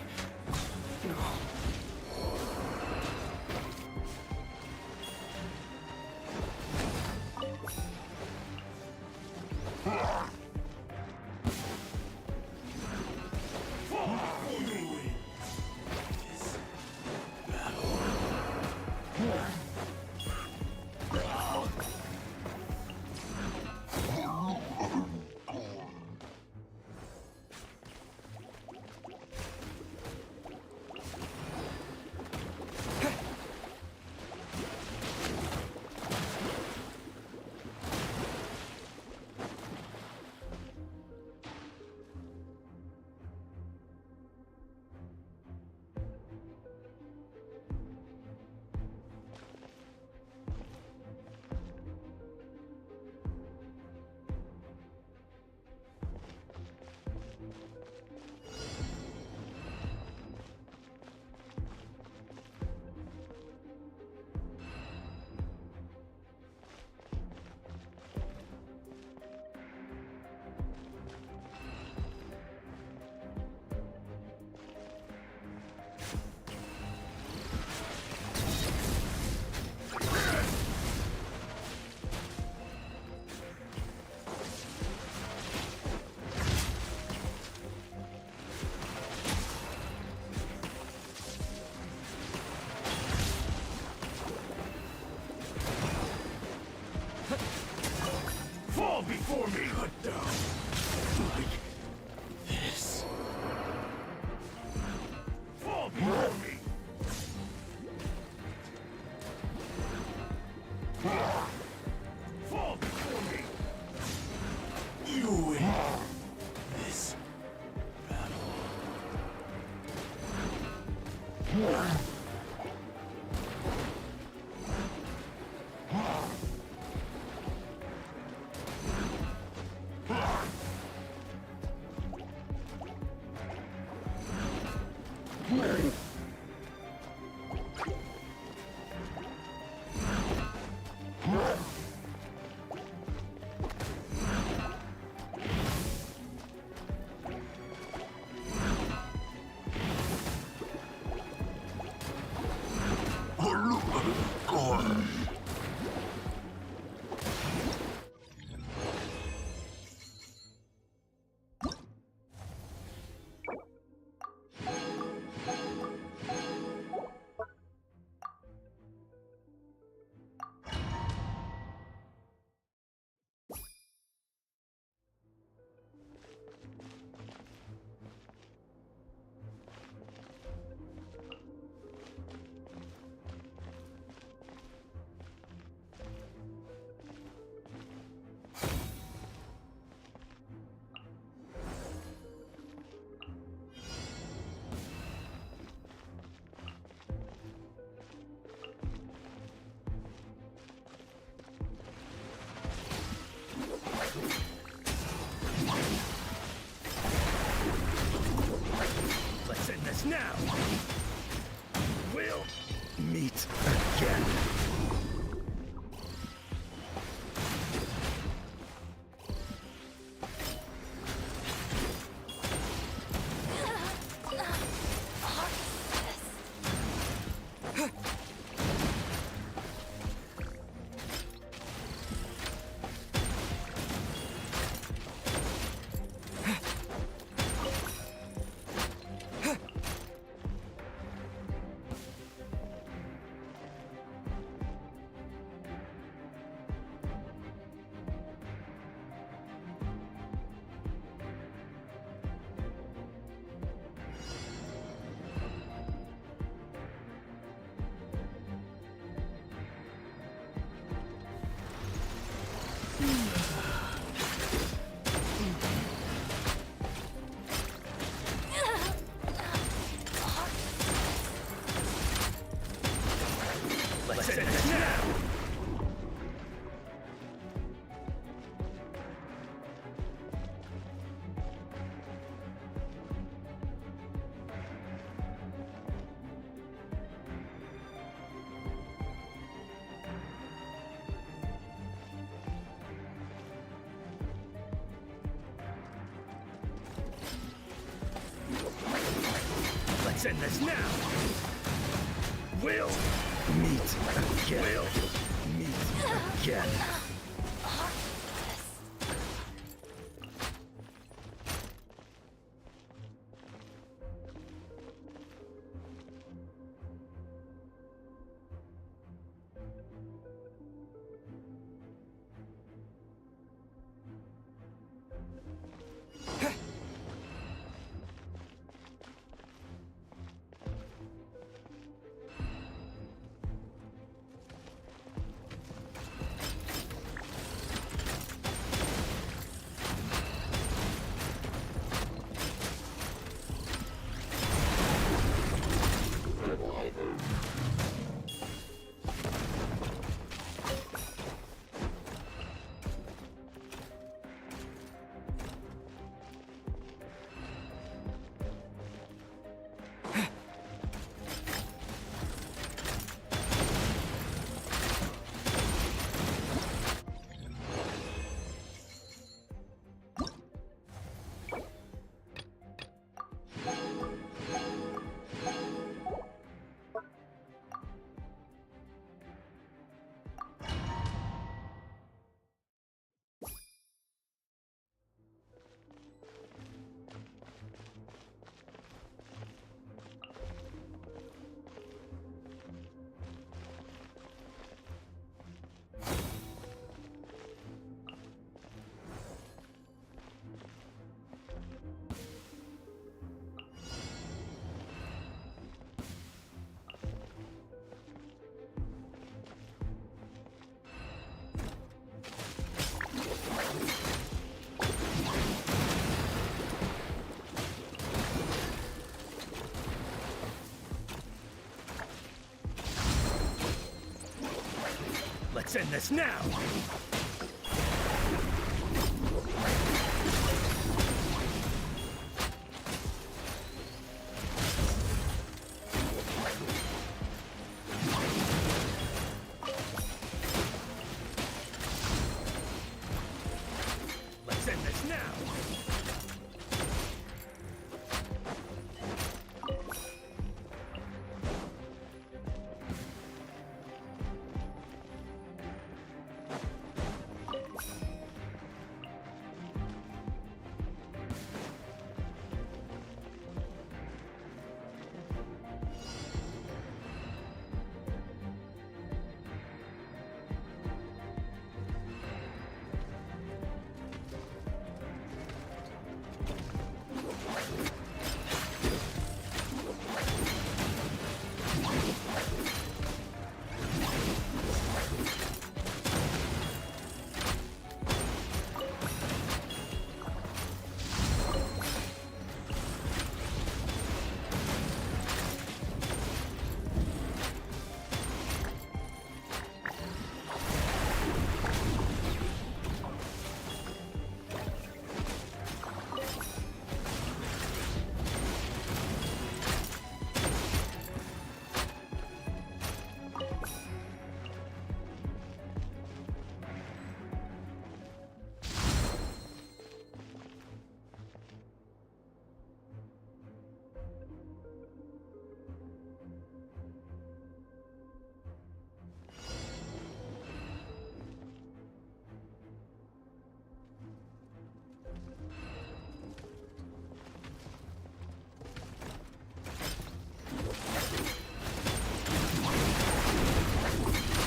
Fall before me! Cut down like this. Fall before me! Fall before me! You win this battle. Let's end this now! We'll meet again. We'll meet again. Let's end this now! Let's end this now!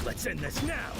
Let's end this now!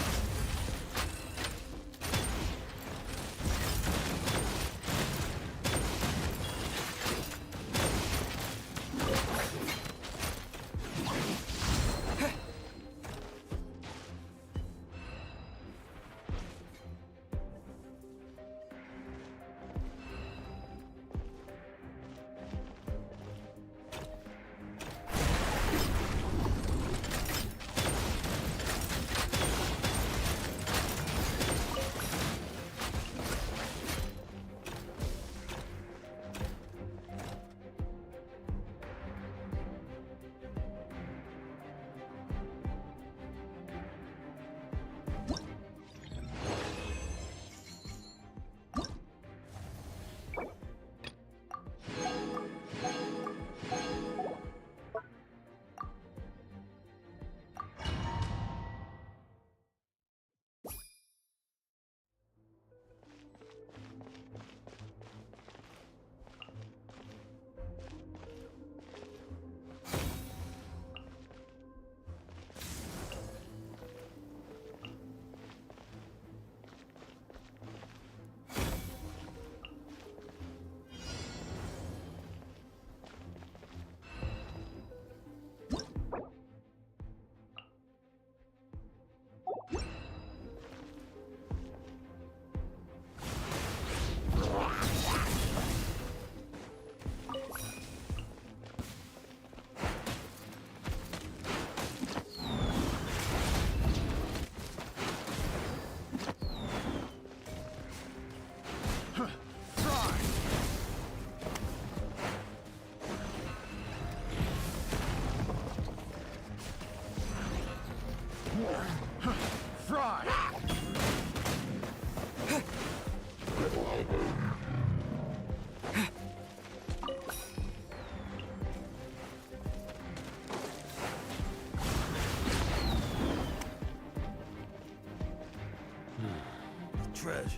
The treasure.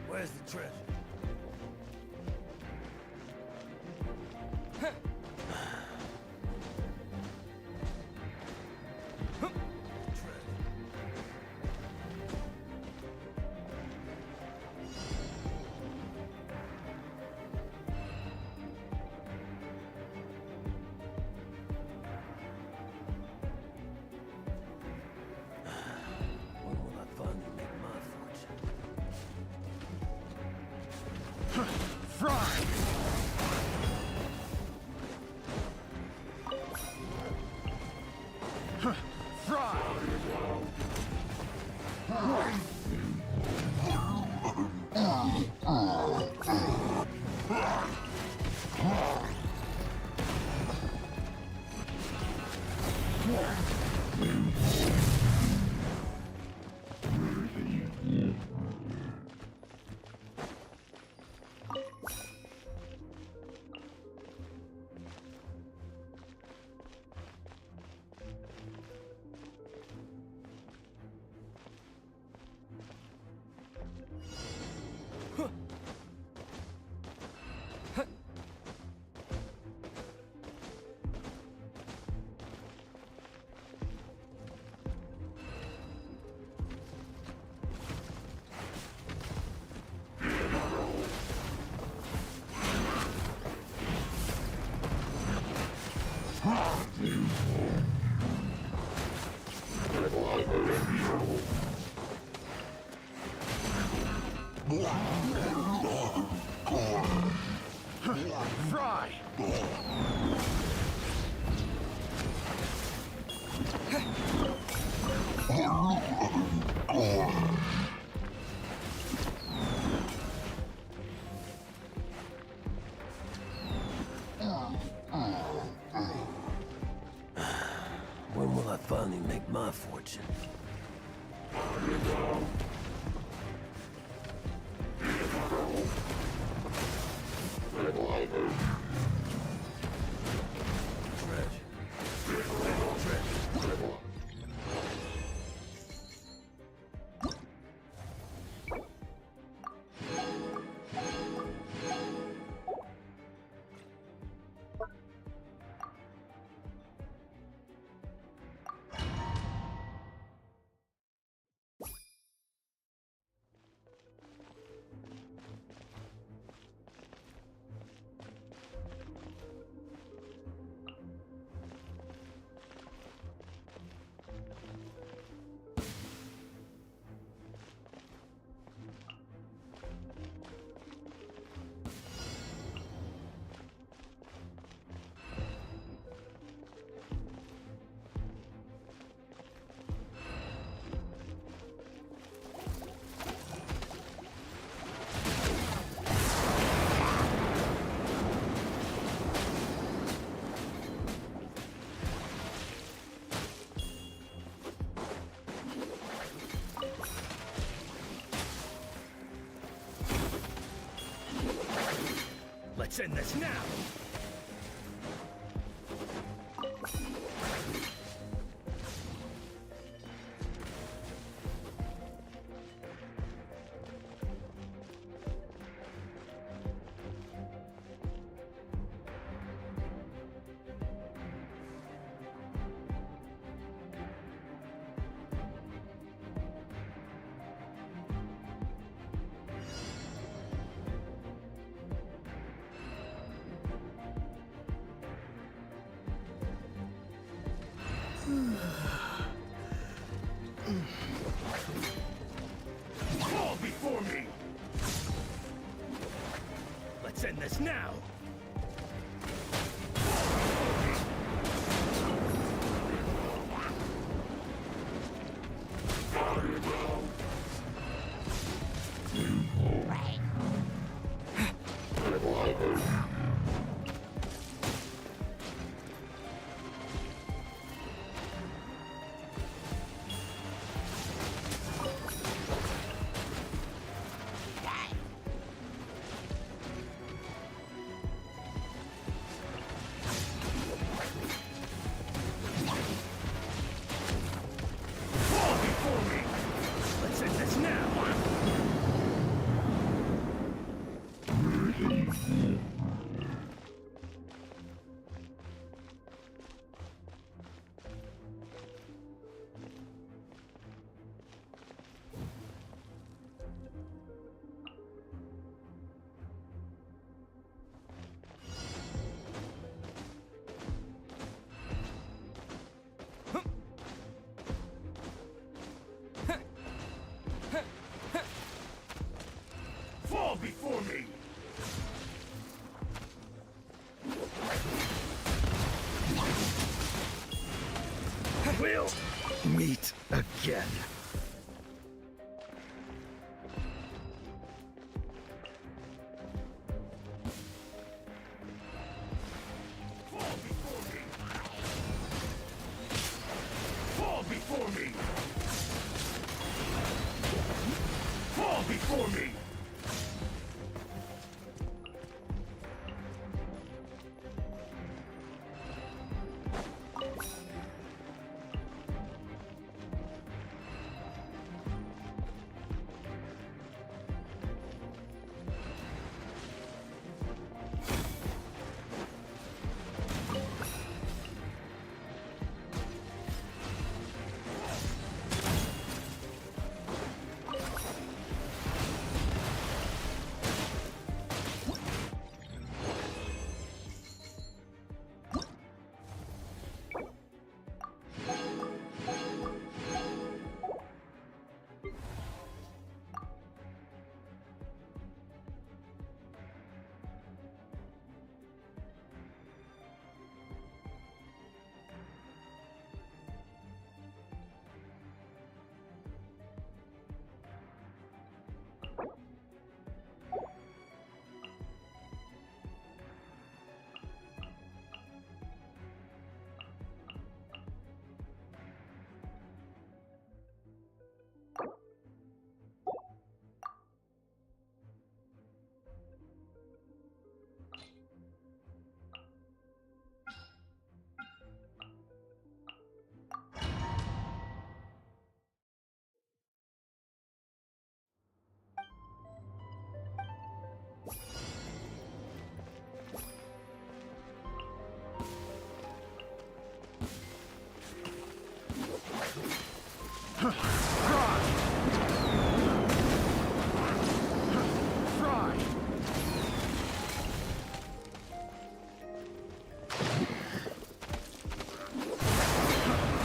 Where's the treasure? Fry! When will I finally make my fortune? Let's end this now! Fall before me! Let's end this now! me! We'll meet again. Fall before me! Fall before me!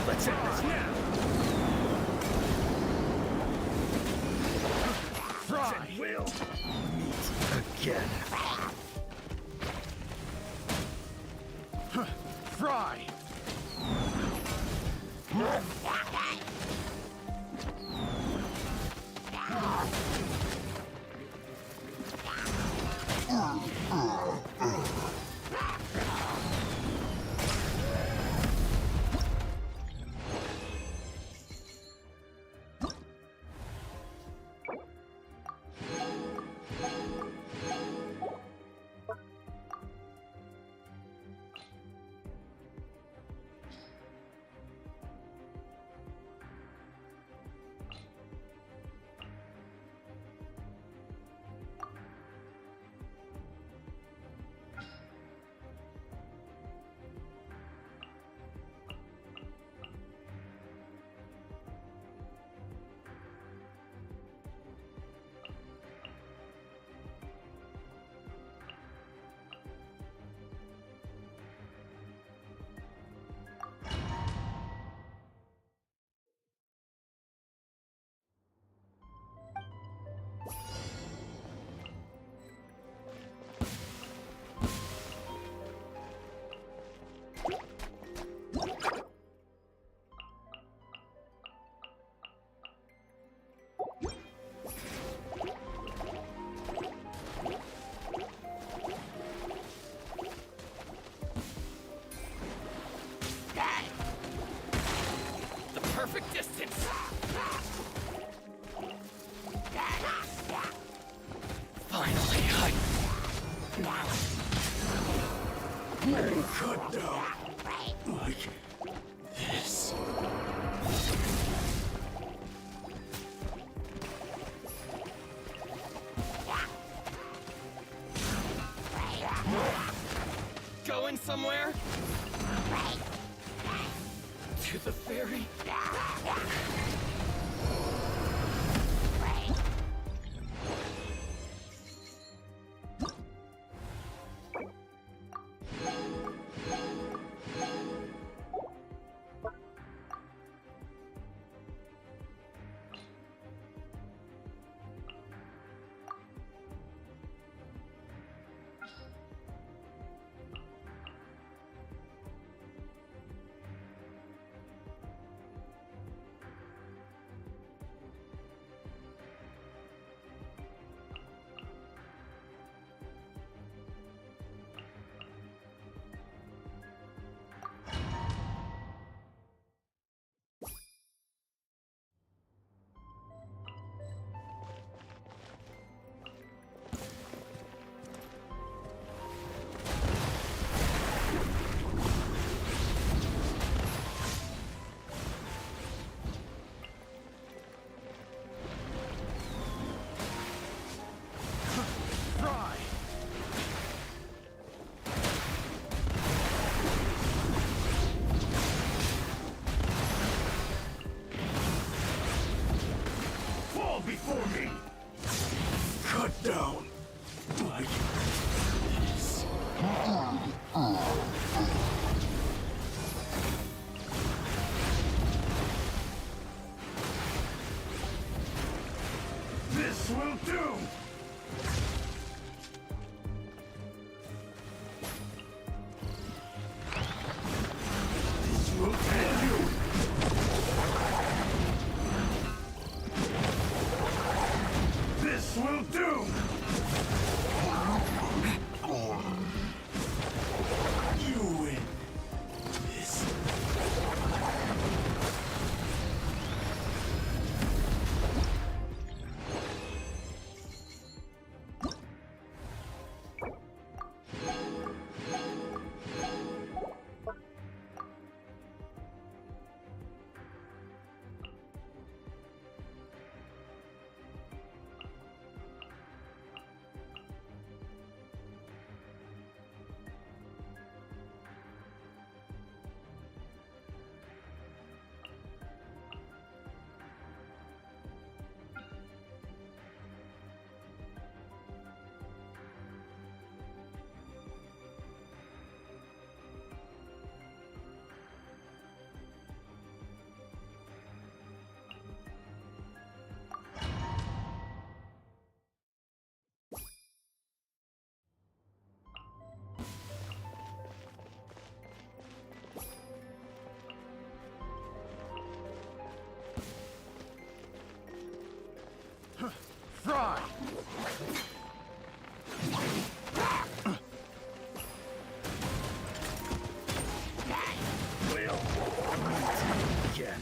Let's end this now! Fry! We'll meet again. Fry! Perfect distance! Finally, Man cut down like this. Going somewhere? To the ferry? for me! Cut down by ease. This will do! This will end you! This will do! You win this. Fry! We'll meet again.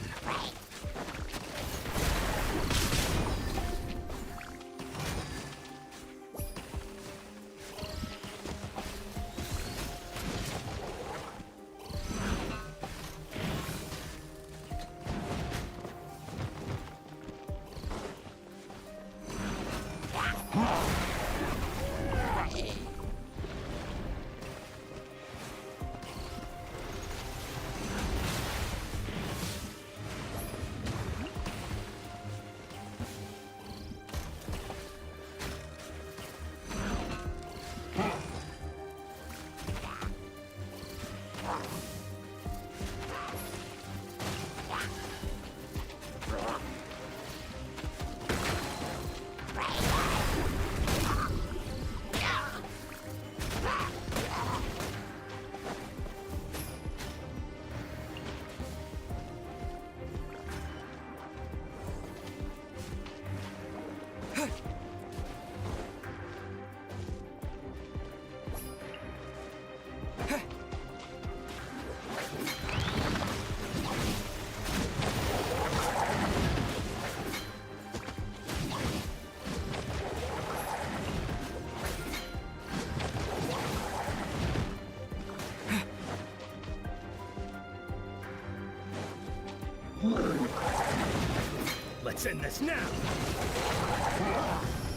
Let's end this now!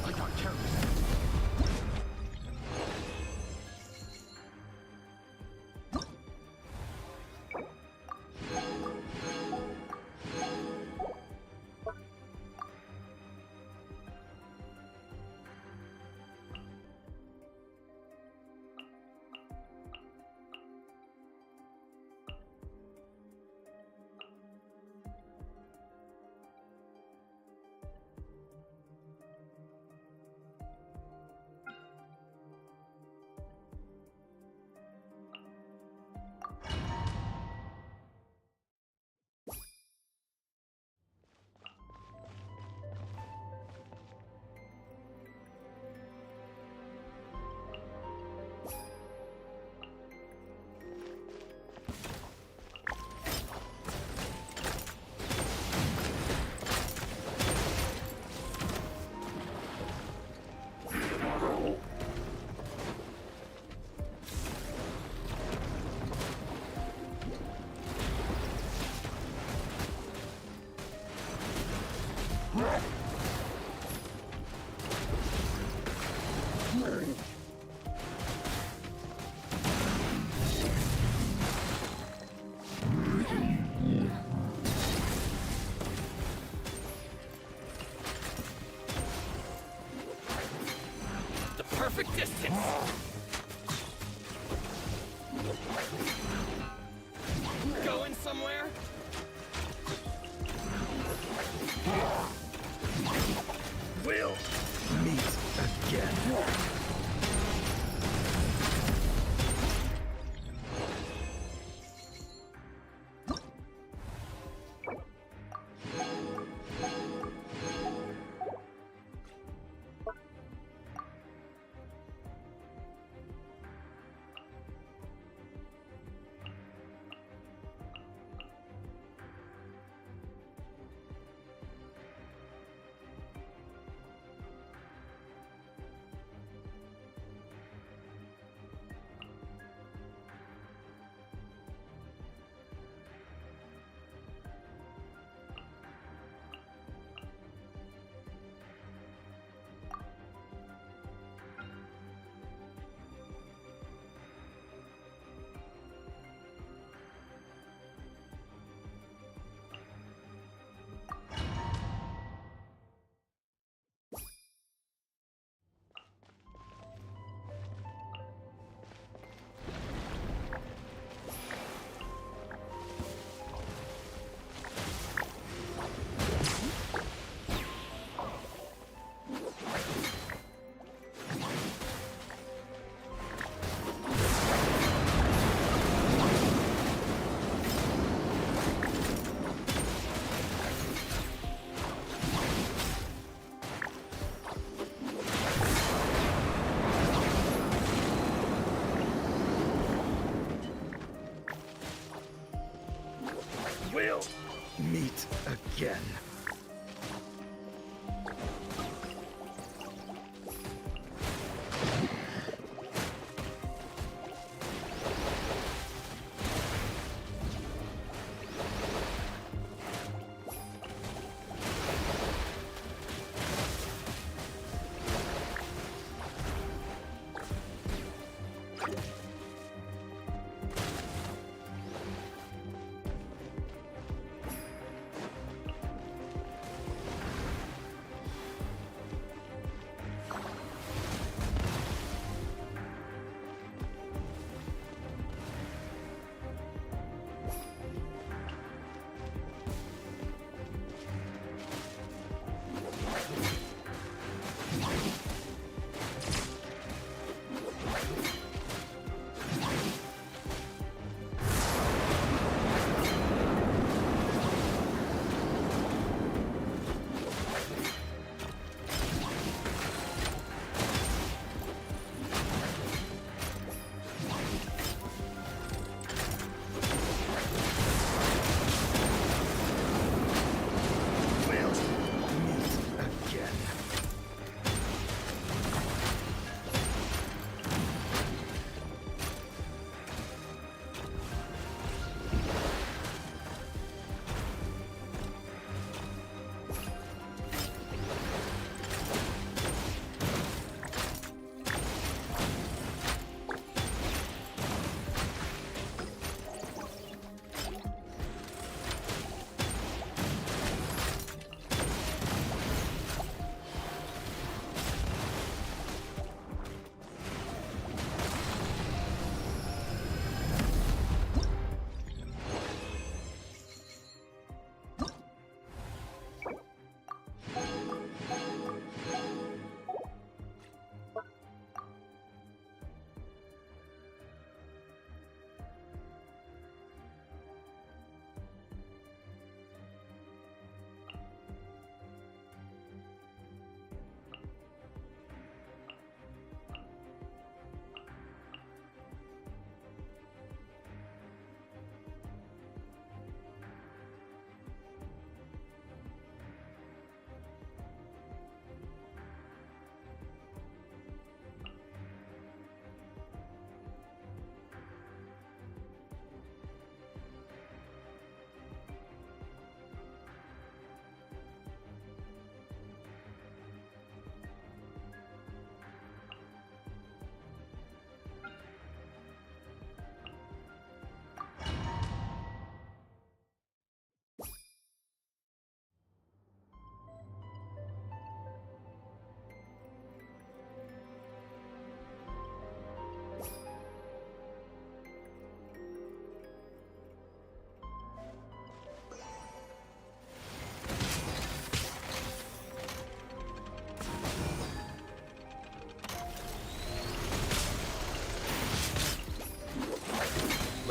I got carried. perfect distance! Going somewhere? We'll meet again. We'll meet again.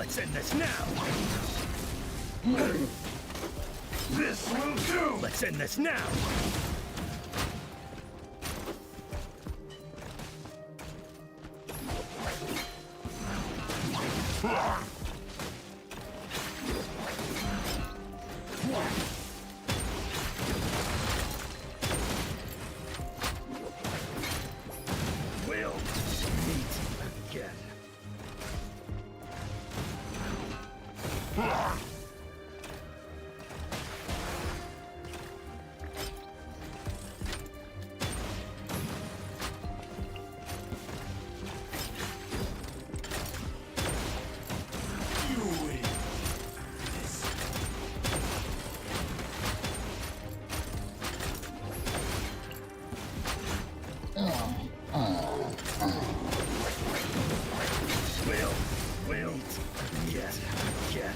Let's end this now! This will do! Let's end this now! We'll meet again. We'll meet again.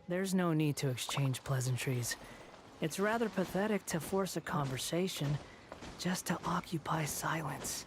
there's no need to exchange pleasantries. It's rather pathetic to force a conversation just to occupy silence.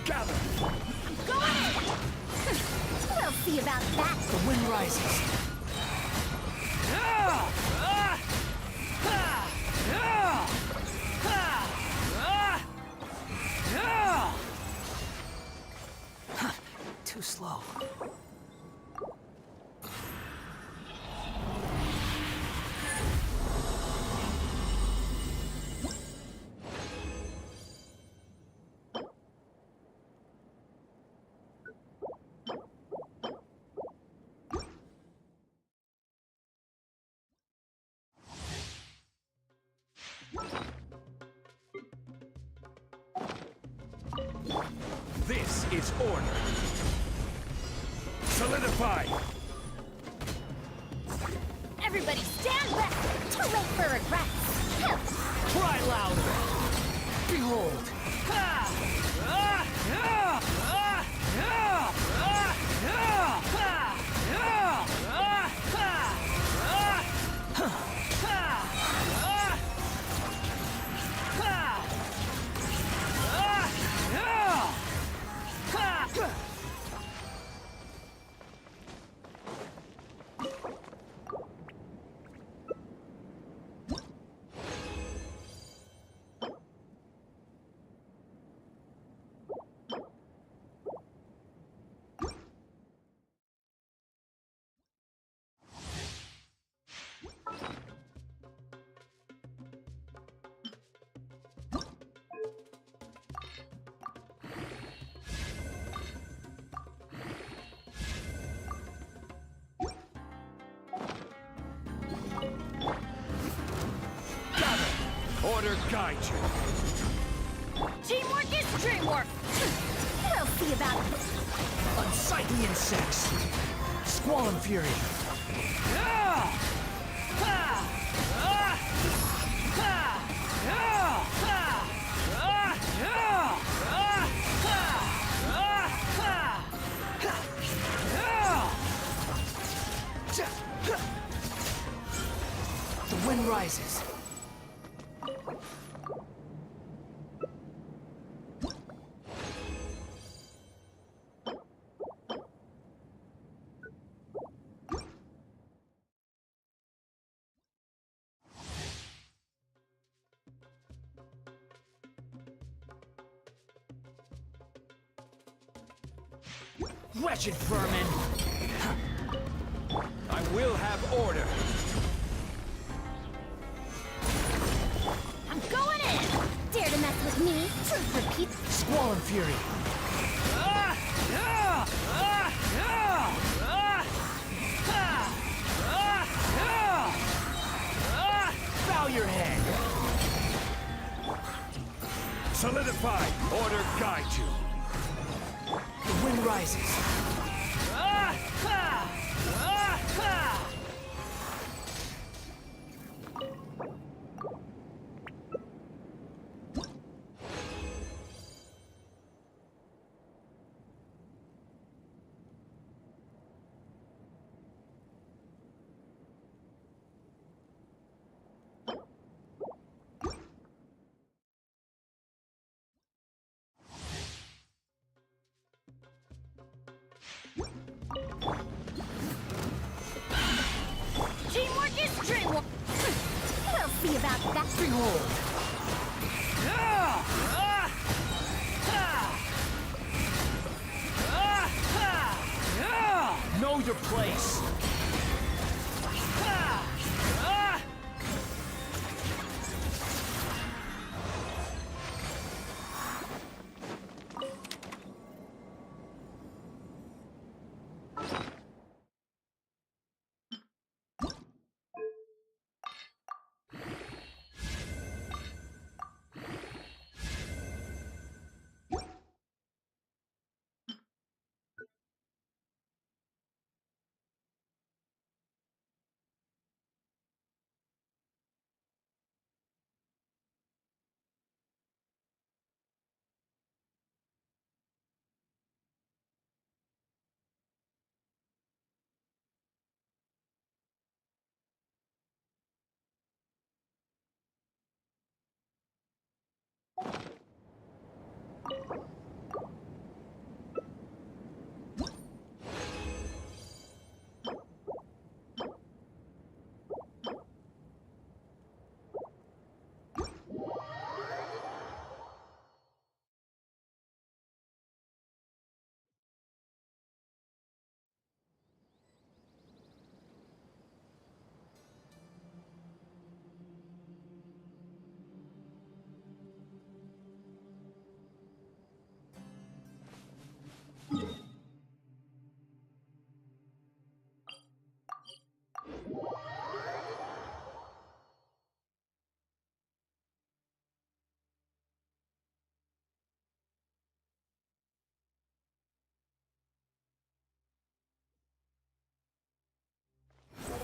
Gather! I'm going in! We'll see about that. The wind rises. Too slow. This is order. Solidify! Everybody stand back! Too late for regrets! Cry louder! Behold! Order guide you. Teamwork is dreamwork! We'll see about this. Unsightly insects! Squall and fury! The wind rises. Wretched vermin! I will have order. I'm going in! Dare to mess with me. Repeat. Squall and Fury. Bow your head. Solidify. Order guide you. The wind rises. Teamwork is dreamwork. We'll see about that. Behold. Know your place.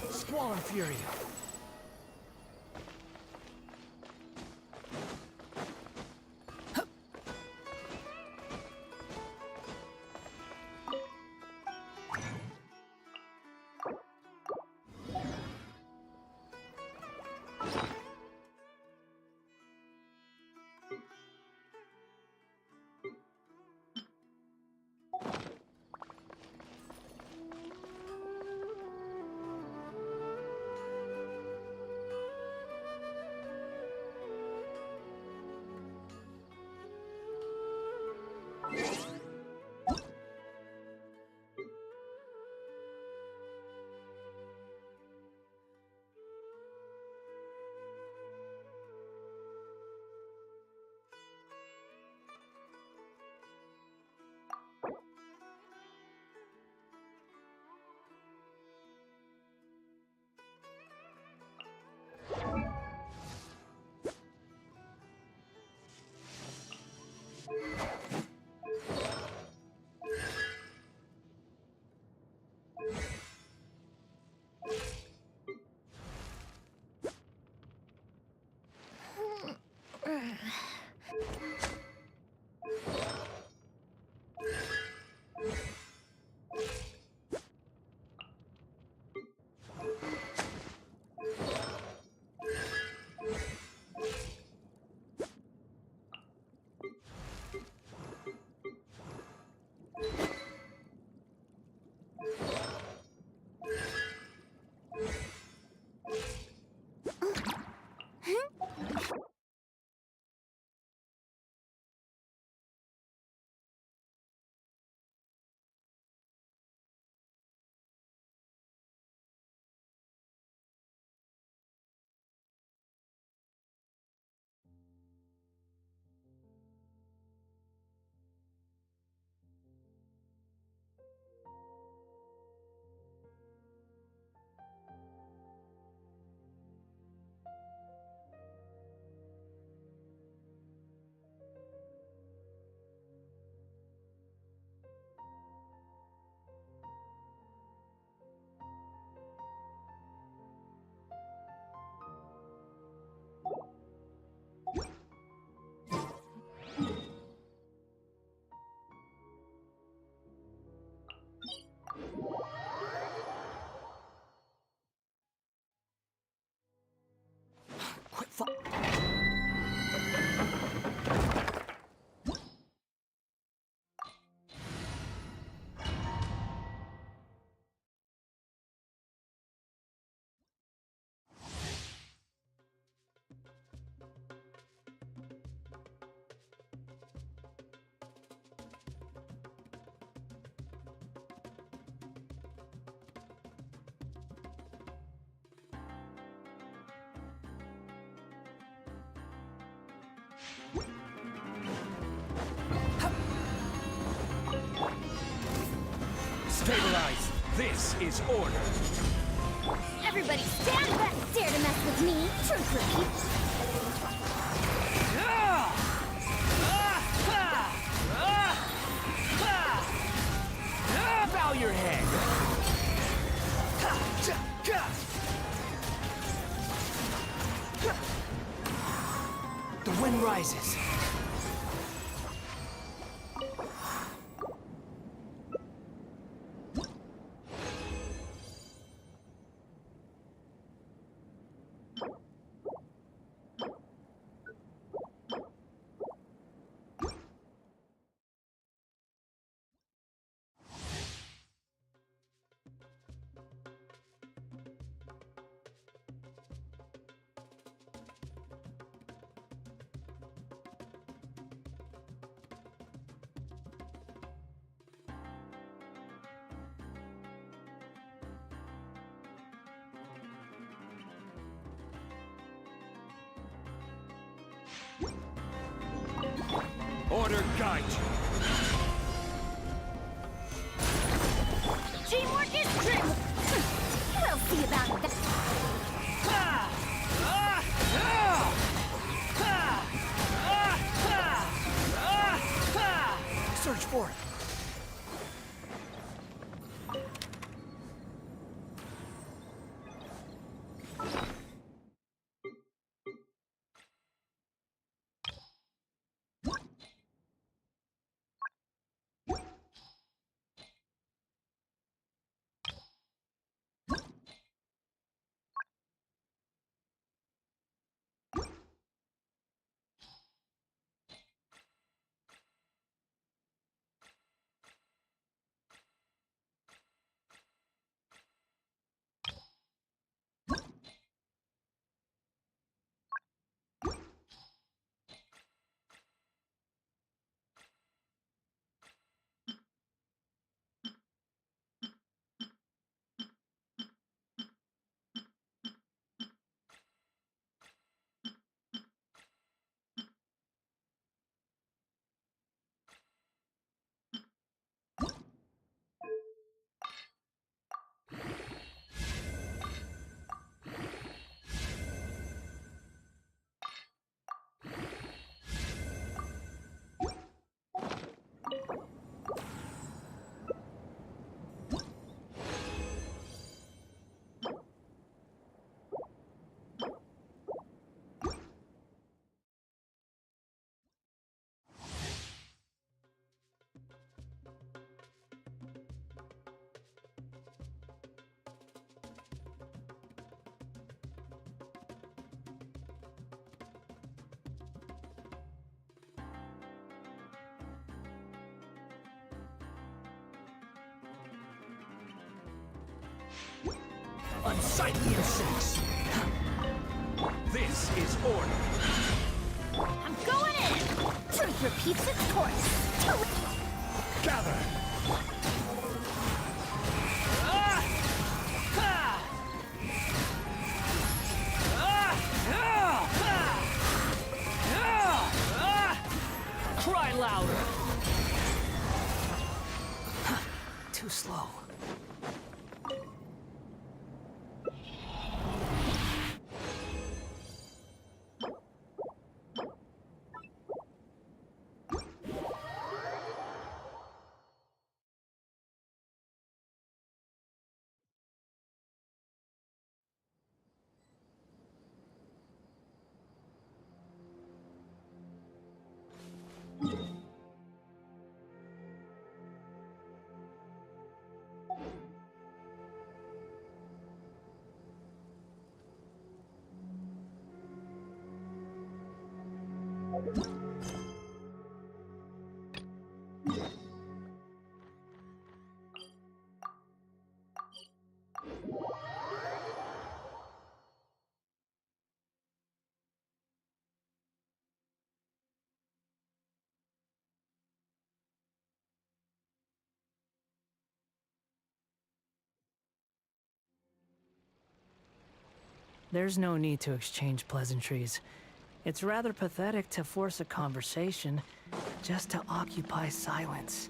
Squall and Fury. Stabilize! This is order! Everybody stand back! Dare to mess with me? Truth repeat. Bow your head! The wind rises. Order guide you! Teamwork is dream. We'll see about that. Search for it. Unsightly insects! This is order! I'm going in. Truth repeats its course. Gather! Cry louder. Too slow. There's no need to exchange pleasantries. It's rather pathetic to force a conversation just to occupy silence.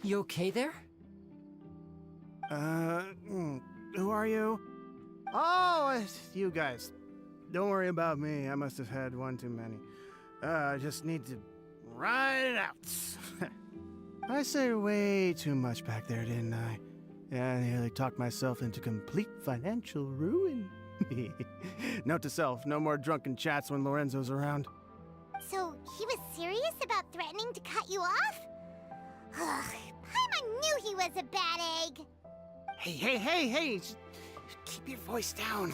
You okay there? Who are you? Oh, it's you guys. Don't worry about me. I must have had one too many. I just need to ride it out. I said way too much back there, didn't I? Yeah, I nearly talked myself into complete financial ruin. Note to self, no more drunken chats when Lorenzo's around. So, he was serious about threatening to cut you off? Ugh, Paimon knew he was a bad egg! Hey! Keep your voice down.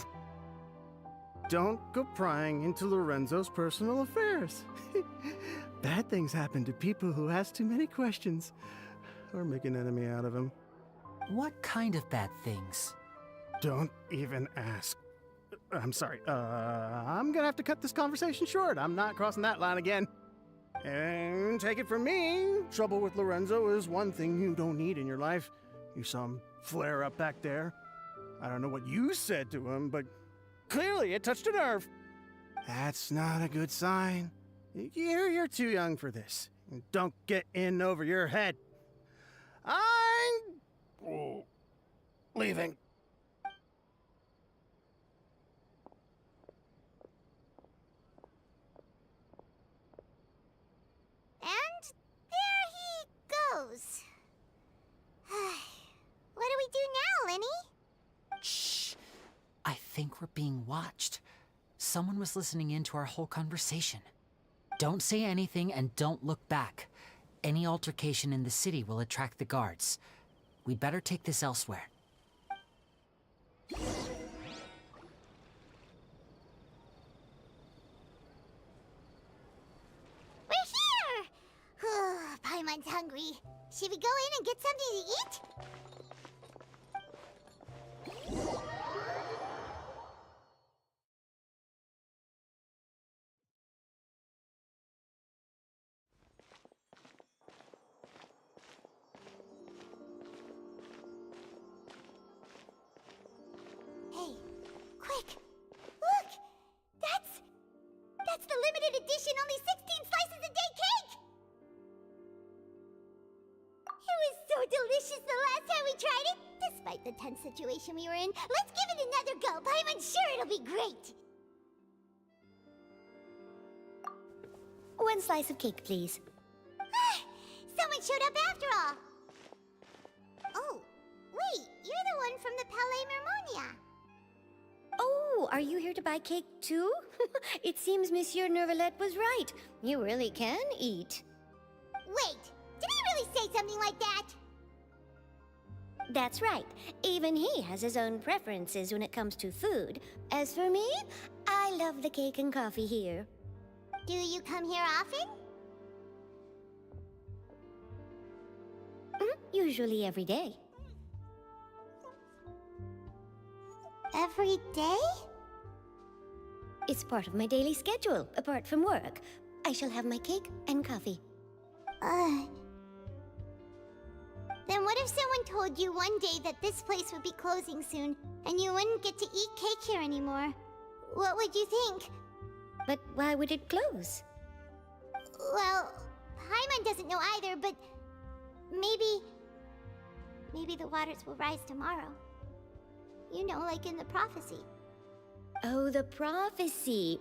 Don't go prying into Lorenzo's personal affairs. Bad things happen to people who ask too many questions, or make an enemy out of him. What kind of bad things? Don't even ask. I'm sorry, I'm gonna have to cut this conversation short. I'm not crossing that line again. And take it from me, trouble with Lorenzo is one thing you don't need in your life. You saw him flare up back there. I don't know what you said to him, but clearly it touched a nerve. That's not a good sign. You're too young for this. Don't get in over your head. I'm leaving. And there he goes. What do we do now, Lenny? Shh. I think we're being watched. Someone was listening in to our whole conversation. Don't say anything and don't look back. Any altercation in the city will attract the guards. We'd better take this elsewhere. We're here! Paimon's hungry. Should we go in and get something to eat? Hey, quick! Look! That's the limited edition only 16 slices a day cake! It was so delicious the last time we tried it! Despite the tense situation we were in, let's give it another go! I'm sure it'll be great! One slice of cake, please. Someone showed up after all! Oh, wait, you're the one from the Palais Mermonia. Oh, are you here to buy cake too? It seems Monsieur Neuvillette was right. You really can eat. Wait, did he really say something like that? That's right. Even he has his own preferences when it comes to food. As for me, I love the cake and coffee here. Do you come here often? Usually every day. Every day? It's part of my daily schedule, apart from work. I shall have my cake and coffee. Then what if someone told you one day that this place would be closing soon, and you wouldn't get to eat cake here anymore? What would you think? But why would it close? Well, Paimon doesn't know either, but maybe the waters will rise tomorrow. You know, like in the prophecy. Oh, the prophecy.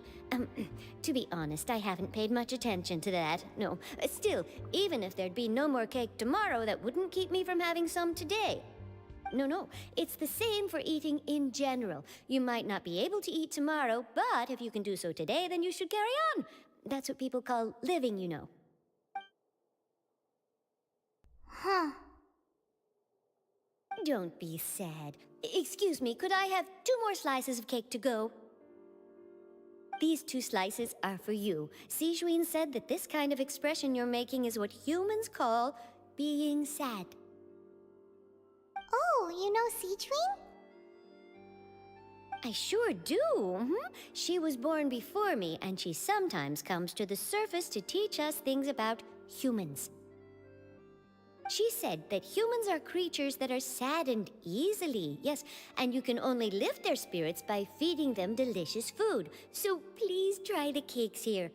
To be honest, I haven't paid much attention to that. No, still, even if there'd be no more cake tomorrow, that wouldn't keep me from having some today. No, it's the same for eating in general. You might not be able to eat tomorrow, but if you can do so today, then you should carry on. That's what people call living, you know. Huh. Don't be sad. Excuse me, could I have 2 more slices of cake to go? These 2 slices are for you. Sijuin said that this kind of expression you're making is what humans call being sad. Oh, you know Sijuin? I sure do. She was born before me, and she sometimes comes to the surface to teach us things about humans. She said that humans are creatures that are saddened easily, yes, and you can only lift their spirits by feeding them delicious food. So please try the cakes here.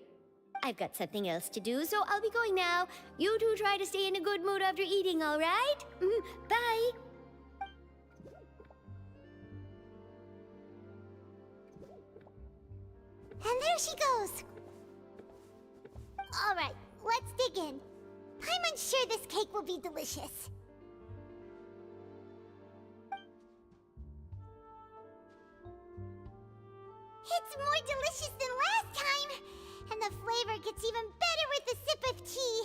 I've got something else to do, so I'll be going now. You two try to stay in a good mood after eating, all right? Bye. And there she goes. All right, let's dig in. I'm sure this cake will be delicious. It's more delicious than last time, and the flavor gets even better with a sip of tea.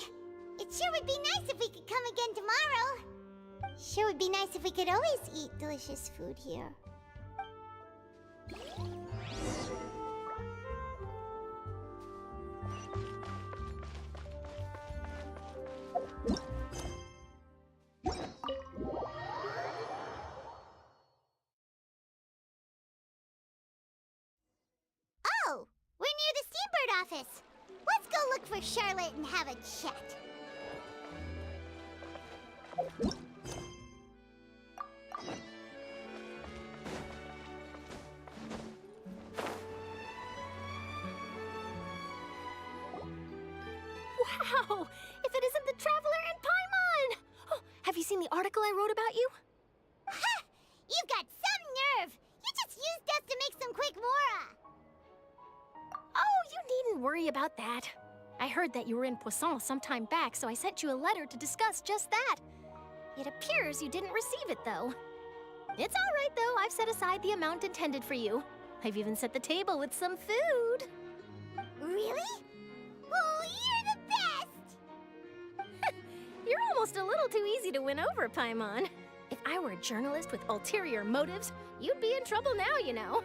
It sure would be nice if we could come again tomorrow. Sure would be nice if we could always eat delicious food here. Oh, we're near the Steambird office. Let's go look for Charlotte and have a chat. Wow! If it isn't the Traveler and Paimon! Oh, have you seen the article I wrote about you? Ha! You've got some nerve! You just used us to make some quick mora! Oh, you needn't worry about that. I heard that you were in Poisson some time back, so I sent you a letter to discuss just that. It appears you didn't receive it, though. It's all right, though. I've set aside the amount intended for you. I've even set the table with some food. Really? Oh, you're the best! You're almost a little too easy to win over, Paimon. If I were a journalist with ulterior motives, you'd be in trouble now, you know.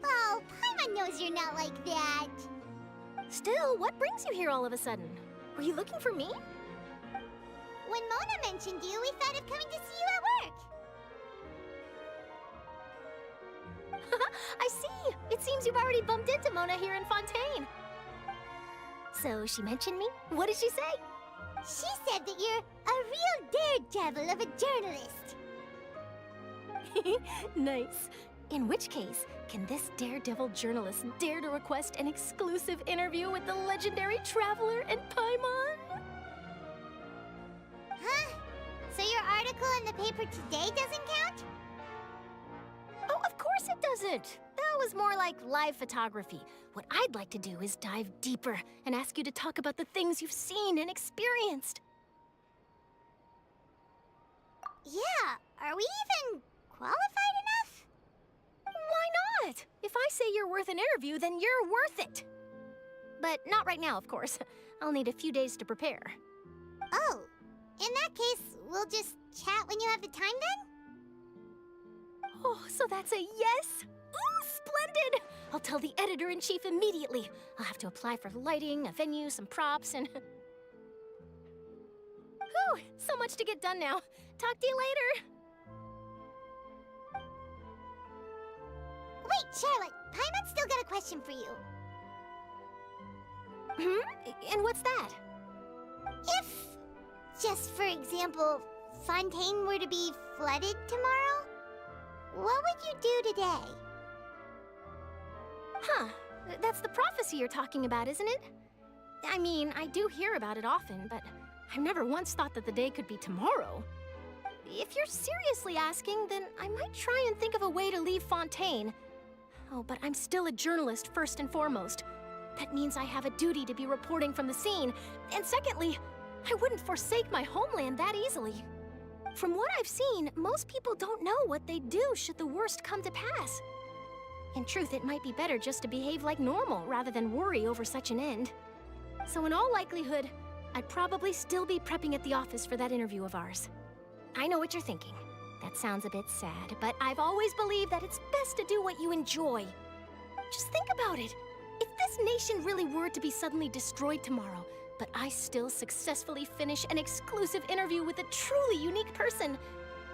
Oh, Paimon knows you're not like that. Still, what brings you here all of a sudden? Were you looking for me? When Mona mentioned you, we thought of coming to see you at work. I see! It seems you've already bumped into Mona here in Fontaine. So she mentioned me? What did she say? She said that you're a real daredevil of a journalist. Nice. In which case, can this daredevil journalist dare to request an exclusive interview with the legendary Traveler and Paimon? Huh? So your article in the paper today doesn't count? Oh, of course it doesn't. That was more like live photography. What I'd like to do is dive deeper and ask you to talk about the things you've seen and experienced. Yeah, are we even qualified enough? Why not? If I say you're worth an interview, then you're worth it. But not right now, of course. I'll need a few days to prepare. Oh, in that case, we'll just chat when you have the time then? Oh, so that's a yes? Ooh, splendid! I'll tell the editor-in-chief immediately. I'll have to apply for lighting, a venue, some props, and... Whew, so much to get done now. Talk to you later. Wait, Charlotte, Paimon's still got a question for you. And what's that? If, just for example, Fontaine were to be flooded tomorrow, what would you do today? Huh, that's the prophecy you're talking about, isn't it? I mean, I do hear about it often, but I've never once thought that the day could be tomorrow. If you're seriously asking, then I might try and think of a way to leave Fontaine. Oh, but I'm still a journalist first and foremost. That means I have a duty to be reporting from the scene. And secondly, I wouldn't forsake my homeland that easily. From what I've seen, most people don't know what they'd do should the worst come to pass. In truth, it might be better just to behave like normal rather than worry over such an end. So in all likelihood, I'd probably still be prepping at the office for that interview of ours. I know what you're thinking. That sounds a bit sad, but I've always believed that it's best to do what you enjoy. Just think about it. If this nation really were to be suddenly destroyed tomorrow, but I still successfully finish an exclusive interview with a truly unique person,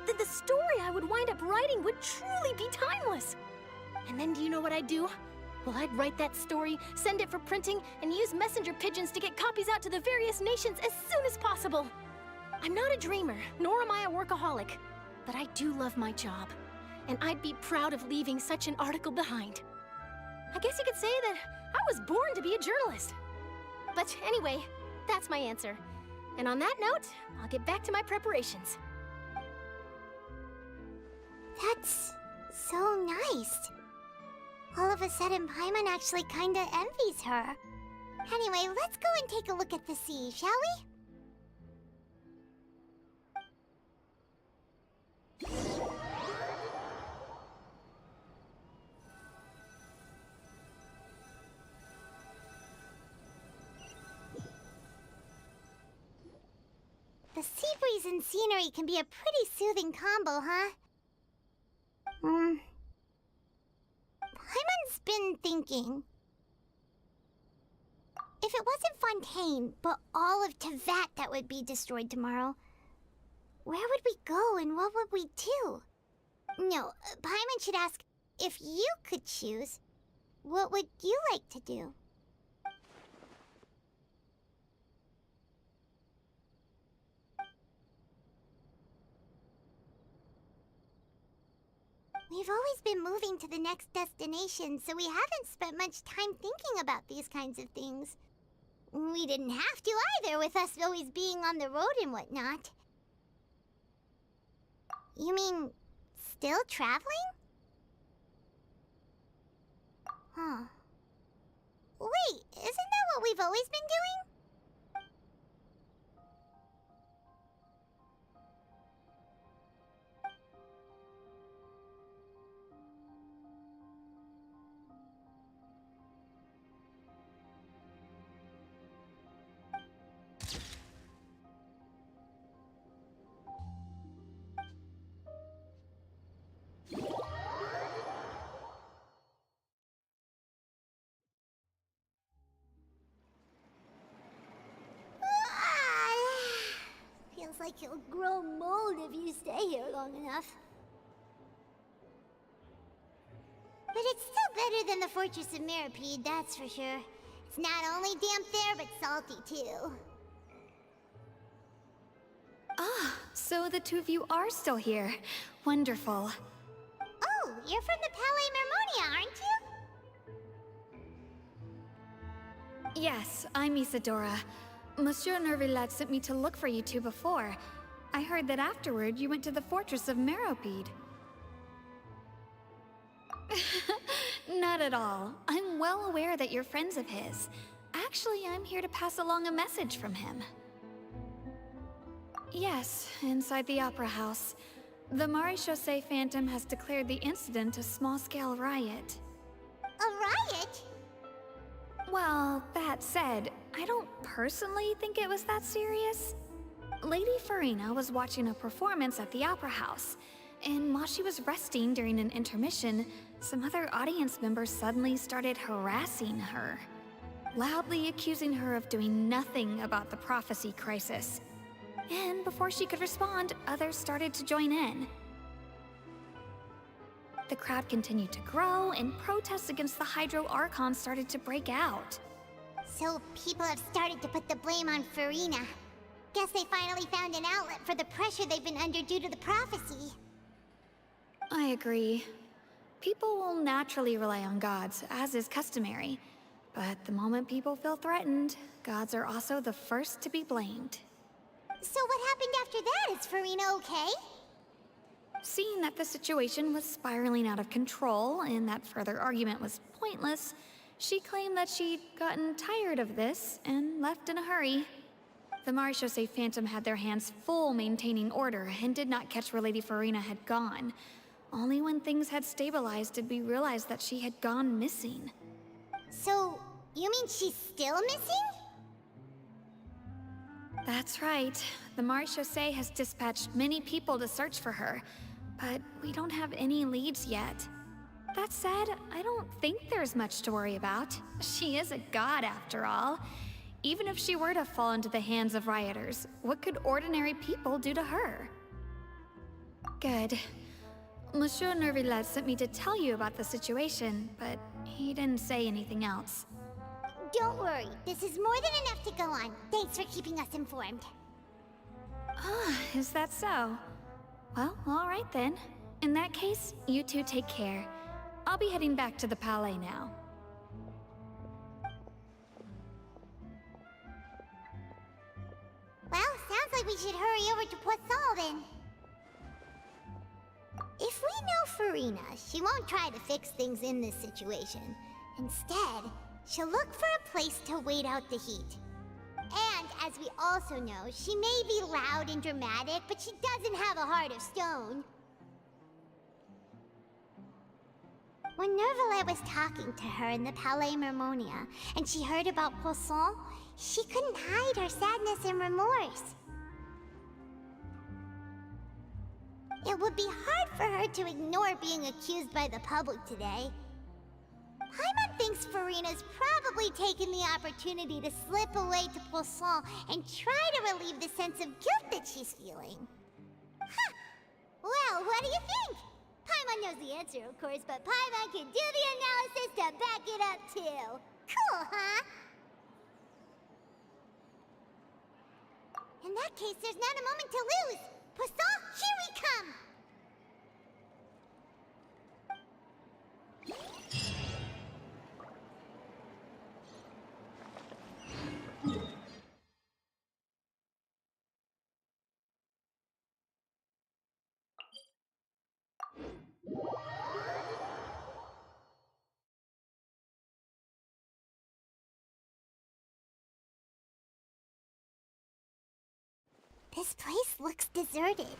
then the story I would wind up writing would truly be timeless. And then do you know what I'd do? Well, I'd write that story, send it for printing, and use messenger pigeons to get copies out to the various nations as soon as possible. I'm not a dreamer, nor am I a workaholic, but I do love my job, and I'd be proud of leaving such an article behind. I guess you could say that I was born to be a journalist. But anyway, that's my answer. And on that note, I'll get back to my preparations. That's so nice. All of a sudden, Paimon actually kinda envies her. Anyway, let's go and take a look at the sea, shall we? The sea breeze and scenery can be a pretty soothing combo, huh? Paimon's been thinking. If it wasn't Fontaine, but all of Teyvat that would be destroyed tomorrow, where would we go and what would we do? No, Paimon should ask, if you could choose, what would you like to do? We've always been moving to the next destination, so we haven't spent much time thinking about these kinds of things. We didn't have to either, with us always being on the road and whatnot. You mean, still traveling? Huh. Wait, isn't that what we've always been doing? Feels like you'll grow mold if you stay here long enough. But it's still better than the Fortress of Mirapede, that's for sure. It's not only damp there, but salty too. Ah, so the two of you are still here. Wonderful. Oh, you're from the Palais Mermonia, aren't you? Yes, I'm Isadora. Monsieur Nervillat sent me to look for you two before. I heard that afterward you went to the Fortress of Meropide. Not at all. I'm well aware that you're friends of his. Actually, I'm here to pass along a message from him. Yes, inside the Opera House. The Maréchaussée Phantom has declared the incident a small-scale riot. A riot? Well, that said, I don't personally think it was that serious. Lady Farina was watching a performance at the Opera House, and while she was resting during an intermission, some other audience members suddenly started harassing her, loudly accusing her of doing nothing about the prophecy crisis. And before she could respond, others started to join in. The crowd continued to grow, and protests against the Hydro Archon started to break out. So people have started to put the blame on Farina. Guess they finally found an outlet for the pressure they've been under due to the prophecy. I agree. People will naturally rely on gods, as is customary. But the moment people feel threatened, gods are also the first to be blamed. So what happened after that? Is Farina okay? Seeing that the situation was spiraling out of control and that further argument was pointless, she claimed that she'd gotten tired of this and left in a hurry. The Maréchaussée Phantom had their hands full maintaining order and did not catch where Lady Farina had gone. Only when things had stabilized did we realize that she had gone missing. So, you mean she's still missing? That's right. The Maréchaussée has dispatched many people to search for her, but we don't have any leads yet. That said, I don't think there's much to worry about. She is a god after all. Even if she were to fall into the hands of rioters, what could ordinary people do to her? Good. Monsieur Nervillet sent me to tell you about the situation, but he didn't say anything else. Don't worry, this is more than enough to go on. Thanks for keeping us informed. Ah, is that so? Well, alright then. In that case, you two take care. I'll be heading back to the Palais now. Well, sounds like we should hurry over to Poisson then. If we know Farina, she won't try to fix things in this situation. Instead, she'll look for a place to wait out the heat. And as we also know, she may be loud and dramatic, but she doesn't have a heart of stone. When Nervillet was talking to her in the Palais Mermonia, and she heard about Poisson, she couldn't hide her sadness and remorse. It would be hard for her to ignore being accused by the public today. Paimon thinks Farina's probably taken the opportunity to slip away to Poisson and try to relieve the sense of guilt that she's feeling. Huh. Well, what do you think? Paimon knows the answer, of course, but Paimon can do the analysis to back it up, too. Cool, huh? In that case, there's not a moment to lose. Poisson, here we come! This place looks deserted.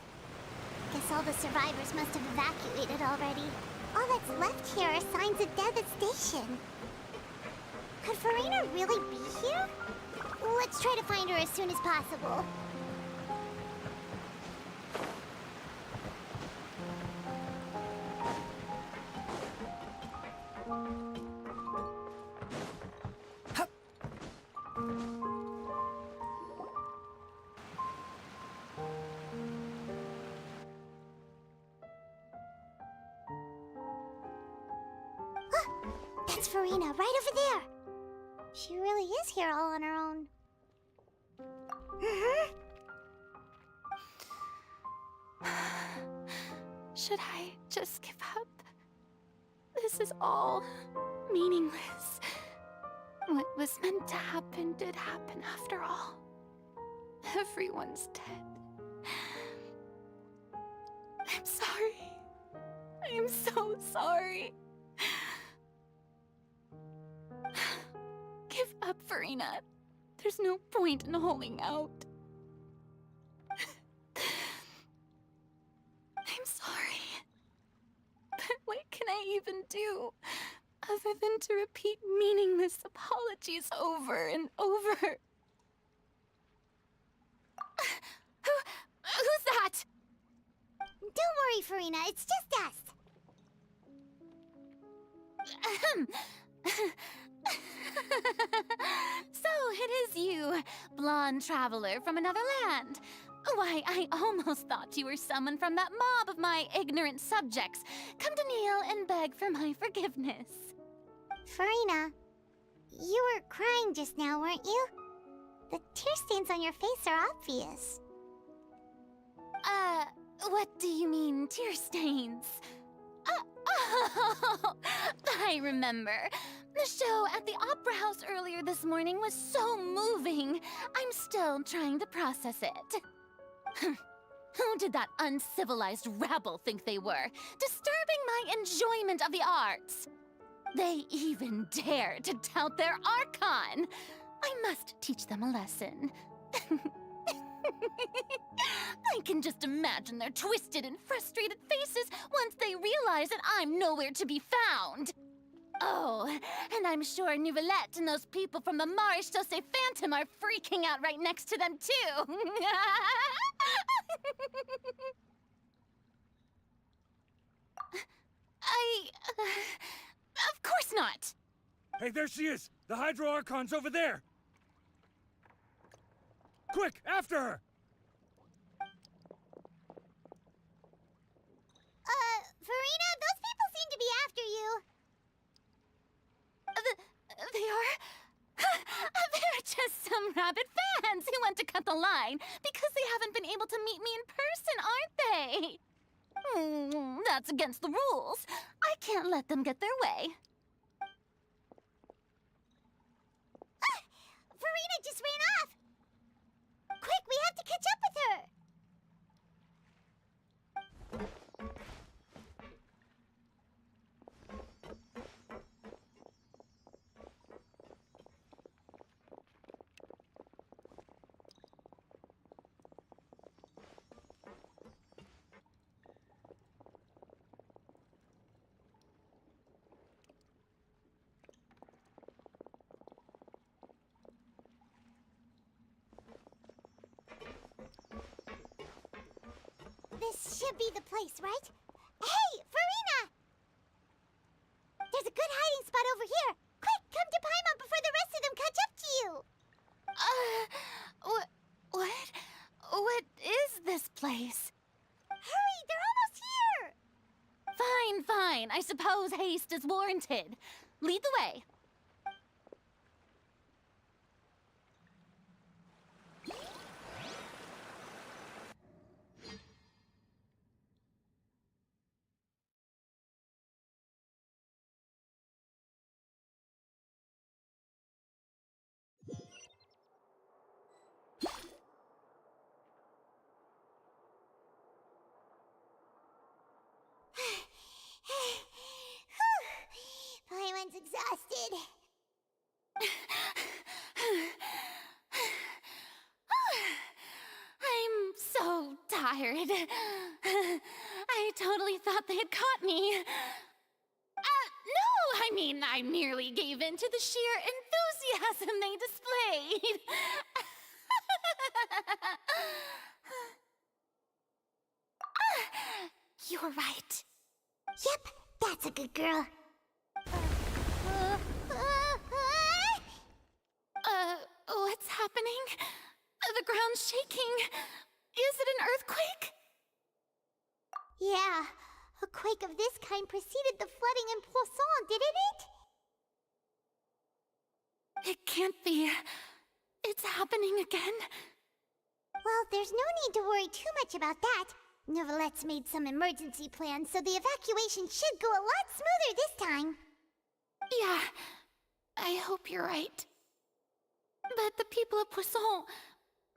Guess all the survivors must have evacuated already. All that's left here are signs of death at station. Could Farina really be here? Let's try to find her as soon as possible. That's Farina, right over there. She really is here all on her own. Should I just give up? This is all meaningless. What was meant to happen did happen after all. Everyone's dead. I'm sorry. I am so sorry. Give up, Farina. There's no point in holding out. I'm sorry. But what can I even do other than to repeat meaningless apologies over and over? Who's that? Don't worry, Farina. It's just us. So it is you, blonde traveler from another land. Why, I almost thought you were someone from that mob of my ignorant subjects. Come to kneel and beg for my forgiveness. Farina, you were crying just now, weren't you? The tear stains on your face are obvious. What do you mean, tear stains? Oh, I remember. The show at the Opera House earlier this morning was so moving. I'm still trying to process it. Who did that uncivilized rabble think they were, disturbing my enjoyment of the arts? They even dare to tout their Archon. I must teach them a lesson. I can just imagine their twisted and frustrated faces once they realize that I'm nowhere to be found. Oh, and I'm sure Neuvillette and those people from the Maréchaussée Phantom are freaking out right next to them, too. Of course not. Hey, there she is! The Hydro Archon's over there! Quick, after her! cut the line because they haven't been able to meet me in person, aren't they? That's against the rules. I can't let them get their way. Furina just ran off! Quick, we have to catch up with her! This should be the place, right? Hey, Furina! There's a good hiding spot over here. Quick, come to Paimon before the rest of them catch up to you. What is this place? Hurry, they're almost here! Fine. I suppose haste is warranted. Lead the way. Paimon's exhausted. I'm so tired. I totally thought they had caught me. No, I mean, I merely gave in to the sheer enthusiasm they displayed. You're right. Yep, that's a good girl. What's happening? The ground's shaking. Is it an earthquake? Yeah, a quake of this kind preceded the flooding in Poisson, didn't it? It can't be. It's happening again. Well, there's no need to worry too much about that. Neverlette's made some emergency plans, so the evacuation should go a lot smoother this time. Yeah, I hope you're right. But the people of Poisson,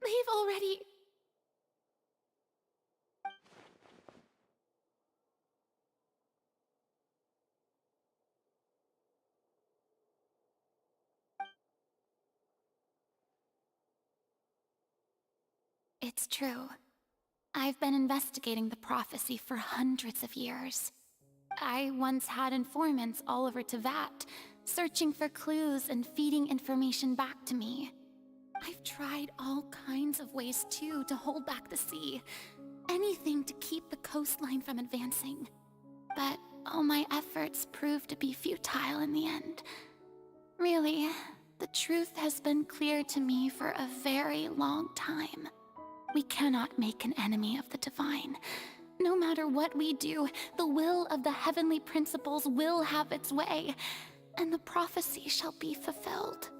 they've already... It's true. I've been investigating the prophecy for hundreds of years. I once had informants all over Teyvat, searching for clues and feeding information back to me. I've tried all kinds of ways, too, to hold back the sea. Anything to keep the coastline from advancing. But all my efforts proved to be futile in the end. Really, the truth has been clear to me for a very long time. We cannot make an enemy of the divine. No matter what we do, the will of the heavenly principles will have its way, and the prophecy shall be fulfilled.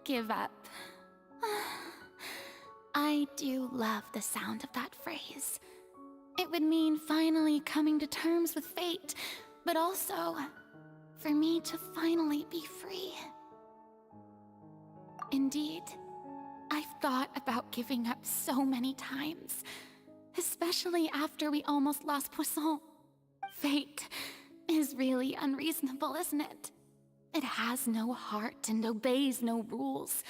Give up. I do love the sound of that phrase. It would mean finally coming to terms with fate, but also for me to finally be free. Indeed, I've thought about giving up so many times, especially after we almost lost Poisson. Fate is really unreasonable, isn't it? It has no heart and obeys no rules.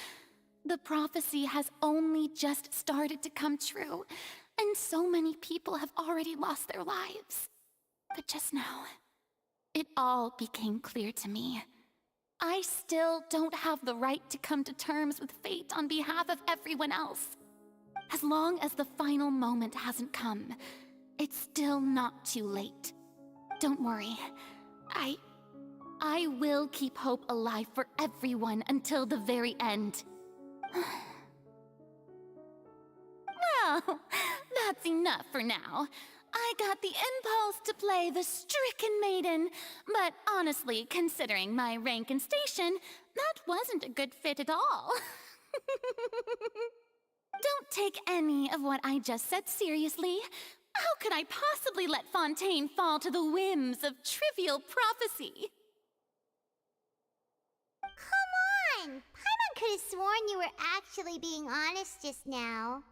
The prophecy has only just started to come true, and so many people have already lost their lives. But just now, it all became clear to me. I still don't have the right to come to terms with fate on behalf of everyone else. As long as the final moment hasn't come, it's still not too late. Don't worry. I will keep hope alive for everyone until the very end. Well, that's enough for now. I got the impulse to play the stricken maiden, but honestly, considering my rank and station, that wasn't a good fit at all. Don't take any of what I just said seriously. How could I possibly let Fontaine fall to the whims of trivial prophecy? Come on! Paimon could have sworn you were actually being honest just now.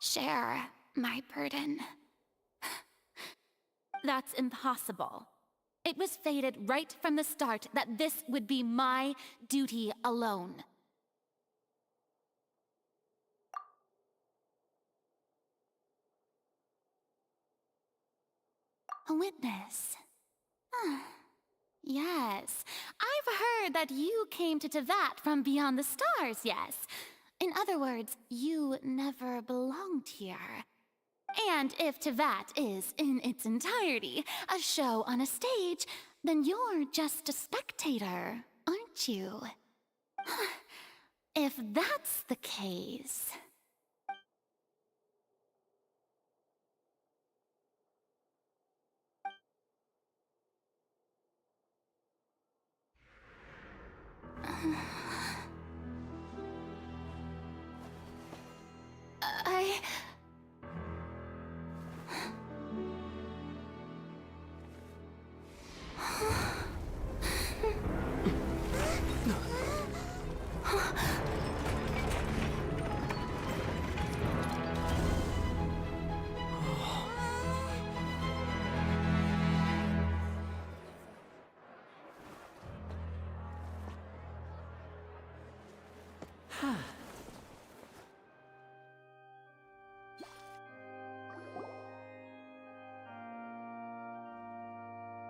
Share my burden. That's impossible. It was fated right from the start that this would be my duty alone. A witness. Yes, I've heard that you came to Teyvat from beyond the stars, yes. In other words, you never belonged here. And if Teyvat is, in its entirety, a show on a stage, then you're just a spectator, aren't you? If that's the case...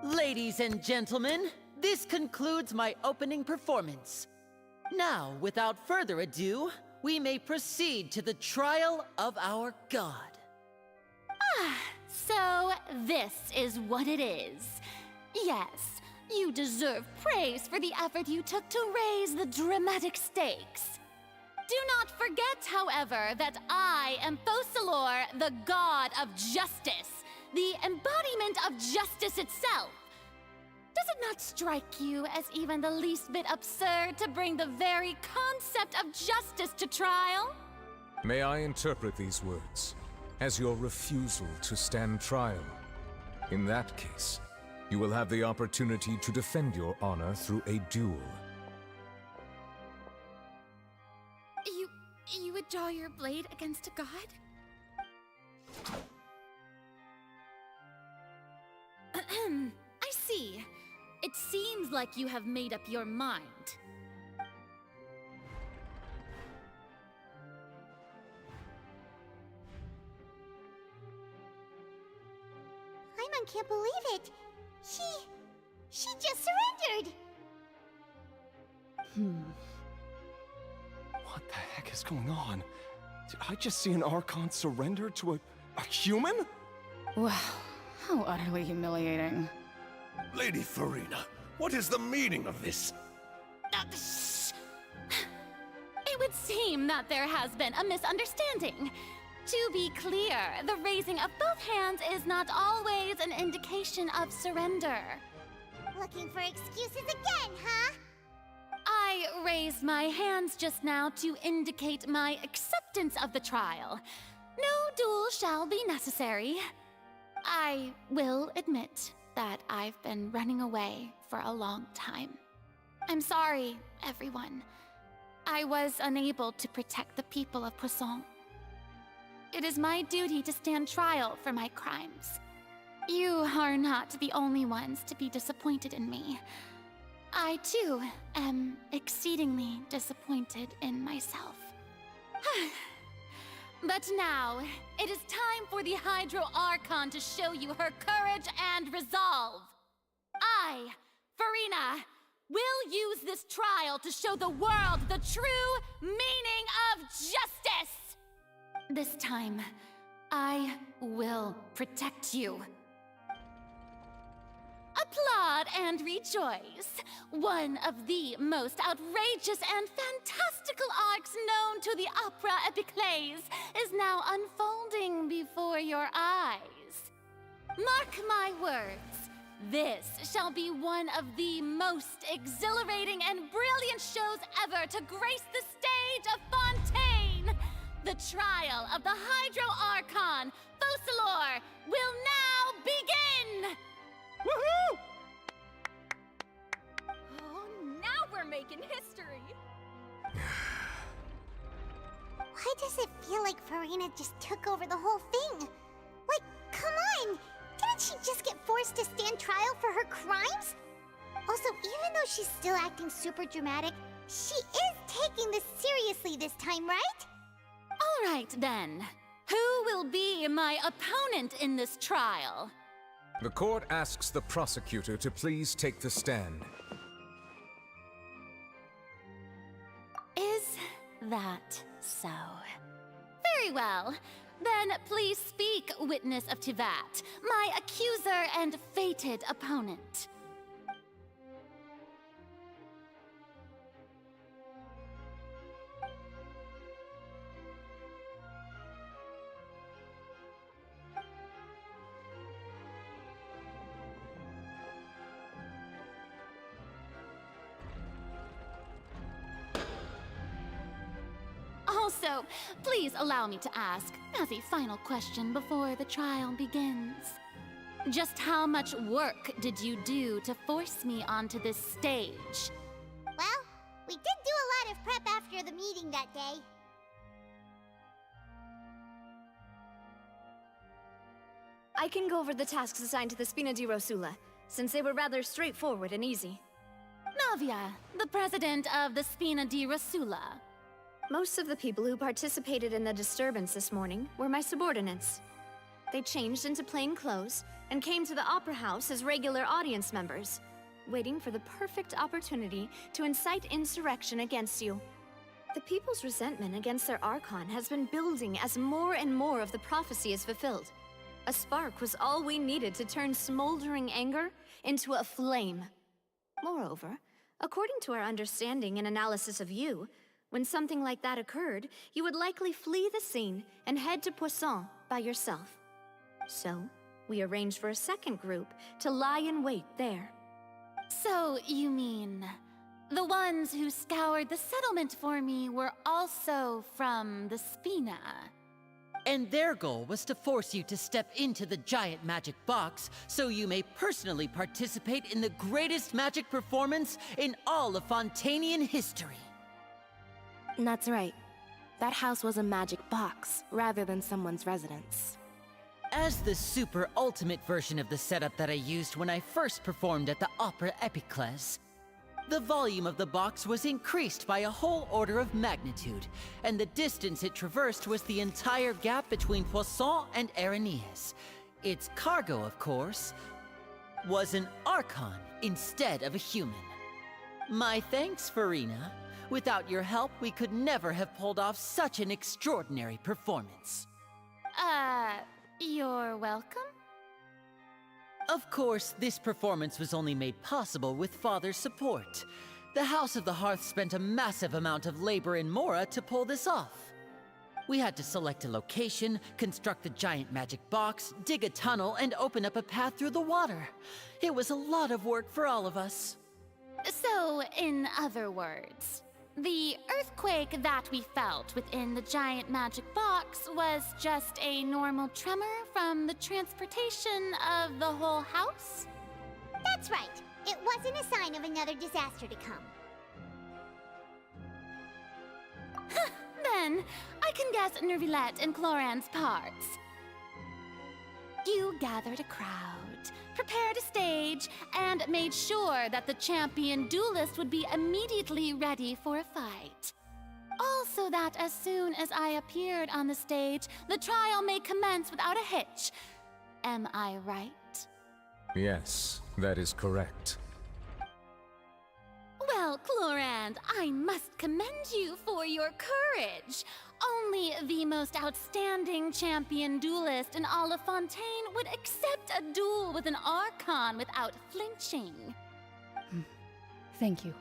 Ladies and gentlemen, this concludes my opening performance. Now, without further ado, we may proceed to the trial of our god. So this is what it is. Yes, you deserve praise for the effort you took to raise the dramatic stakes. Do not forget, however, that I am 𝂸👸📸, the god of justice, the embodiment of justice itself. Does it not strike you as even the least bit absurd to bring the very concept of justice to trial? May I interpret these words as your refusal to stand trial? In that case, you will have the opportunity to defend your honor through a duel. You would draw your blade against a god? I see. It seems like you have made up your mind. Paimon can't believe it. She just surrendered. What the heck is going on? Did I just see an Archon surrender to a human? Wow, how utterly humiliating. Lady Furina, what is the meaning of this? It would seem that there has been a misunderstanding. To be clear, the raising of both hands is not always an indication of surrender. Looking for excuses again, huh? I raised my hands just now to indicate my acceptance of the trial. No duel shall be necessary. I will admit that I've been running away for a long time. I'm sorry, everyone. I was unable to protect the people of Poisson. It is my duty to stand trial for my crimes. You are not the only ones to be disappointed in me. I, too, am exceedingly disappointed in myself. But now, it is time for the Hydro Archon to show you her courage and resolve. I, Furina, will use this trial to show the world the true meaning of justice! This time, I will protect you. applaud and rejoice. One of the most outrageous and fantastical arcs known to the opera epiclese is now unfolding before your eyes. Mark my words, this shall be one of the most exhilarating and brilliant shows ever to grace the stage of Fontaine. The trial of the Hydro Archon, Focalor, will now begin! Woohoo! Oh, now we're making history! Why does it feel like Furina just took over the whole thing? Like, come on! Didn't she just get forced to stand trial for her crimes? Also, even though she's still acting super dramatic, she is taking this seriously this time, right? All right, then. Who will be my opponent in this trial? The court asks the prosecutor to please take the stand. Is that so? Very well. Then please speak, witness of Teyvat, my accuser and fated opponent. Also, please allow me to ask, as a final question before the trial begins. Just how much work did you do to force me onto this stage? Well, we did do a lot of prep after the meeting that day. I can go over the tasks assigned to the Spina di Rosula, since they were rather straightforward and easy. Navia, the president of the Spina di Rosula. Most of the people who participated in the disturbance this morning were my subordinates. They changed into plain clothes and came to the Opera House as regular audience members, waiting for the perfect opportunity to incite insurrection against you. The people's resentment against their Archon has been building as more and more of the prophecy is fulfilled. A spark was all we needed to turn smoldering anger into a flame. Moreover, according to our understanding and analysis of you, when something like that occurred, you would likely flee the scene and head to Poisson by yourself. So, we arranged for a second group to lie in wait there. So, you mean, the ones who scoured the settlement for me were also from the Spina? And their goal was to force you to step into the giant magic box so you may personally participate in the greatest magic performance in all of Fontainian history. That's right. That house was a magic box, rather than someone's residence. As the super ultimate version of the setup that I used when I first performed at the Opera Epiclese, the volume of the box was increased by a whole order of magnitude, and the distance it traversed was the entire gap between Poisson and Araneas. Its cargo, of course, was an Archon instead of a human. My thanks, Furina. Without your help, we could never have pulled off such an extraordinary performance. You're welcome? Of course, this performance was only made possible with Father's support. The House of the Hearth spent a massive amount of labor in Mora to pull this off. We had to select a location, construct the giant magic box, dig a tunnel, and open up a path through the water. It was a lot of work for all of us. So, in other words, the earthquake that we felt within the giant magic box was just a normal tremor from the transportation of the whole house? That's right. It wasn't a sign of another disaster to come. Then, I can guess Nervilette and Clorinde's parts. You gathered a crowd, prepared a stage, and made sure that the champion duelist would be immediately ready for a fight. Also that as soon as I appeared on the stage, the trial may commence without a hitch. Am I right? Yes, that is correct. Well, Clorinde, I must commend you for your courage. Only the most outstanding champion duelist in all of Fontaine would accept a duel with an Archon without flinching. Thank you.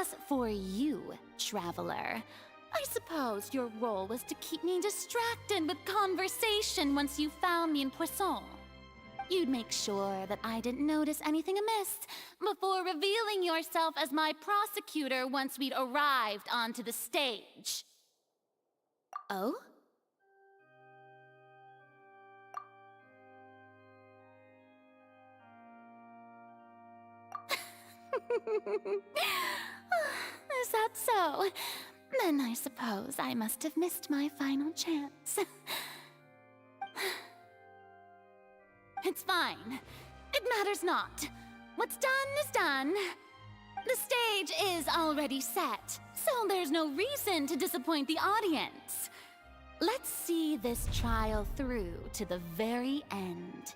As for you, Traveler, I suppose your role was to keep me distracted with conversation once you found me in Poisson. You'd make sure that I didn't notice anything amiss before revealing yourself as my prosecutor once we'd arrived onto the stage. Oh? Is that so? Then I suppose I must have missed my final chance. It's fine. It matters not. What's done is done. The stage is already set, so there's no reason to disappoint the audience. Let's see this trial through to the very end.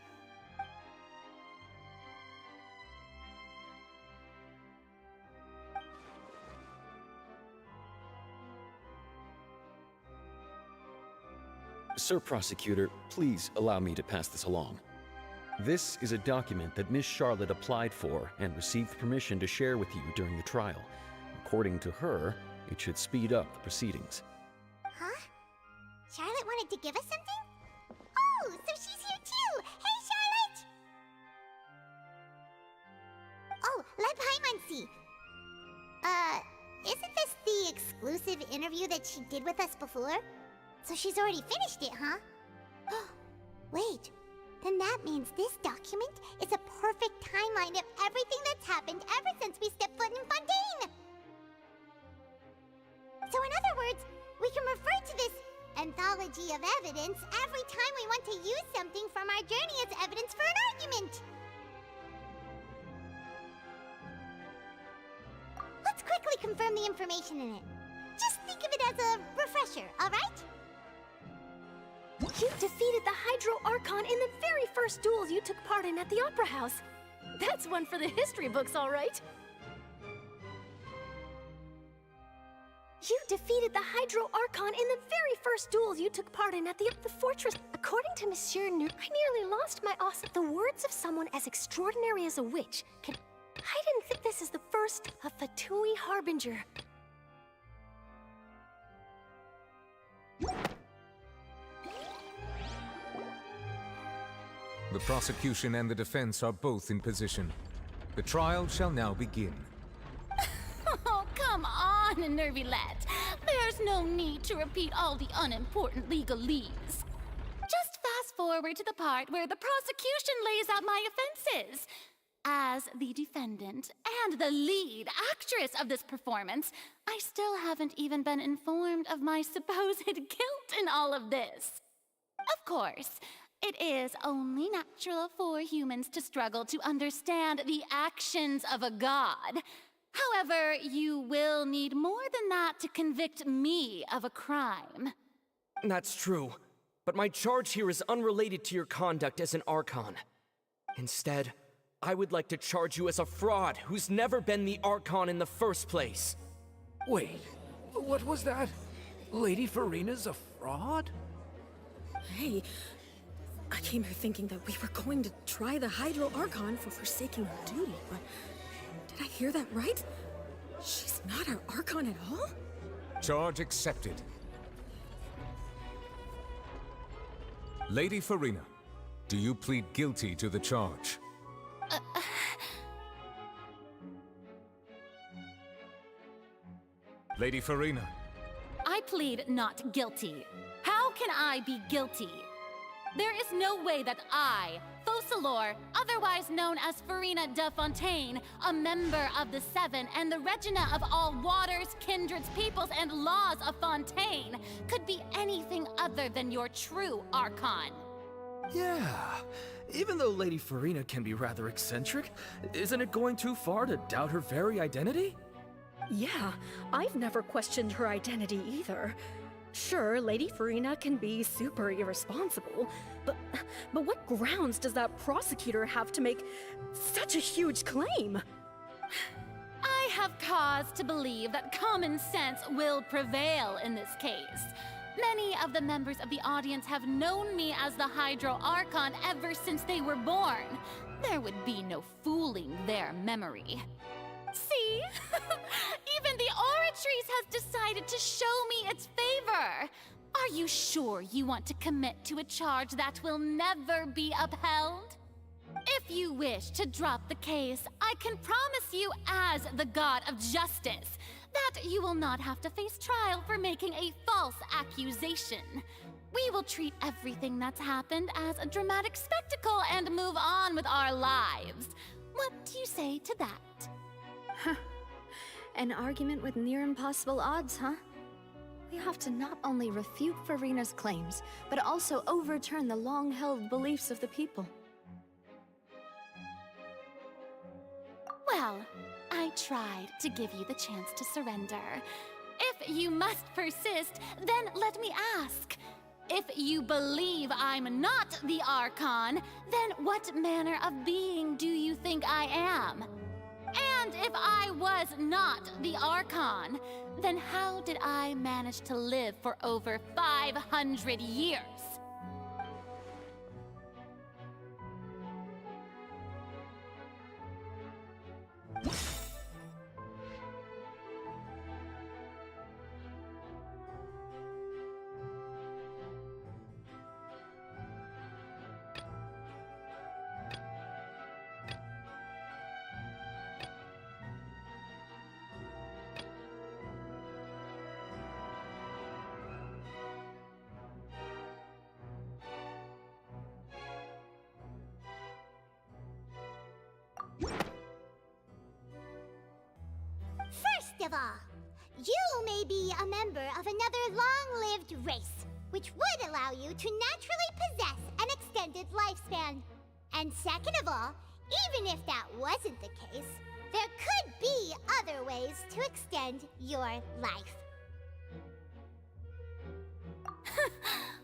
Sir Prosecutor, please allow me to pass this along. This is a document that Miss Charlotte applied for and received permission to share with you during the trial. According to her, it should speed up the proceedings. Huh? Charlotte wanted to give us something? Oh, so she's here too! Hey, Charlotte! Oh, let Paimon see. Isn't this the exclusive interview that she did with us before? So she's already finished it, huh? Wait, then that means this document is a perfect timeline of everything that's happened ever since we stepped foot in Fontaine! So in other words, we can refer to this anthology of evidence every time we want to use something from our journey as evidence for an argument! Let's quickly confirm the information in it. Just think of it as a refresher, alright? You defeated the Hydro Archon in the very first duels you took part in at the Opera House. That's one for the history books, all right. You defeated the Hydro Archon in the very first duels you took part in at the fortress. According to Monsieur I nearly lost my The words of someone as extraordinary as a witch can... I didn't think this is the first of Fatui Harbinger. The prosecution and the defense are both in position. The trial shall now begin. Oh, come on, Nervilette. There's no need to repeat all the unimportant legalese. Just fast forward to the part where the prosecution lays out my offenses. As the defendant and the lead actress of this performance, I still haven't even been informed of my supposed guilt in all of this. Of course, it is only natural for humans to struggle to understand the actions of a god. However, you will need more than that to convict me of a crime. That's true, but my charge here is unrelated to your conduct as an Archon. Instead, I would like to charge you as a fraud who's never been the Archon in the first place. Wait, what was that? Lady Farina's a fraud? Hey, I came here thinking that we were going to try the Hydro Archon for forsaking her duty, but did I hear that right? She's not our Archon at all? Charge accepted. Lady Farina, do you plead guilty to the charge? Lady Farina. I plead not guilty. How can I be guilty? There is no way that I, Focalor, otherwise known as Farina de Fontaine, a member of the Seven and the Regina of all waters, kindreds, peoples, and laws of Fontaine, could be anything other than your true Archon. Yeah, even though Lady Farina can be rather eccentric, isn't it going too far to doubt her very identity? Yeah, I've never questioned her identity either. Sure, Lady Farina can be super irresponsible, but what grounds does that prosecutor have to make such a huge claim? I have cause to believe that common sense will prevail in this case. Many of the members of the audience have known me as the Hydro Archon ever since they were born. There would be no fooling their memory. See? Even the Oratrice has decided to show me its favor. Are you sure you want to commit to a charge that will never be upheld? If you wish to drop the case, I can promise you as the God of Justice that you will not have to face trial for making a false accusation. We will treat everything that's happened as a dramatic spectacle and move on with our lives. What do you say to that? Huh. An argument with near impossible odds, huh? We have to not only refute Furina's claims, but also overturn the long-held beliefs of the people. Well, I tried to give you the chance to surrender. If you must persist, then let me ask. If you believe I'm not the Archon, then what manner of being do you think I am? And if I was not the Archon, then how did I manage to live for over 500 years? First of all, you may be a member of another long-lived race, which would allow you to naturally possess an extended lifespan. And second of all, even if that wasn't the case, there could be other ways to extend your life.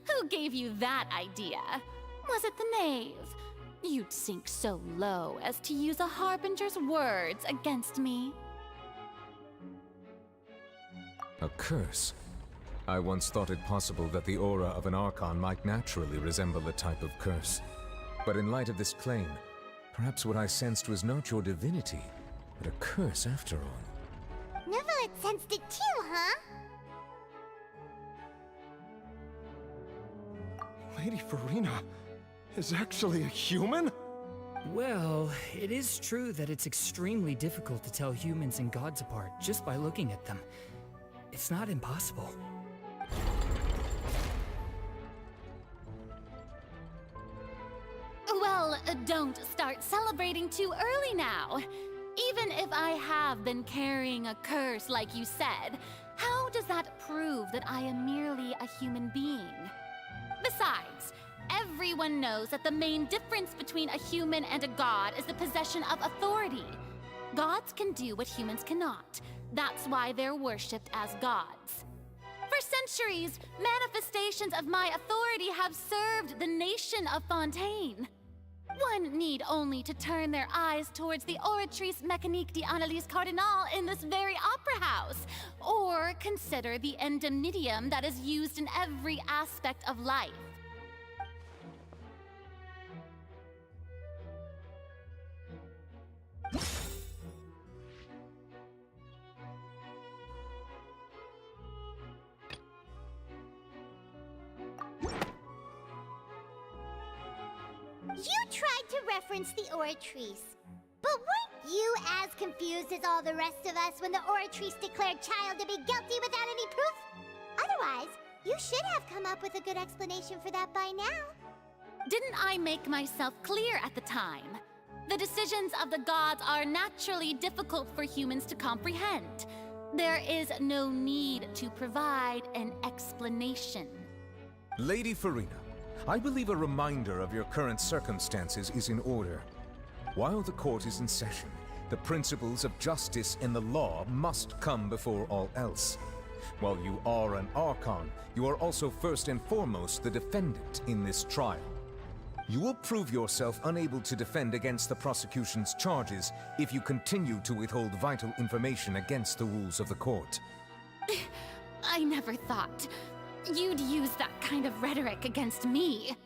Who gave you that idea? Was it the knave? You'd sink so low as to use a harbinger's words against me. A curse? I once thought it possible that the aura of an Archon might naturally resemble a type of curse. But in light of this claim, perhaps what I sensed was not your divinity, but a curse after all. Neverlet sensed it too, huh? Lady Furina is actually a human? Well, it is true that it's extremely difficult to tell humans and gods apart just by looking at them. It's not impossible. Well, don't start celebrating too early now. Even if I have been carrying a curse like you said, how does that prove that I am merely a human being? Besides, everyone knows that the main difference between a human and a god is the possession of authority. Gods can do what humans cannot. That's why they're worshipped as gods. For centuries, manifestations of my authority have served the nation of Fontaine. One need only to turn their eyes towards the Oratrice Mécanique d'Analyse Cardinal in this very opera house, or consider the endemnitium that is used in every aspect of life. You tried to reference the Oratrice, but weren't you as confused as all the rest of us when the Oratrice declared Child to be guilty without any proof? Otherwise, you should have come up with a good explanation for that by now. Didn't I make myself clear at the time? The decisions of the gods are naturally difficult for humans to comprehend. There is no need to provide an explanation. Lady Furina, I believe a reminder of your current circumstances is in order. While the court is in session, the principles of justice and the law must come before all else. While you are an Archon, you are also first and foremost the defendant in this trial. You will prove yourself unable to defend against the prosecution's charges if you continue to withhold vital information against the rules of the court. I never thought you'd use that kind of rhetoric against me.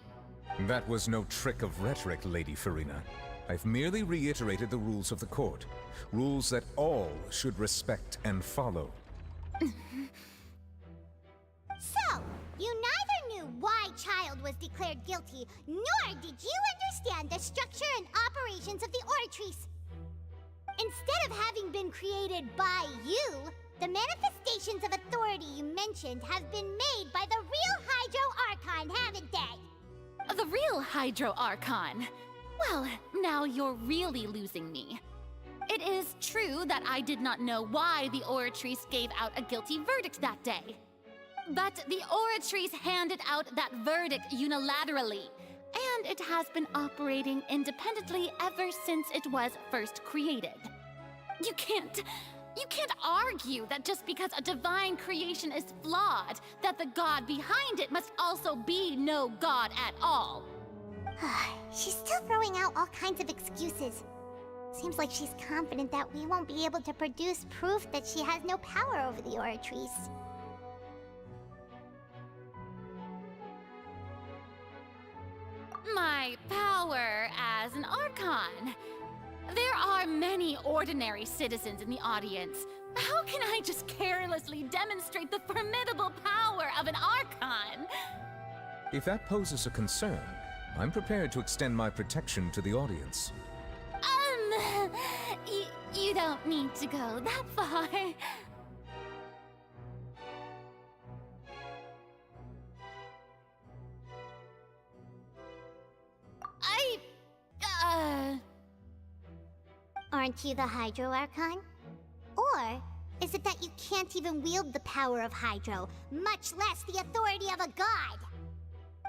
That was no trick of rhetoric, Lady Farina. I've merely reiterated the rules of the court. Rules that all should respect and follow. So, you neither knew why Child was declared guilty, nor did you understand the structure and operations of the Oratrice. Instead of having been created by you, the manifestations of authority you mentioned have been made by the real Hydro Archon, haven't they? The real Hydro Archon? Well, now you're really losing me. It is true that I did not know why the Oratrice gave out a guilty verdict that day. But the Oratrice handed out that verdict unilaterally, and it has been operating independently ever since it was first created. You can't argue that just because a divine creation is flawed, that the god behind it must also be no god at all. She's still throwing out all kinds of excuses. Seems like she's confident that we won't be able to produce proof that she has no power over the Oratrice. My power as an Archon. There are many ordinary citizens in the audience. How can I just carelessly demonstrate the formidable power of an Archon? If that poses a concern, I'm prepared to extend my protection to the audience. You don't need to go that far. Aren't you the Hydro Archon? Or is it that you can't even wield the power of Hydro, much less the authority of a god?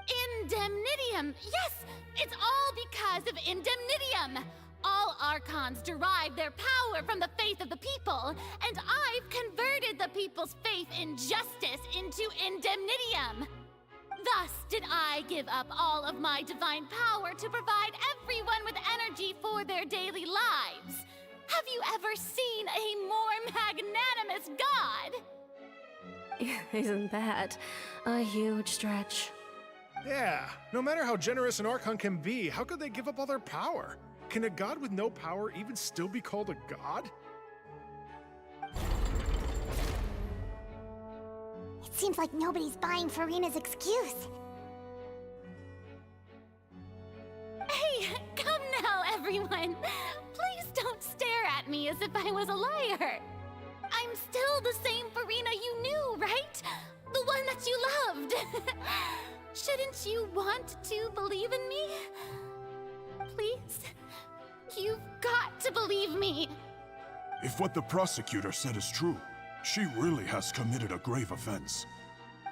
Indemnitium! Yes! It's all because of Indemnitium! All Archons derive their power from the faith of the people, and I've converted the people's faith in justice into Indemnitium! Thus did I give up all of my divine power to provide everyone with energy for their daily lives. Have you ever seen a more magnanimous god? Isn't that a huge stretch? Yeah, no matter how generous an Archon can be, how could they give up all their power? Can a god with no power even still be called a god? It seems like nobody's buying Farina's excuse. Hey, come now, everyone. Please don't stare at me as if I was a liar. I'm still the same Farina you knew, right? The one that you loved. Shouldn't you want to believe in me? Please? You've got to believe me. If what the prosecutor said is true, she really has committed a grave offense.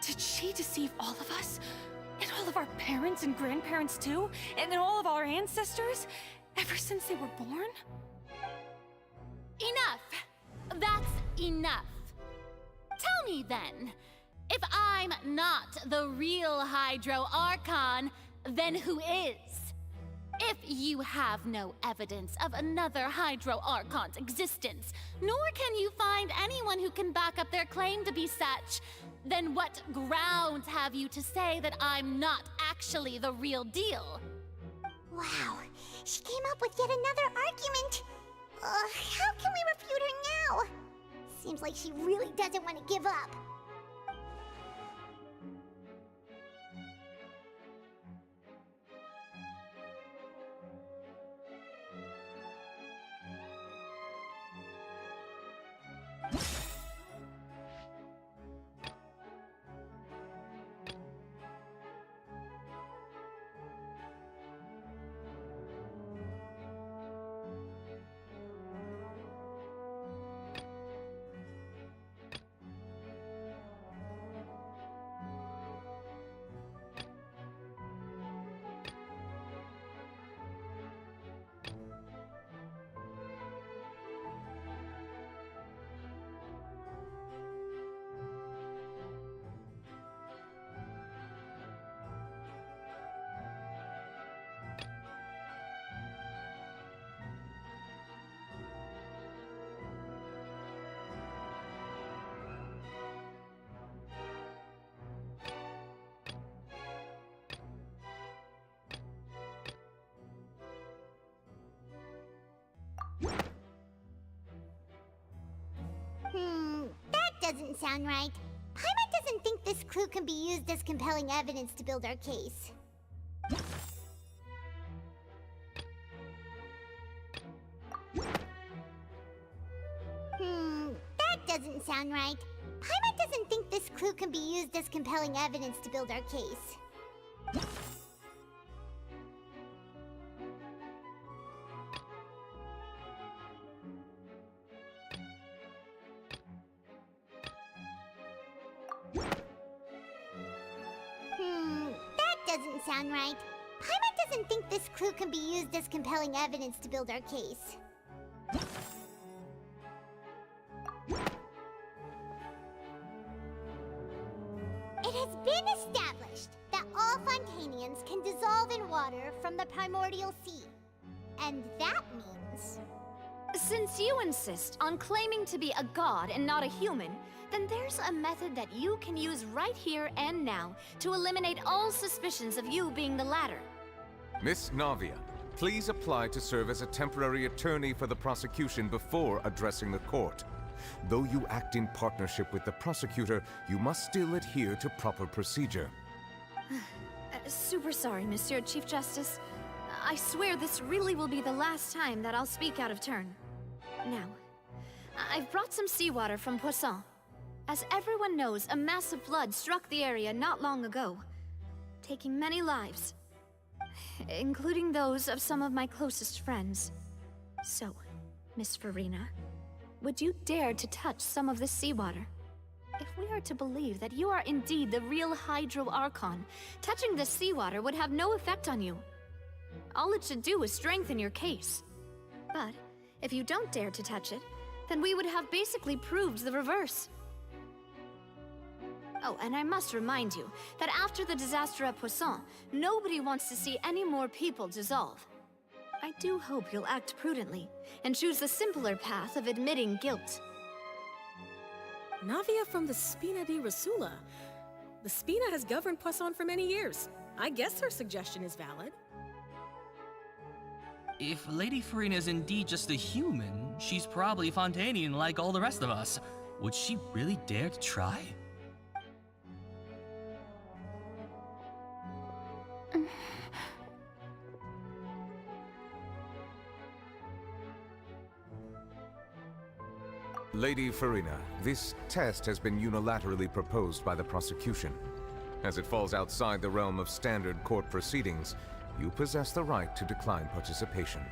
Did she deceive all of us? And all of our parents and grandparents too? And all of our ancestors? Ever since they were born? Enough! That's enough. Tell me then, if I'm not the real Hydro Archon, then who is? If you have no evidence of another Hydro Archon's existence, nor can you find anyone who can back up their claim to be such, then what grounds have you to say that I'm not actually the real deal? Wow, she came up with yet another argument. How can we refute her now? Seems like she really doesn't want to give up. doesn't sound right. Paimon doesn't think this clue can be used as compelling evidence to build our case. That doesn't sound right. Paimon doesn't think this clue can be used as compelling evidence to build our case. That doesn't sound right. Paimon doesn't think this clue can be used as compelling evidence to build our case. It has been established that all Fontanians can dissolve in water from the primordial sea. And that means... Since you insist on claiming to be a god and not a human, then there's a method that you can use right here and now to eliminate all suspicions of you being the latter. Miss Navia, please apply to serve as a temporary attorney for the prosecution before addressing the court. Though you act in partnership with the prosecutor, you must still adhere to proper procedure. Super sorry, Monsieur Chief Justice. I swear this really will be the last time that I'll speak out of turn. Now, I've brought some seawater from Poisson. As everyone knows, a massive flood struck the area not long ago, taking many lives, including those of some of my closest friends. So, Miss Farina, would you dare to touch some of this seawater? If we are to believe that you are indeed the real Hydro Archon, touching this seawater would have no effect on you. All it should do is strengthen your case. But if you don't dare to touch it, then we would have basically proved the reverse. Oh, and I must remind you that after the disaster at Poisson, nobody wants to see any more people dissolve. I do hope you'll act prudently and choose the simpler path of admitting guilt. Navia from the Spina di Rasula. The Spina has governed Poisson for many years. I guess her suggestion is valid. If Lady Farina is indeed just a human, she's probably Fontanian like all the rest of us. Would she really dare to try? Lady Farina, this test has been unilaterally proposed by the prosecution. As it falls outside the realm of standard court proceedings, you possess the right to decline participation.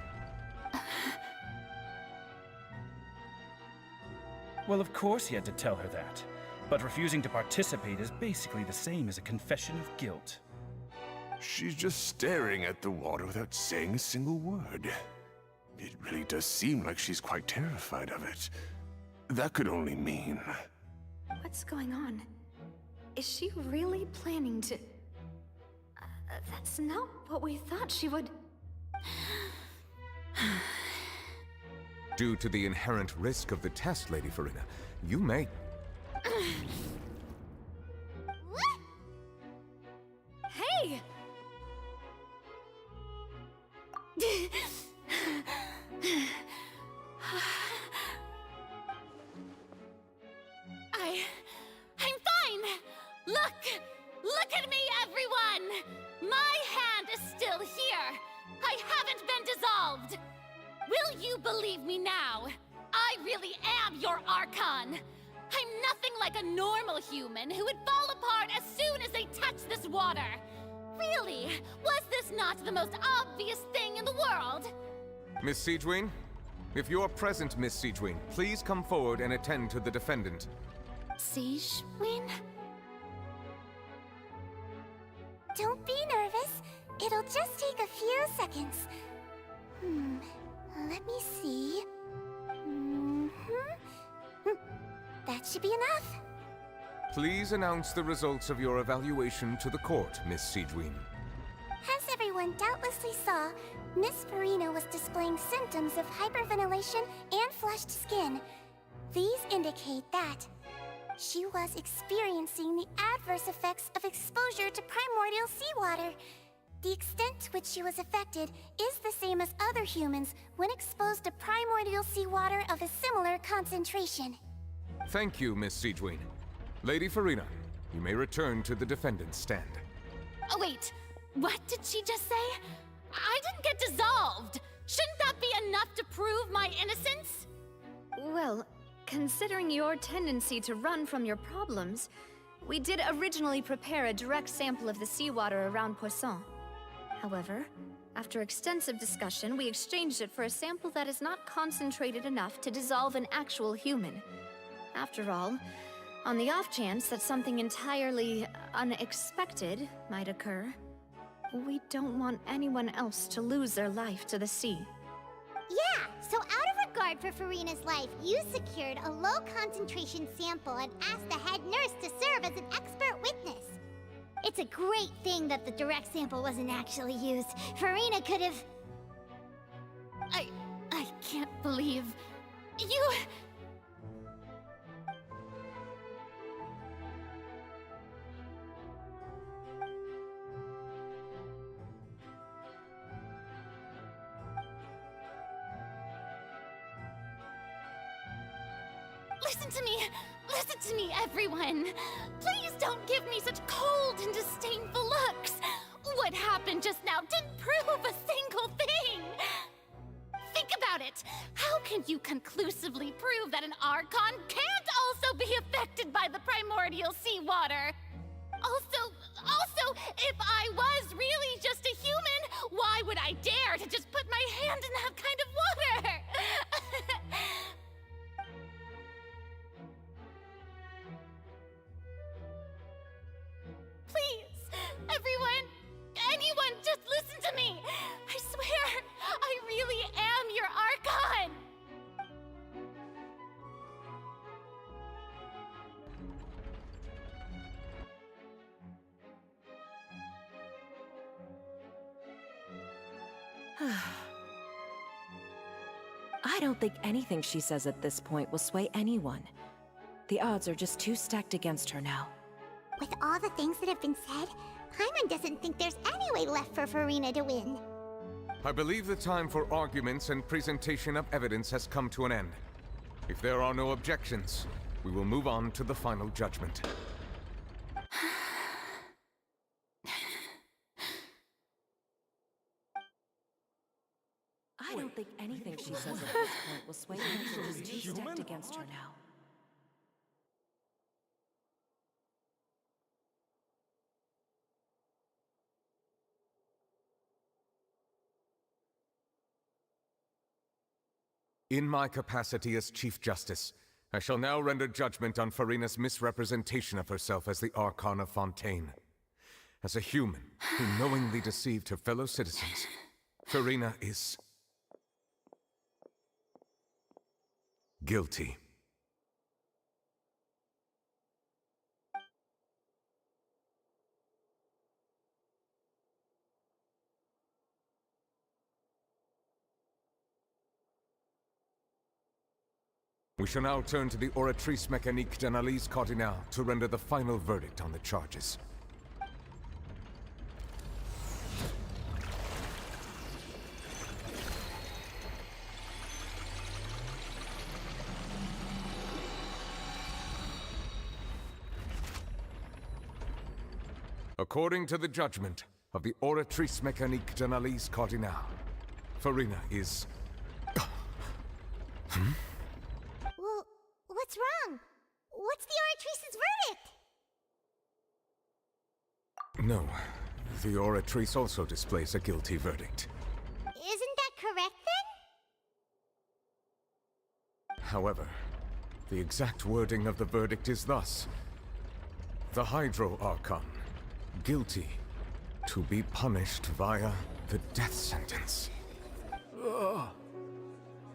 Well, of course he had to tell her that. But refusing to participate is basically the same as a confession of guilt. She's just staring at the water without saying a single word. It really does seem like she's quite terrified of it. That could only mean... What's going on? Is she really planning to... that's not what we thought she would... Due to the inherent risk of the test, Lady Farina, you may... Hey! I'm fine! Look at me, everyone! My hand is still here! I haven't been dissolved! Will you believe me now? I really am your Archon! I'm nothing like a normal human who would fall apart as soon as they touch this water! Really, was this not the most obvious thing in the world? Miss Siegewin? If you're present, Miss Siegewin, please come forward and attend to the defendant. Siegewin? Don't be nervous. It'll just take a few seconds. Let me see. That should be enough. Please announce the results of your evaluation to the court, Miss Siegewin. As everyone doubtlessly saw, Miss Farina was displaying symptoms of hyperventilation and flushed skin. These indicate that she was experiencing the adverse effects of exposure to primordial seawater. The extent to which she was affected is the same as other humans when exposed to primordial seawater of a similar concentration. Thank you, Miss Siegeween. Lady Farina, you may return to the defendant's stand. Oh, wait. What did she just say? I didn't get dissolved. Shouldn't that be enough to prove my innocence? Well, considering your tendency to run from your problems, we did originally prepare a direct sample of the seawater around Poisson. However, after extensive discussion, we exchanged it for a sample that is not concentrated enough to dissolve an actual human. After all, on the off chance that something entirely unexpected might occur, we don't want anyone else to lose their life to the sea. Yeah, so out of regard for Farina's life, you secured a low-concentration sample and asked the head nurse to serve as an expert witness. It's a great thing that the direct sample wasn't actually used. Farina could have... I can't believe... you... Listen to me, everyone. Please don't give me such cold and disdainful looks. What happened just now didn't prove a single thing. Think about it. How can you conclusively prove that an Archon can't also be affected by the primordial seawater? Also, if I was really just a human, why would I dare to just put my hand in that kind of water? Please, anyone, just listen to me. I swear, I really am your Archon. I don't think anything she says at this point will sway anyone. The odds are just too stacked against her now. With all the things that have been said, Paimon doesn't think there's any way left for Farina to win. I believe the time for arguments and presentation of evidence has come to an end. If there are no objections, we will move on to the final judgment. I don't think anything she says at this point will sway anyone. She's too stacked against her now. In my capacity as Chief Justice, I shall now render judgment on Farina's misrepresentation of herself as the Archon of Fontaine. As a human who knowingly deceived her fellow citizens, Farina is... guilty. We shall now turn to the Oratrice Mécanique d'Analyse Cardinale to render the final verdict on the charges. According to the judgment of the Oratrice Mécanique d'Analyse Cardinale, Farina is... Well, what's wrong? What's the Oratrice's verdict? No. The Oratrice also displays a guilty verdict. Isn't that correct, then? However, the exact wording of the verdict is thus. The Hydro Archon, guilty, to be punished via the death sentence.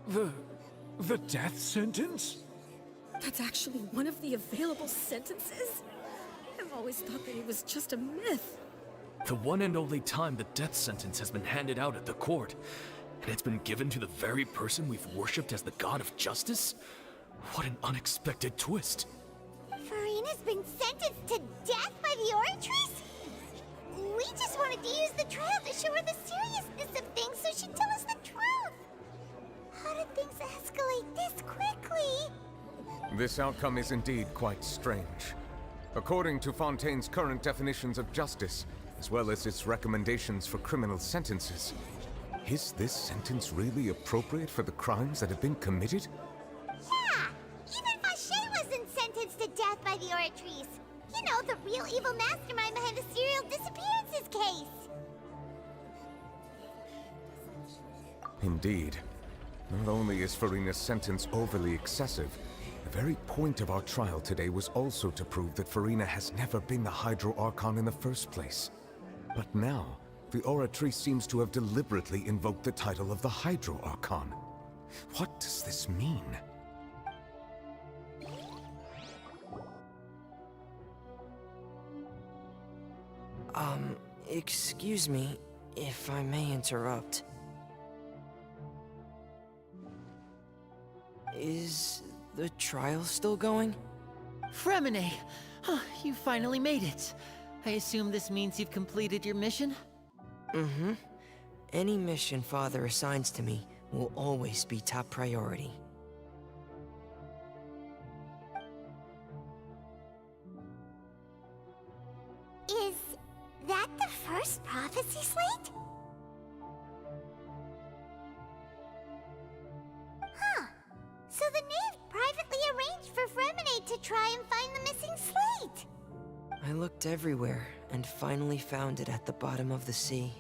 The death sentence? That's actually one of the available sentences? I've always thought that it was just a myth. The one and only time the death sentence has been handed out at the court, and it's been given to the very person we've worshipped as the god of justice? What an unexpected twist. Farina's been sentenced to death by the Oratrice? We just wanted to use the trial to show her the seriousness of things so she'd tell us the truth. How did things escalate this quickly? This outcome is indeed quite strange. According to Fontaine's current definitions of justice, as well as its recommendations for criminal sentences, is this sentence really appropriate for the crimes that have been committed? Yeah! Even Fauché wasn't sentenced to death by the Oratrice. You know, the real evil mastermind behind the serial disappearances case. Indeed. Not only is Furina's sentence overly excessive, the very point of our trial today was also to prove that Furina has never been the Hydro Archon in the first place. But now, the Oratrice seems to have deliberately invoked the title of the Hydro Archon. What does this mean? Excuse me, if I may interrupt. Is the trial still going? Fremine! You finally made it. I assume this means you've completed your mission? Mm-hmm. Any mission Father assigns to me will always be top priority. Is that the first prophecy slate? Huh. So the knave privately arranged for Fremine to try and find the missing slate. I looked everywhere and finally found it at the bottom of the sea.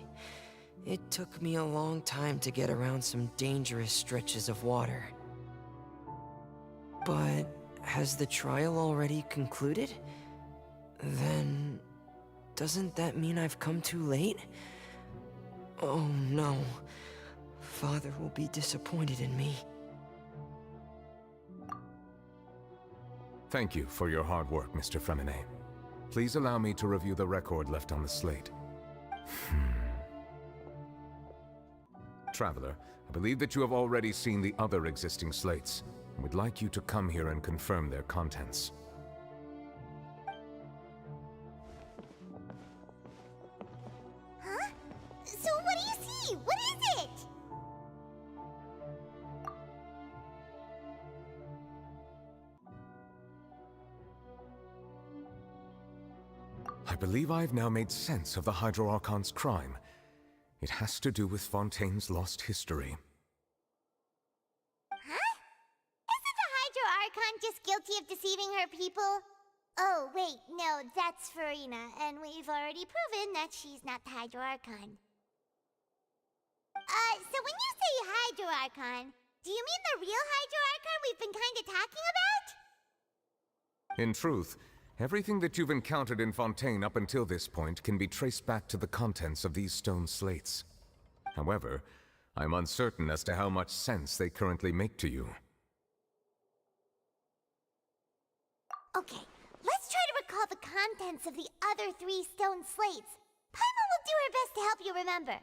It took me a long time to get around some dangerous stretches of water. But has the trial already concluded? Then doesn't that mean I've come too late? Oh no. Father will be disappointed in me. Thank you for your hard work, Mr. Fremine. Please allow me to review the record left on the slate. Traveler, I believe that you have already seen the other existing slates, and would like you to come here and confirm their contents. Huh? So what do you see? What is it? I believe I have now made sense of the Hydro Archon's crime. It has to do with Fontaine's lost history. Huh? Isn't the Hydro Archon just guilty of deceiving her people? Oh, wait, no, that's Furina, and we've already proven that she's not the Hydro Archon. So when you say Hydro Archon, do you mean the real Hydro Archon we've been kinda talking about? In truth, everything that you've encountered in Fontaine up until this point can be traced back to the contents of these stone slates. However, I'm uncertain as to how much sense they currently make to you. Okay, let's try to recall the contents of the other 3 stone slates. Primo will do her best to help you remember.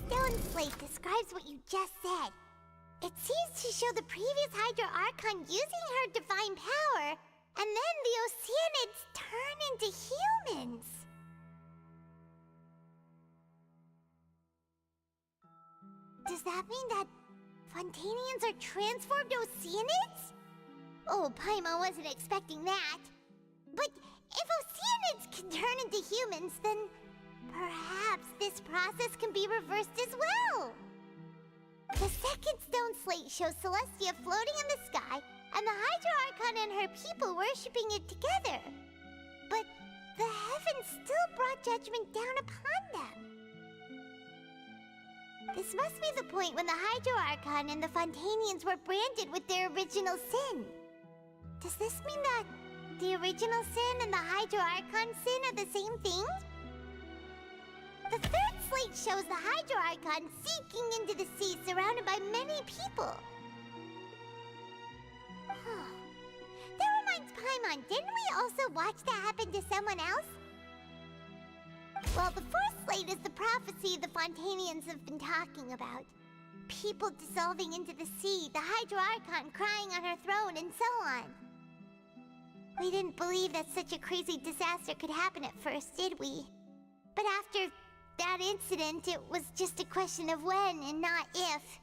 Stone slate describes what you just said. It seems to show the previous Hydro Archon using her divine power, and then the Oceanids turn into humans. Does that mean that Fontanians are transformed Oceanids? Oh, Paimon wasn't expecting that. But if Oceanids can turn into humans, then perhaps this process can be reversed as well. The second stone slate shows Celestia floating in the sky, and the Hydro Archon and her people worshipping it together. But the heavens still brought judgment down upon them. This must be the point when the Hydro Archon and the Fontanians were branded with their original sin. Does this mean that the original sin and the Hydro Archon sin are the same thing? The third slate shows the Hydro Archon sinking into the sea surrounded by many people. That reminds Paimon, didn't we also watch that happen to someone else? Well, the fourth slate is the prophecy the Fontanians have been talking about. People dissolving into the sea, the Hydro Archon crying on her throne, and so on. We didn't believe that such a crazy disaster could happen at first, did we? But after that incident, it was just a question of when and not if.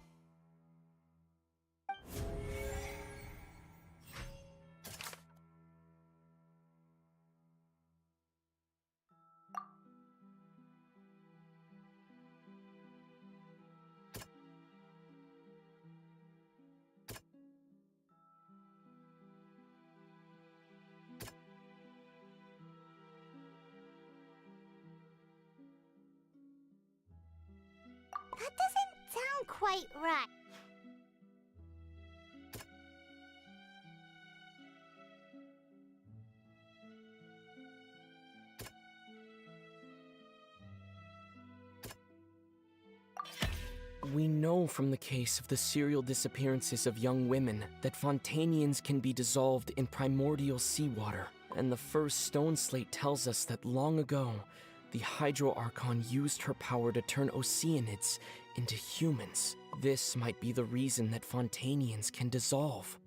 That doesn't sound quite right. We know from the case of the serial disappearances of young women that Fontanians can be dissolved in primordial seawater, and the first stone slate tells us that long ago, the Hydro Archon used her power to turn Oceanids into humans. This might be the reason that Fontanians can dissolve.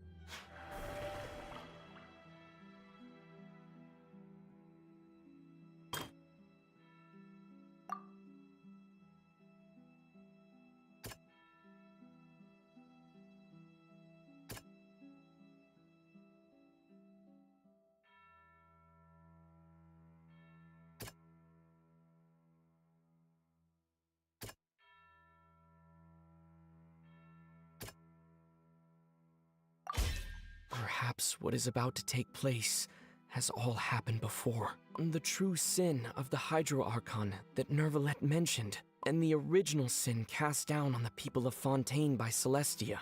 Perhaps what is about to take place has all happened before. The true sin of the Hydro Archon that Nervalette mentioned, and the original sin cast down on the people of Fontaine by Celestia,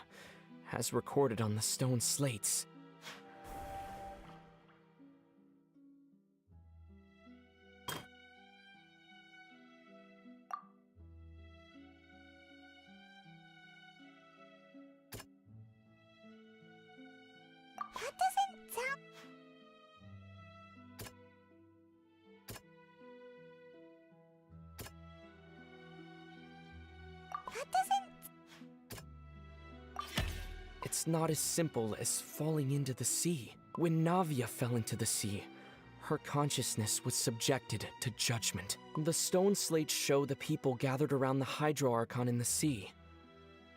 as recorded on the stone slates. That doesn't sound... That doesn't... It's not as simple as falling into the sea. When Navia fell into the sea, her consciousness was subjected to judgment. The stone slates show the people gathered around the Hydro Archon in the sea.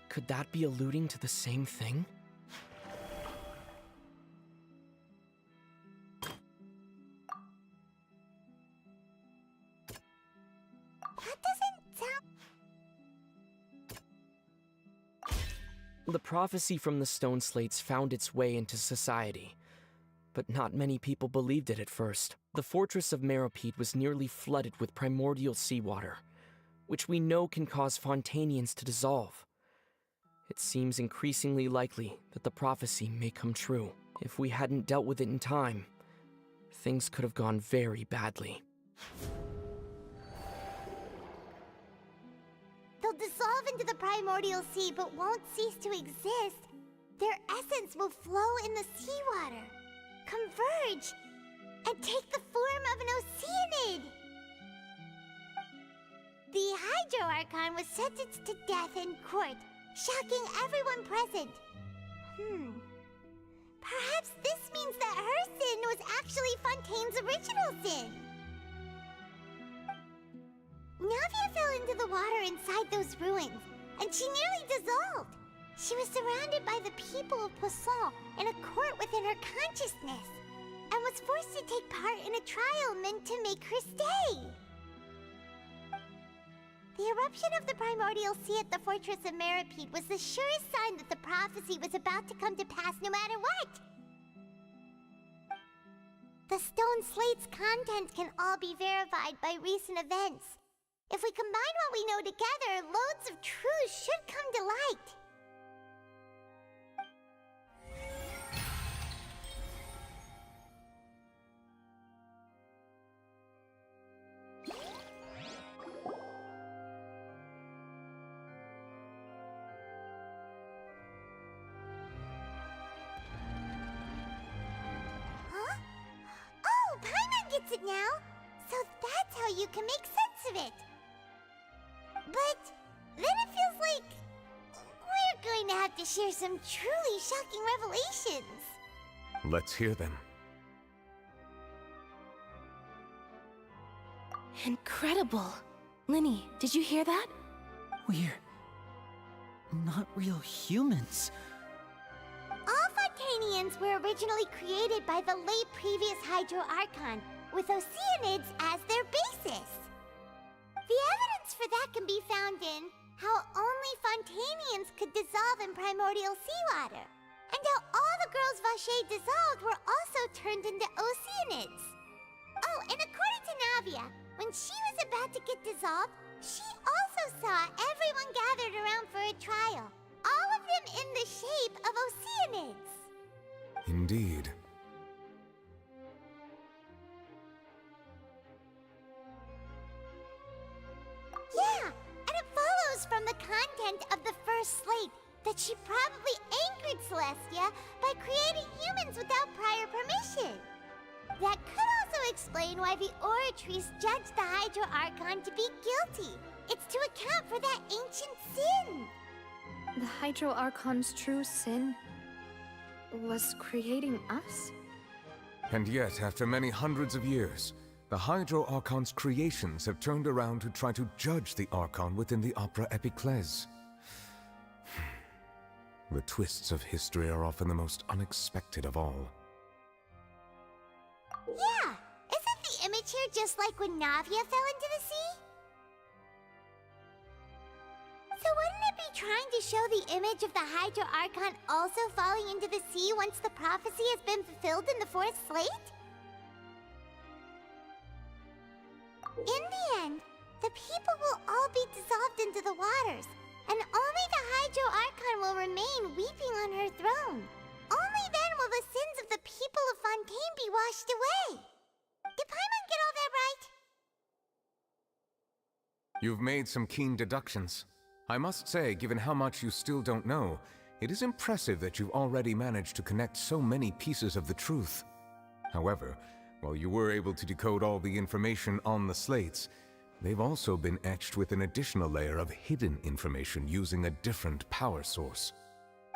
Could that be alluding to the same thing? That doesn't sound... The prophecy from the stone slates found its way into society, but not many people believed it at first. The fortress of Meropide was nearly flooded with primordial seawater, which we know can cause Fontanians to dissolve. It seems increasingly likely that the prophecy may come true. If we hadn't dealt with it in time, things could have gone very badly. They'll dissolve into the primordial sea but won't cease to exist. Their essence will flow in the seawater, converge, and take the form of an Oceanid. The Hydro Archon was sentenced to death in court, shocking everyone present. Perhaps this means that her sin was actually Fontaine's original sin. Navia fell into the water inside those ruins, and she nearly dissolved. She was surrounded by the people of Poisson in a court within her consciousness, and was forced to take part in a trial meant to make her stay. The eruption of the primordial sea at the fortress of Meropide was the surest sign that the prophecy was about to come to pass no matter what. The stone slate's content can all be verified by recent events. If we combine what we know together, loads of truths should come to light. Huh? it now, so that's how you can make sense of it. But then it feels like we're going to have to share some truly shocking revelations. Let's hear them. Incredible. Linny, did you hear that? We're not real humans. All Fontanians were originally created by the late previous Hydro Archon, with Oceanids as their basis. The evidence for that can be found in how only Fontanians could dissolve in primordial seawater, and how all the girls Vacher dissolved were also turned into Oceanids. Oh, and according to Navia, when she was about to get dissolved, she also saw everyone gathered around for a trial, all of them in the shape of Oceanids. Indeed. Yeah, and it follows from the content of the first slate that she probably angered Celestia by creating humans without prior permission. That could also explain why the Oratrice judged the Hydro Archon to be guilty. It's to account for that ancient sin. The Hydro Archon's true sin was creating us? And yet, after many hundreds of years, the Hydro Archon's creations have turned around to try to judge the Archon within the Opera Epiclese. The twists of history are often the most unexpected of all. Yeah, isn't the image here just like when Navia fell into the sea? So wouldn't it be trying to show the image of the Hydro Archon also falling into the sea once the prophecy has been fulfilled in the fourth slate? In the end, the people will all be dissolved into the waters, and only the Hydro Archon will remain weeping on her throne. Only then will the sins of the people of Fontaine be washed away. Did Paimon get all that right? You've made some keen deductions. I must say, given how much you still don't know, it is impressive that you've already managed to connect so many pieces of the truth. However, while you were able to decode all the information on the slates, they've also been etched with an additional layer of hidden information using a different power source.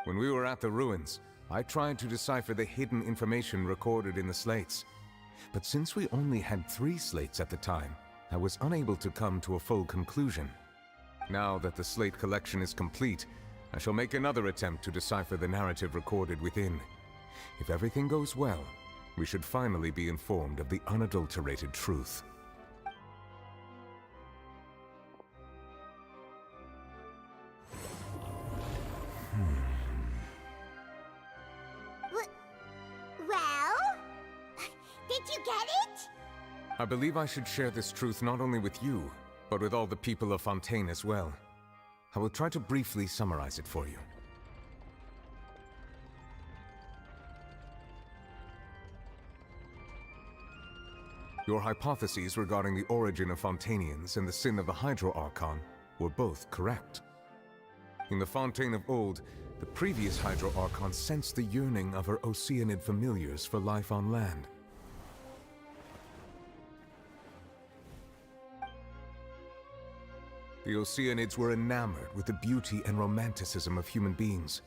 When we were at the ruins, I tried to decipher the hidden information recorded in the slates. But since we only had 3 slates at the time, I was unable to come to a full conclusion. Now that the slate collection is complete, I shall make another attempt to decipher the narrative recorded within. If everything goes well, we should finally be informed of the unadulterated truth. Well? Did you get it? I believe I should share this truth not only with you, but with all the people of Fontaine as well. I will try to briefly summarize it for you. Your hypotheses regarding the origin of Fontanians and the sin of the Hydro Archon were both correct. In the Fontaine of old, the previous Hydro Archon sensed the yearning of her Oceanid familiars for life on land. The Oceanids were enamored with the beauty and romanticism of human beings,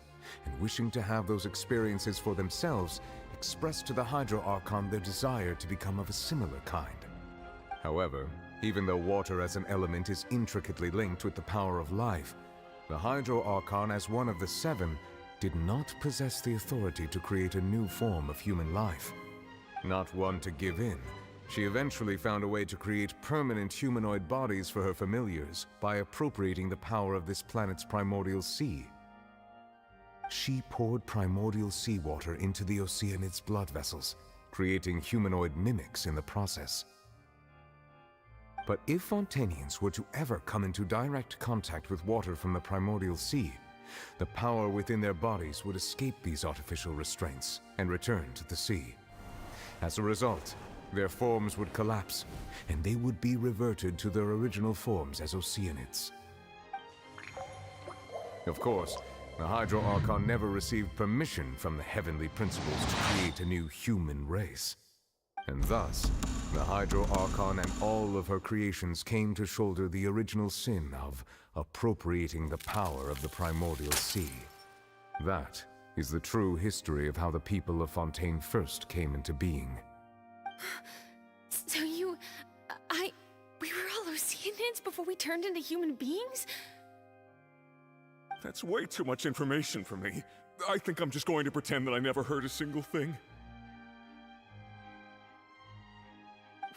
and wishing to have those experiences for themselves, expressed to the Hydro Archon their desire to become of a similar kind. However, even though water as an element is intricately linked with the power of life, the Hydro Archon, as one of the 7, did not possess the authority to create a new form of human life. Not one to give in, she eventually found a way to create permanent humanoid bodies for her familiars by appropriating the power of this planet's primordial sea. She poured primordial seawater into the Oceanids' blood vessels, creating humanoid mimics in the process. But if Fontanians were to ever come into direct contact with water from the primordial sea, the power within their bodies would escape these artificial restraints and return to the sea. As a result, their forms would collapse, and they would be reverted to their original forms as Oceanids. Of course, the Hydro Archon never received permission from the heavenly principles to create a new human race. And thus, The Hydro Archon and all of her creations came to shoulder the original sin of appropriating the power of the primordial sea. That is the true history of how the people of Fontaine first came into being. So we were all Oceanids before we turned into human beings? That's way too much information for me. I think I'm just going to pretend that I never heard a single thing.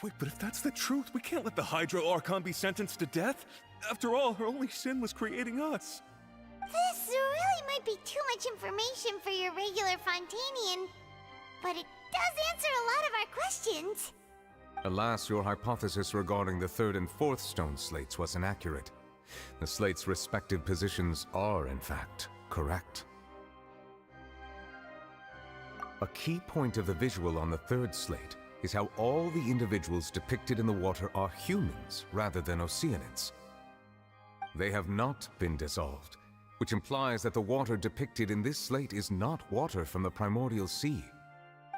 Wait, but if that's the truth, we can't let the Hydro Archon be sentenced to death. After all, her only sin was creating us. This really might be too much information for your regular Fontainian, but it does answer a lot of our questions. Alas, your hypothesis regarding the third and fourth stone slates was inaccurate. The slates' respective positions are, in fact, correct. A key point of the visual on the third slate is how all the individuals depicted in the water are humans rather than Oceanids. They have not been dissolved, which implies that the water depicted in this slate is not water from the primordial sea.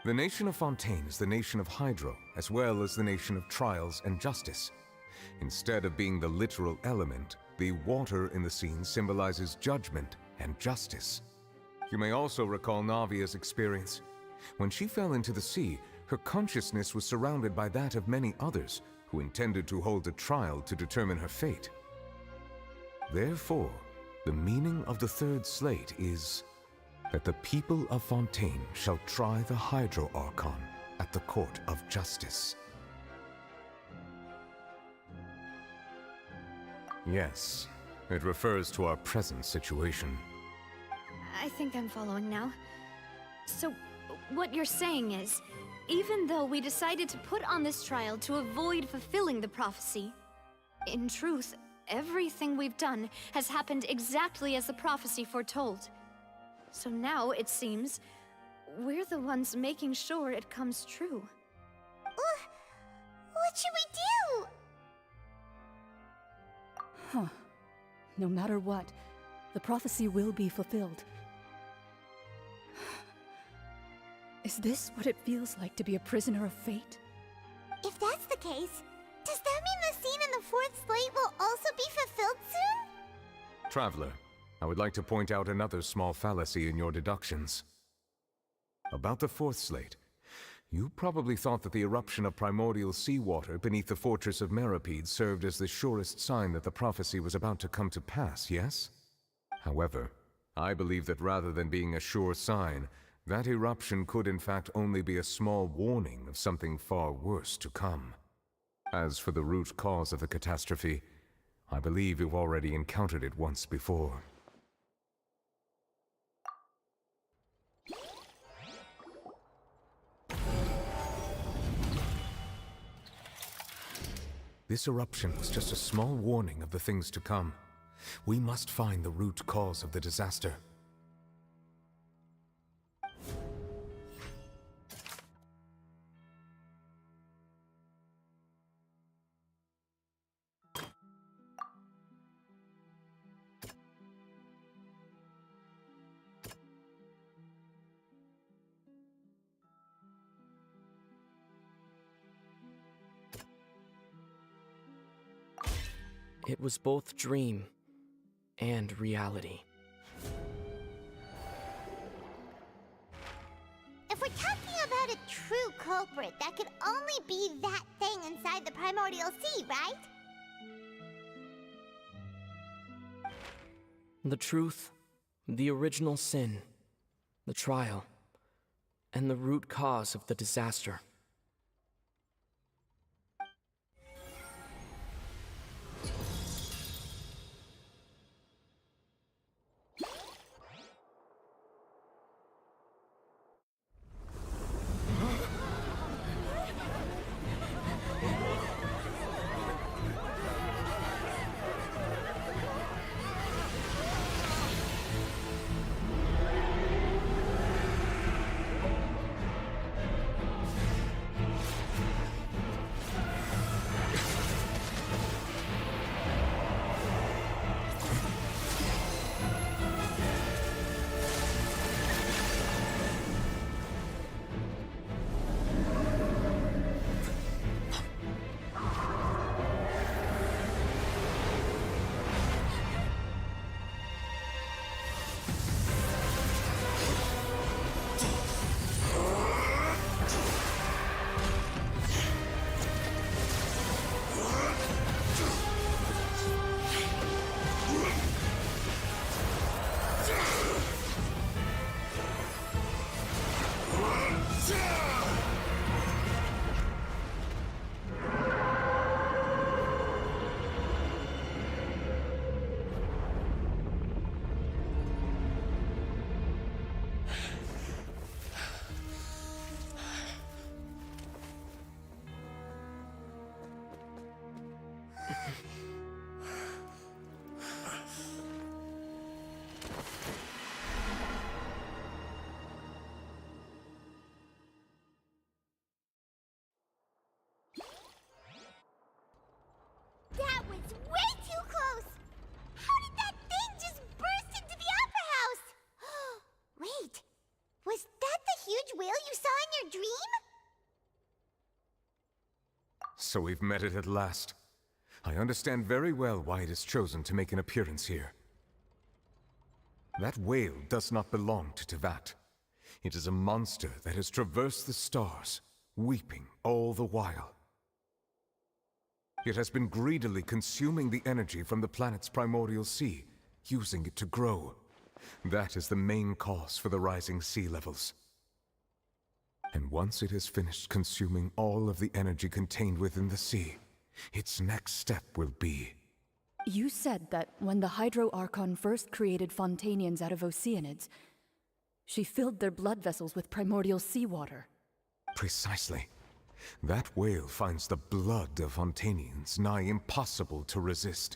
The nation of Fontaine is the nation of Hydro, as well as the nation of Trials and Justice. Instead of being the literal element, the water in the scene symbolizes judgment and justice. You may also recall Navia's experience. When she fell into the sea, her consciousness was surrounded by that of many others who intended to hold a trial to determine her fate. Therefore, the meaning of the third slate is that the people of Fontaine shall try the Hydro Archon at the court of justice. Yes, it refers to our present situation. I think I'm following now. So, what you're saying is, even though we decided to put on this trial to avoid fulfilling the prophecy, in truth, everything we've done has happened exactly as the prophecy foretold. So now, it seems, we're the ones making sure it comes true. What should we do? Huh. No matter what, the prophecy will be fulfilled. Is this what it feels like to be a prisoner of fate? If that's the case, does that mean the scene in the fourth slate will also be fulfilled soon? Traveler, I would like to point out another small fallacy in your deductions. About the fourth slate, you probably thought that the eruption of primordial seawater beneath the fortress of Meripede served as the surest sign that the prophecy was about to come to pass, yes? However, I believe that rather than being a sure sign, that eruption could in fact only be a small warning of something far worse to come. As for the root cause of the catastrophe, I believe you've already encountered it once before. This eruption was just a small warning of the things to come. We must find the root cause of the disaster. It was both dream and reality. If we're talking about a true culprit, that could only be that thing inside the primordial sea, right? The truth, the original sin, the trial, and the root cause of the disaster. So we've met it at last. I understand very well why it has chosen to make an appearance here. That whale does not belong to 𝂸👸👸. It is a monster that has traversed the stars, weeping all the while. It has been greedily consuming the energy from the planet's primordial sea, using it to grow. That is the main cause for the rising sea levels. And once it has finished consuming all of the energy contained within the sea, its next step will be... You said that when the Hydro Archon first created Fontanians out of Oceanids, she filled their blood vessels with primordial seawater. Precisely. That whale finds the blood of Fontanians nigh impossible to resist.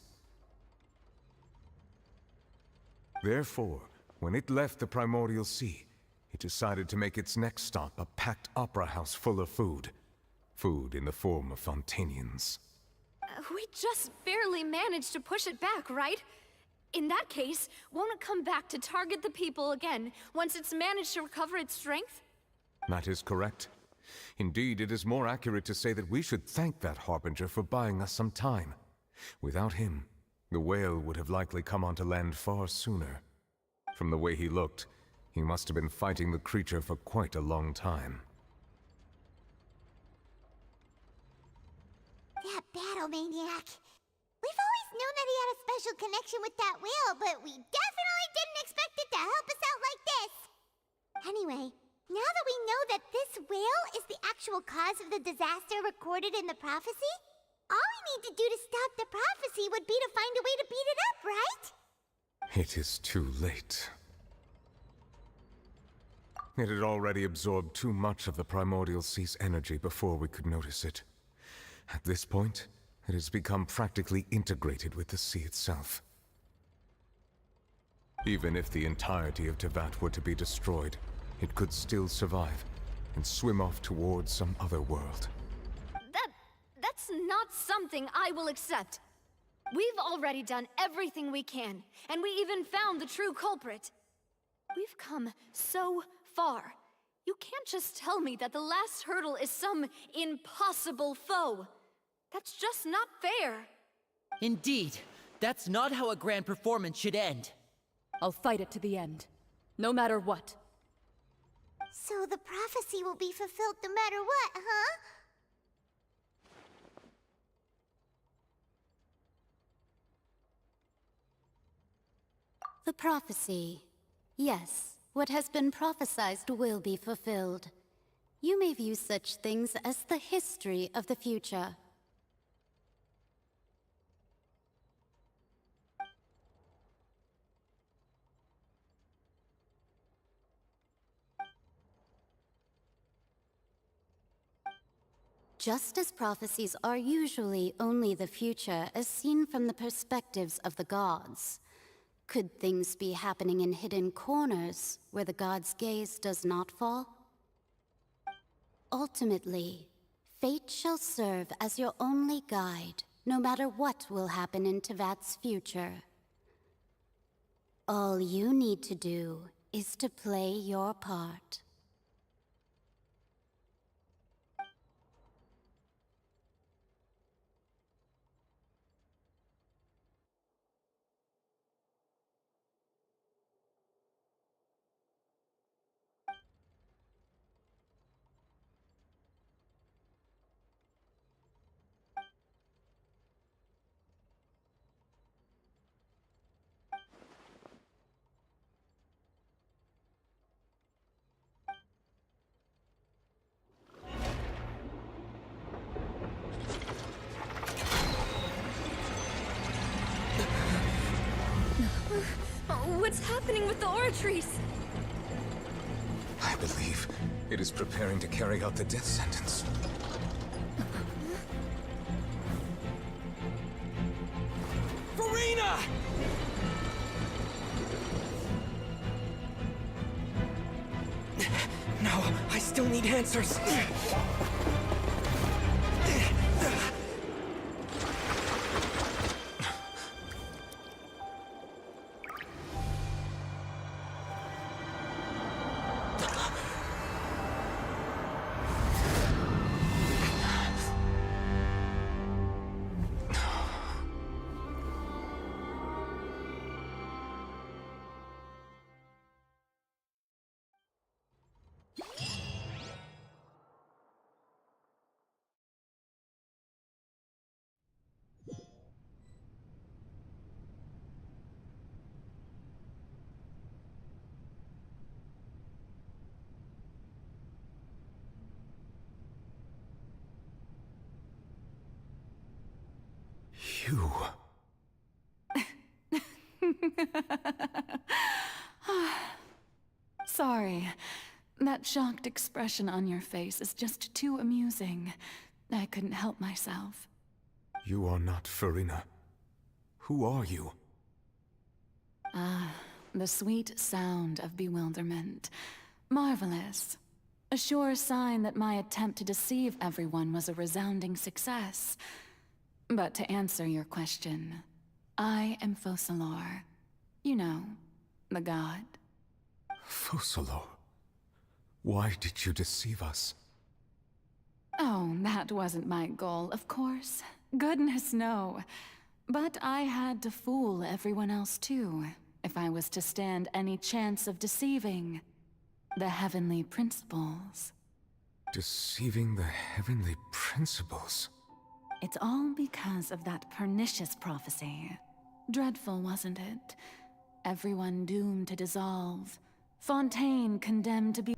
Therefore, when it left the primordial sea, it decided to make its next stop a packed opera house full of food. Food in the form of Fontanians. We just barely managed to push it back, right? In that case, won't it come back to target the people again once it's managed to recover its strength? That is correct. Indeed, it is more accurate to say that we should thank that Harbinger for buying us some time. Without him, the whale would have likely come onto land far sooner. From the way he looked, he must have been fighting the creature for quite a long time. That battle maniac. We've always known that he had a special connection with that whale, but we definitely didn't expect it to help us out like this. Anyway, now that we know that this whale is the actual cause of the disaster recorded in the prophecy, all we need to do to stop the prophecy would be to find a way to beat it up, right? It is too late. It had already absorbed too much of the primordial sea's energy before we could notice it. At this point, it has become practically integrated with the sea itself. Even if the entirety of 𝂸👸👸 were to be destroyed, it could still survive and swim off towards some other world. That's not something I will accept. We've already done everything we can, and we even found the true culprit. We've come so far. You can't just tell me that the last hurdle is some impossible foe. That's just not fair. Indeed, that's not how a grand performance should end. I'll fight it to the end, no matter what. So the prophecy will be fulfilled no matter what, huh? The prophecy. Yes, what has been prophesied will be fulfilled. You may view such things as the history of the future. Just as prophecies are usually only the future as seen from the perspectives of the gods, could things be happening in hidden corners where the gods' gaze does not fall? Ultimately, fate shall serve as your only guide, no matter what will happen in 𝂸👸👸's future. All you need to do is to play your part. What's happening with the oratories? I believe it is preparing to carry out the death sentence. Farina! No, I still need answers. You... Sorry. That shocked expression on your face is just too amusing. I couldn't help myself. You are not Farina. Who are you? Ah, the sweet sound of bewilderment. Marvelous. A sure sign that my attempt to deceive everyone was a resounding success. But to answer your question, I am 𝂸🂸🂸🂸. You know, the god. 𝂸🂸🂸🂸. Why did you deceive us? Oh, that wasn't my goal, of course. Goodness, no. But I had to fool everyone else too, if I was to stand any chance of deceiving the heavenly principles. Deceiving the heavenly principles? It's all because of that pernicious prophecy. Dreadful, wasn't it? Everyone doomed to dissolve. Fontaine condemned to be